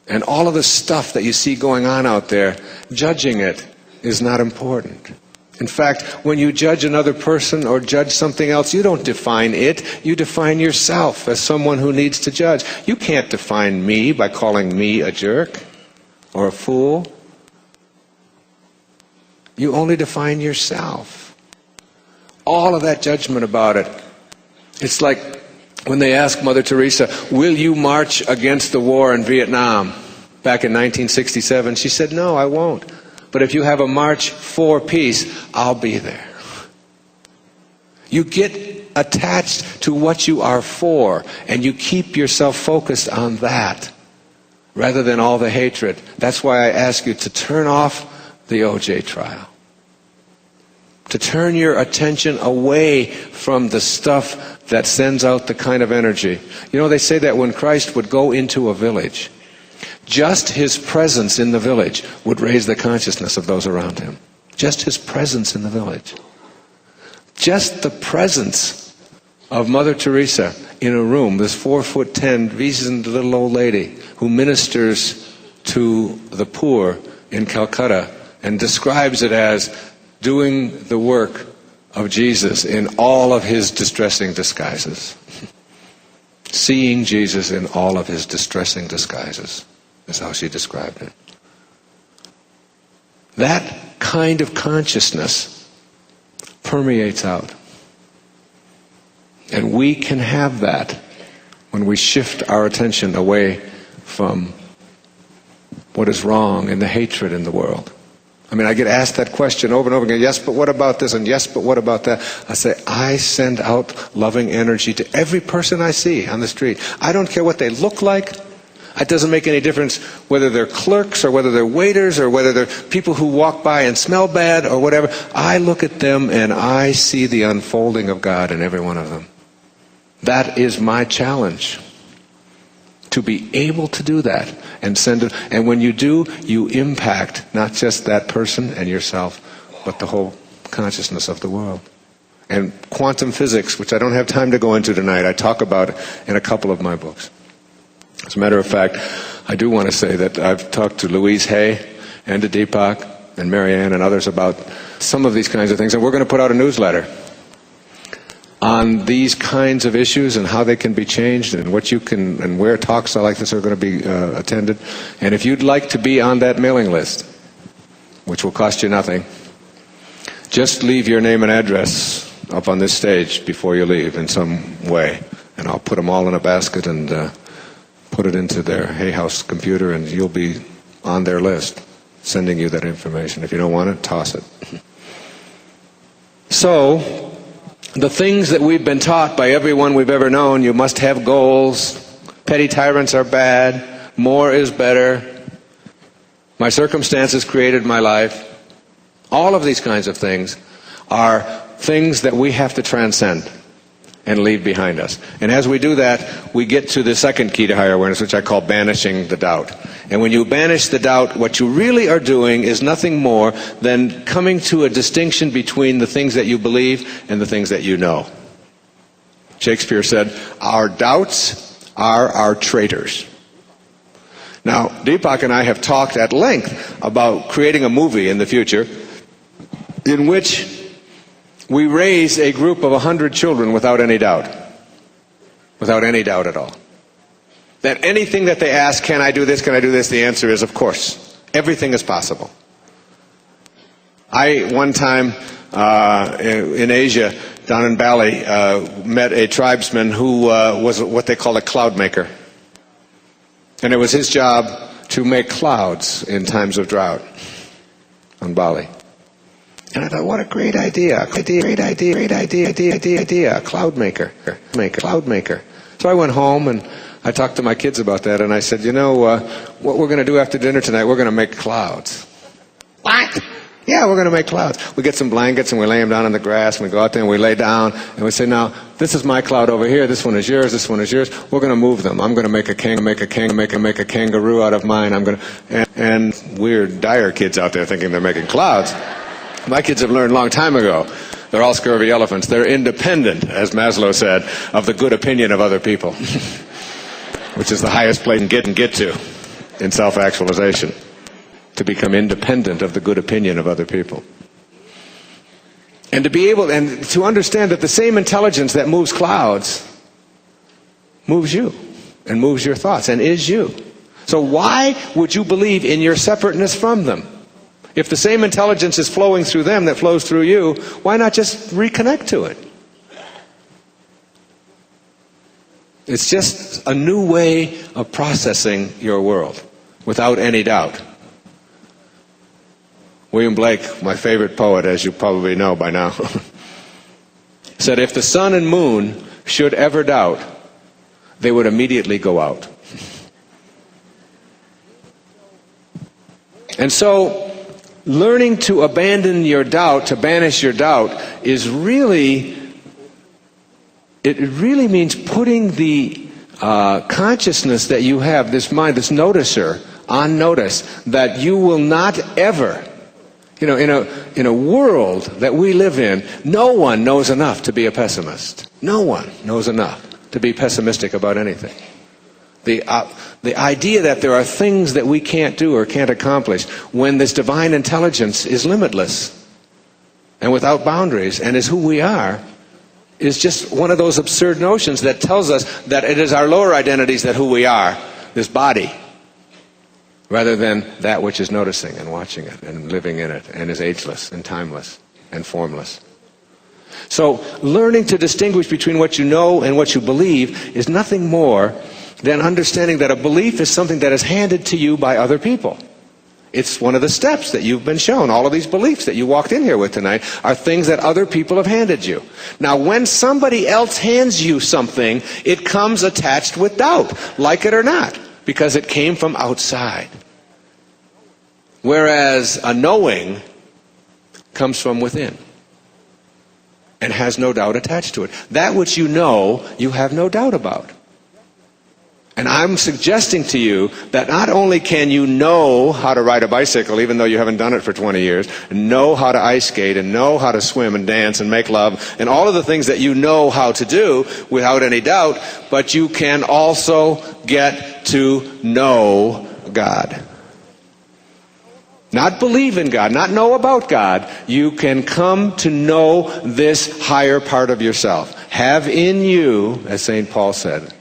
And all of the stuff that you see going on out there, judging it is not important. In fact, when you judge another person or judge something else, you don't define it. You define yourself as someone who needs to judge. You can't define me by calling me a jerk or a fool. You only define yourself. All of that judgment about it. It's like when they asked Mother Teresa, will you march against the war in Vietnam back in 1967? She said, no, I won't. But if you have a march for peace, I'll be there. You get attached to what you are for, and you keep yourself focused on that rather than all the hatred. That's why I ask you to turn off the OJ trial. To turn your attention away from the stuff that sends out the kind of energy. You know, they say that when Christ would go into a village, just his presence in the village would raise the consciousness of those around him. Just his presence in the village. Just the presence of Mother Teresa in a room, this 4'10", wizened little old lady who ministers to the poor in Calcutta and describes it as doing the work of Jesus in all of his distressing disguises. Seeing Jesus in all of his distressing disguises is how she described it. That kind of consciousness permeates out. And we can have that when we shift our attention away from what is wrong and the hatred in the world. I mean, I get asked that question over and over again, yes, but what about this? And yes, but what about that? I say, I send out loving energy to every person I see on the street. I don't care what they look like. It doesn't make any difference whether they're clerks or whether they're waiters or whether they're people who walk by and smell bad or whatever. I look at them and I see the unfolding of God in every one of them. That is my challenge. To be able to do that and send it. And when you do, you impact not just that person and yourself, but the whole consciousness of the world. And quantum physics, which I don't have time to go into tonight, I talk about in a couple of my books. As a matter of fact, I do want to say that I've talked to Louise Hay and to Deepak and Marianne and others about some of these kinds of things. And we're going to put out a newsletter on these kinds of issues and how they can be changed and what you can and where talks like this are going to be attended. And if you'd like to be on that mailing list, which will cost you nothing, just leave your name and address up on this stage before you leave in some way. And I'll put them all in a basket and put it into their Hay House computer, and you'll be on their list sending you that information. If you don't want it, toss it. So, the things that we've been taught by everyone we've ever known, you must have goals, petty tyrants are bad, more is better, my circumstances created my life, all of these kinds of things are things that we have to transcend. and leave behind us. And as we do that, we get to the second key to higher awareness, which I call banishing the doubt. And when you banish the doubt, what you really are doing is nothing more than coming to a distinction between the things that you believe and the things that you know. Shakespeare said, "Our doubts are our traitors." Now, Deepak and I have talked at length about creating a movie in the future in which we raise a group of 100 children without any doubt. Without any doubt at all. That anything that they ask, can I do this, can I do this, the answer is, of course. Everything is possible. I, one time in Asia, down in Bali, met a tribesman who was what they call a cloud maker. And it was his job to make clouds in times of drought on Bali. And I thought, what a great idea, a cloud maker, cloud maker. So I went home and I talked to my kids about that, and I said, what we're going to do after dinner tonight, we're going to make clouds. What? Yeah, we're going to make clouds. We get some blankets and we lay them down on the grass, and we go out there and we lay down, and we say, now, this is my cloud over here, this one is yours, this one is yours. We're going to move them. I'm going to make a kangaroo out of mine. And weird Dyer kids out there thinking they're making clouds. My kids have learned a long time ago. They're all scurvy elephants. They're independent, as Maslow said, of the good opinion of other people, which is the highest place you can get to in self-actualization, to become independent of the good opinion of other people. And to be able, and to understand that the same intelligence that moves clouds moves you, and moves your thoughts, and is you. So why would you believe in your separateness from them? If the same intelligence is flowing through them that flows through you, why not just reconnect to it? It's just a new way of processing your world, without any doubt. William Blake, my favorite poet, as you probably know by now, said, if the sun and moon should ever doubt, they would immediately go out. And so, learning to abandon your doubt, to banish your doubt, is really, it really means putting the consciousness that you have, this mind, this noticer, on notice, that you will not ever, in a world that we live in, no one knows enough to be a pessimist. No one knows enough to be pessimistic about anything. The idea that there are things that we can't do or can't accomplish when this divine intelligence is limitless and without boundaries and is who we are is just one of those absurd notions that tells us that it is our lower identities that who we are, this body, rather than that which is noticing and watching it and living in it and is ageless and timeless and formless. So learning to distinguish between what you know and what you believe is nothing more than understanding that a belief is something that is handed to you by other people. It's one of the steps that you've been shown. All of these beliefs that you walked in here with tonight are things that other people have handed you. Now, when somebody else hands you something, it comes attached with doubt, like it or not, because it came from outside. Whereas a knowing comes from within and has no doubt attached to it. That which you know, you have no doubt about. And I'm suggesting to you that not only can you know how to ride a bicycle, even though you haven't done it for 20 years, and know how to ice skate, and know how to swim and dance and make love, and all of the things that you know how to do without any doubt, but you can also get to know God. Not believe in God, not know about God. You can come to know this higher part of yourself. Have in you, as St. Paul said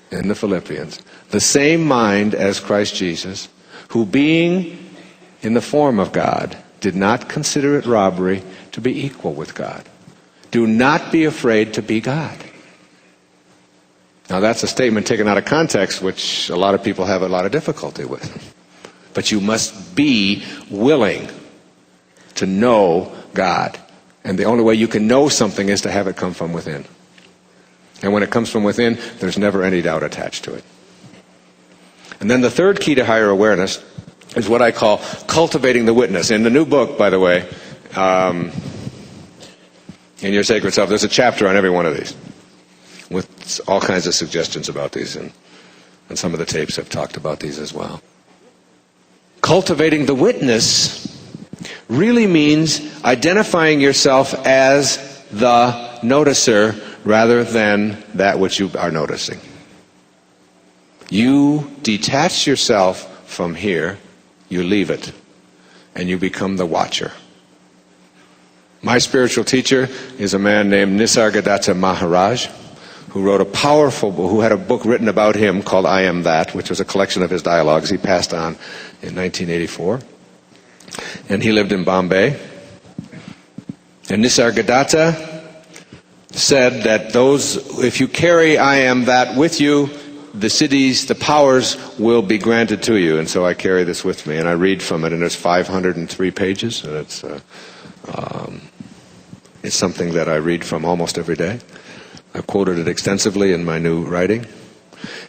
in the Philippians, the same mind as Christ Jesus, who being in the form of God, did not consider it robbery to be equal with God. Do not be afraid to be God. Now that's a statement taken out of context, which a lot of people have a lot of difficulty with. But you must be willing to know God. And the only way you can know something is to have it come from within. And when it comes from within, there's never any doubt attached to it. And then the third key to higher awareness is what I call cultivating the witness. In the new book, by the way, in Your Sacred Self, there's a chapter on every one of these. with all kinds of suggestions about these, and some of the tapes have talked about these as well. Cultivating the witness really means identifying yourself as the noticer rather than that which you are noticing. You detach yourself from here, you leave it, and you become the watcher. My spiritual teacher is a man named Nisargadatta Maharaj, who wrote a powerful book, who had a book written about him called I Am That, which was a collection of his dialogues. He passed on in 1984. And he lived in Bombay. And Nisargadatta said that if you carry I Am That with you, the siddhis, the powers will be granted to you. And so I carry this with me, and I read from it, and there's 503 pages, and it's something that I read from almost every day. I've quoted it extensively in my new writing.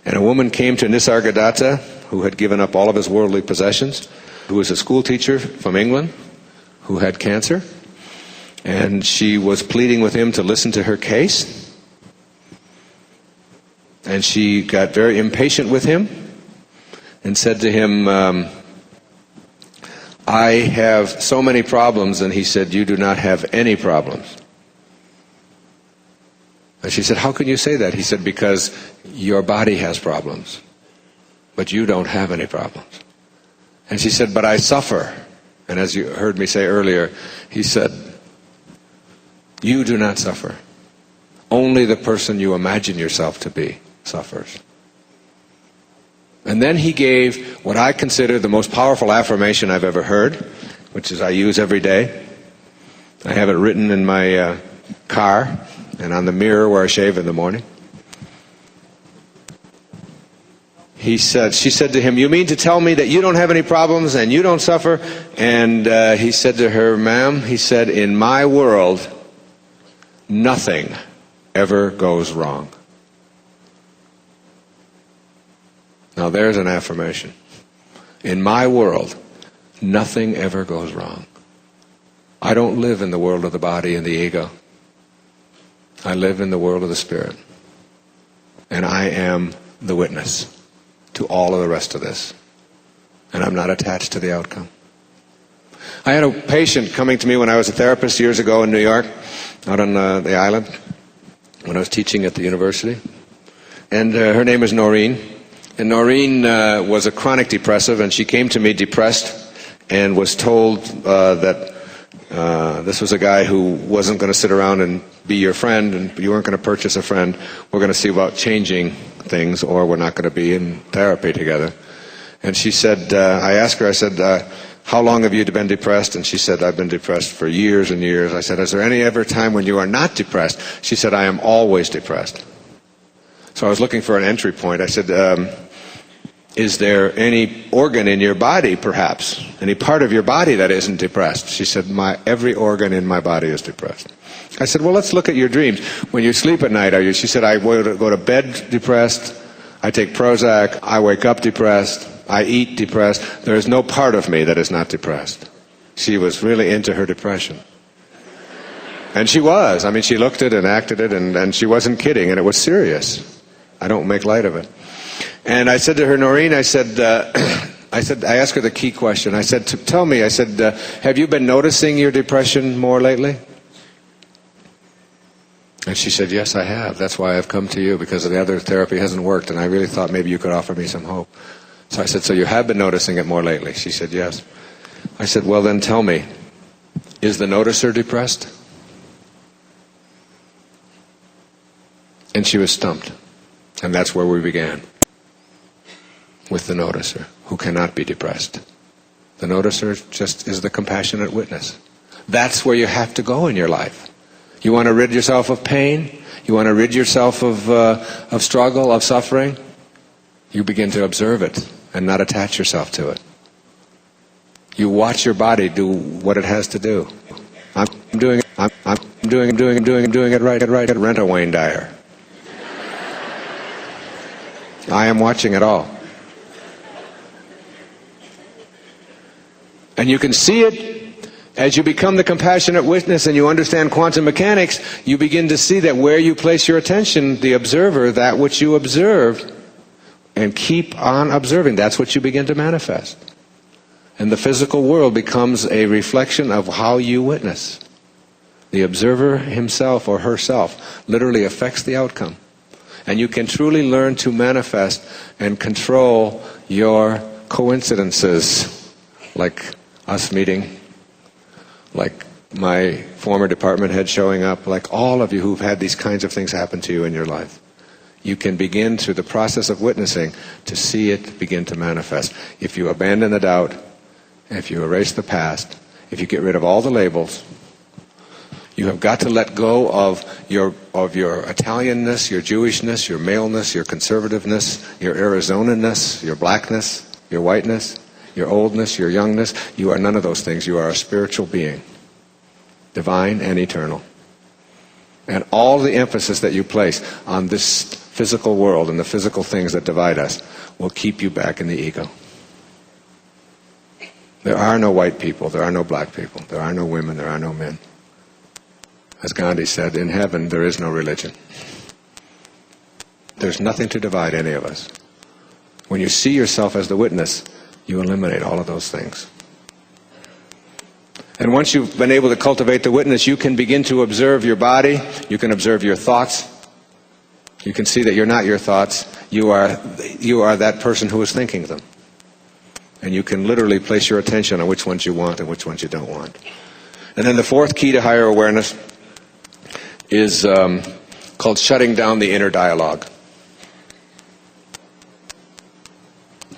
And a woman came to Nisargadatta, who had given up all of his worldly possessions, who was a school teacher from England, who had cancer, and she was pleading with him to listen to her case. And she got very impatient with him and said to him, I have so many problems. And he said, you do not have any problems. And she said, how can you say that? He said, because your body has problems, but you don't have any problems. And she said, but I suffer. And as you heard me say earlier, he said, you do not suffer. Only the person you imagine yourself to be suffers. And then he gave what I consider the most powerful affirmation I've ever heard, which is I use every day. I have it written in my car and on the mirror where I shave in the morning. She said to him, you mean to tell me that you don't have any problems and you don't suffer? And he said to her, ma'am, he said, in my world, nothing ever goes wrong. Now there's an affirmation. In my world, nothing ever goes wrong. I don't live in the world of the body and the ego. I live in the world of the spirit. And I am the witness to all of the rest of this. And I'm not attached to the outcome. I had a patient coming to me when I was a therapist years ago in New York, out on the island, when I was teaching at the university. And her name is Noreen. And Noreen was a chronic depressive, and she came to me depressed and was told that this was a guy who wasn't going to sit around and be your friend, and you weren't going to purchase a friend. We're going to see about changing things, or we're not going to be in therapy together. And she said, I asked her, I said, how long have you been depressed? And she said, I've been depressed for years and years. I said, is there any ever time when you are not depressed? She said, I am always depressed. So I was looking for an entry point. I said, is there any organ in your body, perhaps? Any part of your body that isn't depressed? She said, every organ in my body is depressed. I said, well, let's look at your dreams. When you sleep at night, she said, I go to bed depressed, I take Prozac, I wake up depressed, I eat depressed. There is no part of me that is not depressed. She was really into her depression. And she was. I mean, she looked it and acted it, and she wasn't kidding, and it was serious. I don't make light of it. And I said to her, Noreen, I asked her the key question. I said, tell me, I said, have you been noticing your depression more lately? And she said, yes, I have. That's why I've come to you, because the other therapy hasn't worked, and I really thought maybe you could offer me some hope. So I said, so you have been noticing it more lately? She said, yes. I said, well, then tell me, is the noticer depressed? And she was stumped. And that's where we began, with the noticer, who cannot be depressed. The noticer just is the compassionate witness. That's where you have to go in your life. You want to rid yourself of pain? You want to rid yourself of struggle, of suffering? You begin to observe it and not attach yourself to it. You watch your body do what it has to do. I'm doing it right. Rent Wayne Dyer. I am watching it all. And you can see it As you become the compassionate witness and you understand quantum mechanics, you begin to see that where you place your attention, the observer, that which you observe, and keep on observing, that's what you begin to manifest. And the physical world becomes a reflection of how you witness. The observer himself or herself literally affects the outcome. And you can truly learn to manifest and control your coincidences, like us meeting, like my former department head showing up, like all of you who've had these kinds of things happen to you in your life. You can begin through the process of witnessing to see it begin to manifest. If you abandon the doubt, if you erase the past, if you get rid of all the labels, you have got to let go of your Italianness, your Jewishness, your maleness, your conservativeness, your Arizonanness, your blackness, your whiteness, your oldness, your youngness. You are none of those things. You are a spiritual being, divine and eternal. And all the emphasis that you place on this physical world and the physical things that divide us will keep you back in the ego. There are no white people. There are no black people. There are no women. There are no men. As Gandhi said, in heaven there is no religion. There's nothing to divide any of us. When you see yourself as the witness, you eliminate all of those things. And once you've been able to cultivate the witness, you can begin to observe your body, you can observe your thoughts. You can see that you're not your thoughts, you are that person who is thinking them. And you can literally place your attention on which ones you want and which ones you don't want. And then the fourth key to higher awareness is called shutting down the inner dialogue.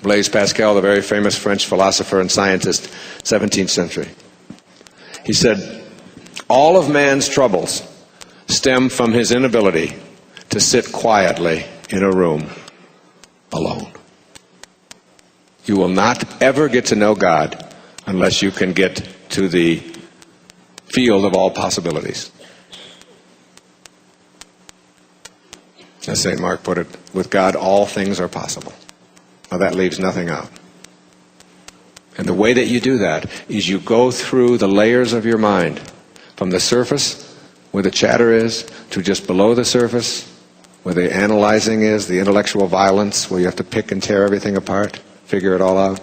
Blaise Pascal, the very famous French philosopher and scientist, 17th century. He said, all of man's troubles stem from his inability to sit quietly in a room alone. You will not ever get to know God unless you can get to the field of all possibilities. As St. Mark put it, with God all things are possible. Now that leaves nothing out. And the way that you do that is you go through the layers of your mind, from the surface, where the chatter is, to just below the surface, where the analyzing is, the intellectual violence, where you have to pick and tear everything apart, figure it all out.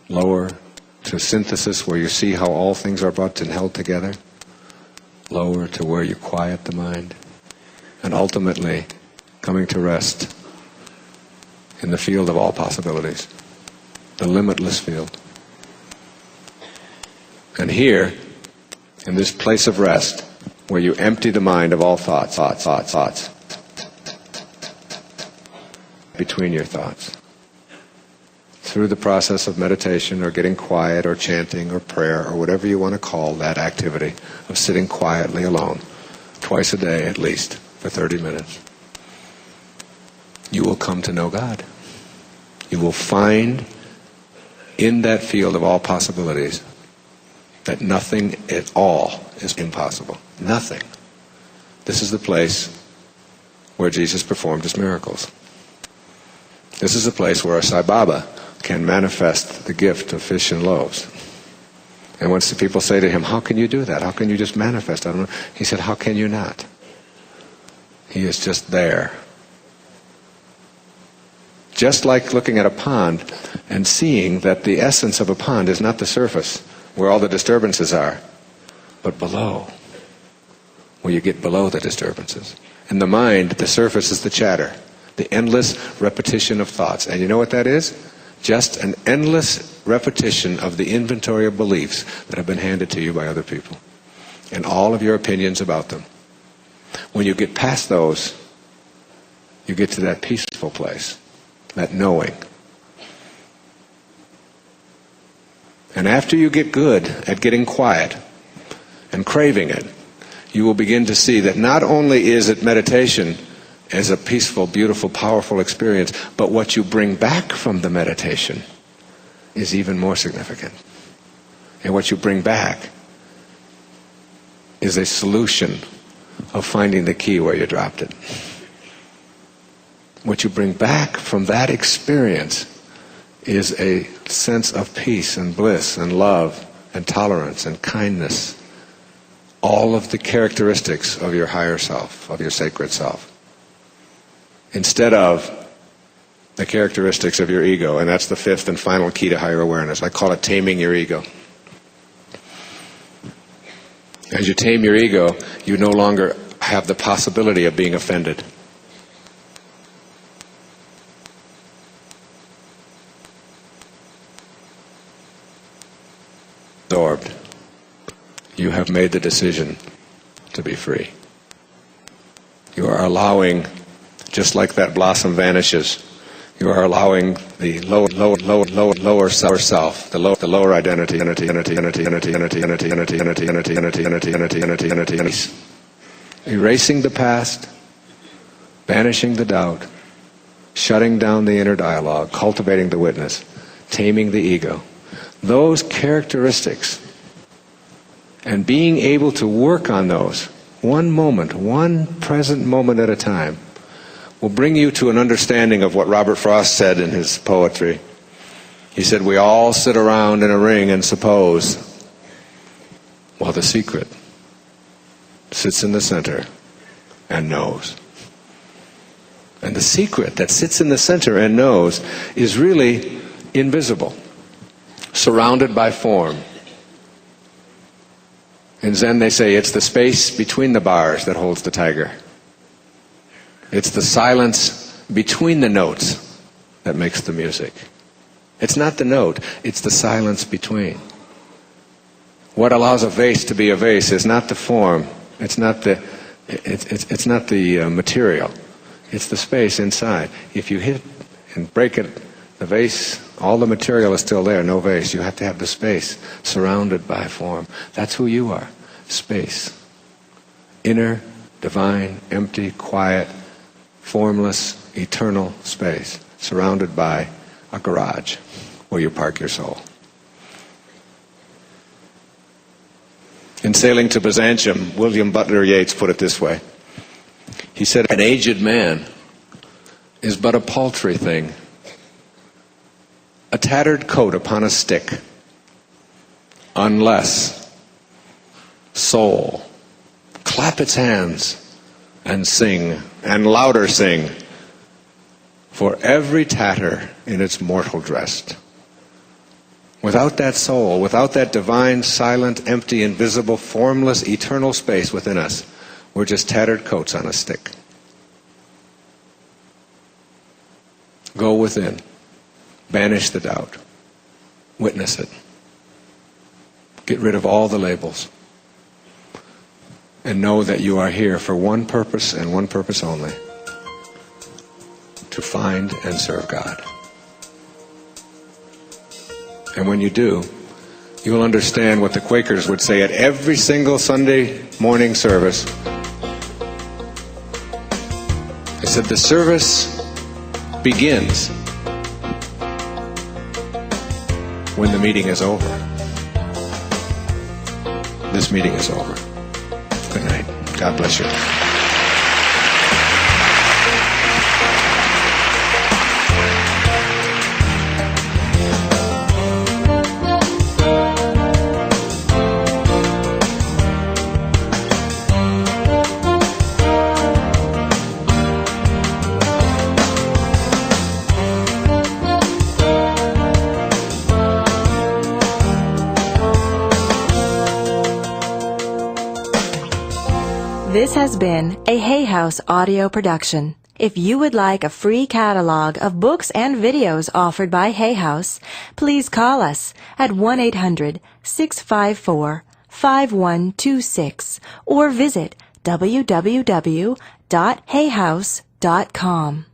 Lower to synthesis, where you see how all things are brought and held together. Lower to where you quiet the mind. And ultimately, coming to rest in the field of all possibilities, the limitless field. And here, in this place of rest, where you empty the mind of all thoughts, between your thoughts, through the process of meditation or getting quiet or chanting or prayer or whatever you want to call that activity of sitting quietly alone, twice a day at least, for 30 minutes, you will come to know God. You will find in that field of all possibilities that nothing at all is impossible. Nothing. This is the place where Jesus performed his miracles. This is the place where a Sai Baba can manifest the gift of fish and loaves. And once the people say to him, how can you do that? How can you just manifest? I don't know. He said, how can you not? He is just there. Just like looking at a pond and seeing that the essence of a pond is not the surface, where all the disturbances are, but below, where you get below the disturbances. In the mind, the surface is the chatter, the endless repetition of thoughts. And you know what that is? Just an endless repetition of the inventory of beliefs that have been handed to you by other people, and all of your opinions about them. When you get past those, you get to that peaceful place, that knowing. And after you get good at getting quiet and craving it, you will begin to see that not only is it meditation as a peaceful, beautiful, powerful experience, but what you bring back from the meditation is even more significant. And what you bring back is a solution of finding the key where you dropped it. What you bring back from that experience is a sense of peace and bliss and love and tolerance and kindness, all of the characteristics of your higher self, of your sacred self, instead of the characteristics of your ego. And that's the fifth and final key to higher awareness. I call it taming your ego. As you tame your ego, you no longer have the possibility of being offended. Absorbed. You have made the decision to be free. You are allowing, just like that blossom vanishes, you are allowing the lower self, the lower identity, erasing the past, banishing the doubt, shutting down the inner dialogue, cultivating the witness, taming the ego. Those characteristics, and being able to work on those one moment, one present moment at a time, will bring you to an understanding of what Robert Frost said in his poetry. He said, we all sit around in a ring and suppose, while the secret sits in the center and knows. And the secret that sits in the center and knows is really invisible, surrounded by form. In Zen they say it's the space between the bars that holds the tiger. It's the silence between the notes that makes the music. It's not the note, it's the silence between. What allows a vase to be a vase is not the form, it's not the material, it's the space inside. If you hit and break it, the vase, all the material is still there, no vase. You have to have the space surrounded by form. That's who you are, space. Inner, divine, empty, quiet, formless, eternal space, surrounded by a garage where you park your soul. In Sailing to Byzantium, William Butler Yeats put it this way. He said, an aged man is but a paltry thing, a tattered coat upon a stick, unless soul clap its hands and sing, and louder sing, for every tatter in its mortal dress. Without that soul, without that divine, silent, empty, invisible, formless, eternal space within us, we're just tattered coats on a stick. Go within. Banish the doubt. Witness it. Get rid of all the labels. And know that you are here for one purpose and one purpose only. To find and serve God. And when you do, you will understand what the Quakers would say at every single Sunday morning service. They said, the service begins when the meeting is over. This meeting is over. Good night. God bless you. This has been a Hay House audio production. If you would like a free catalog of books and videos offered by Hay House, please call us at 1-800-654-5126 or visit www.hayhouse.com.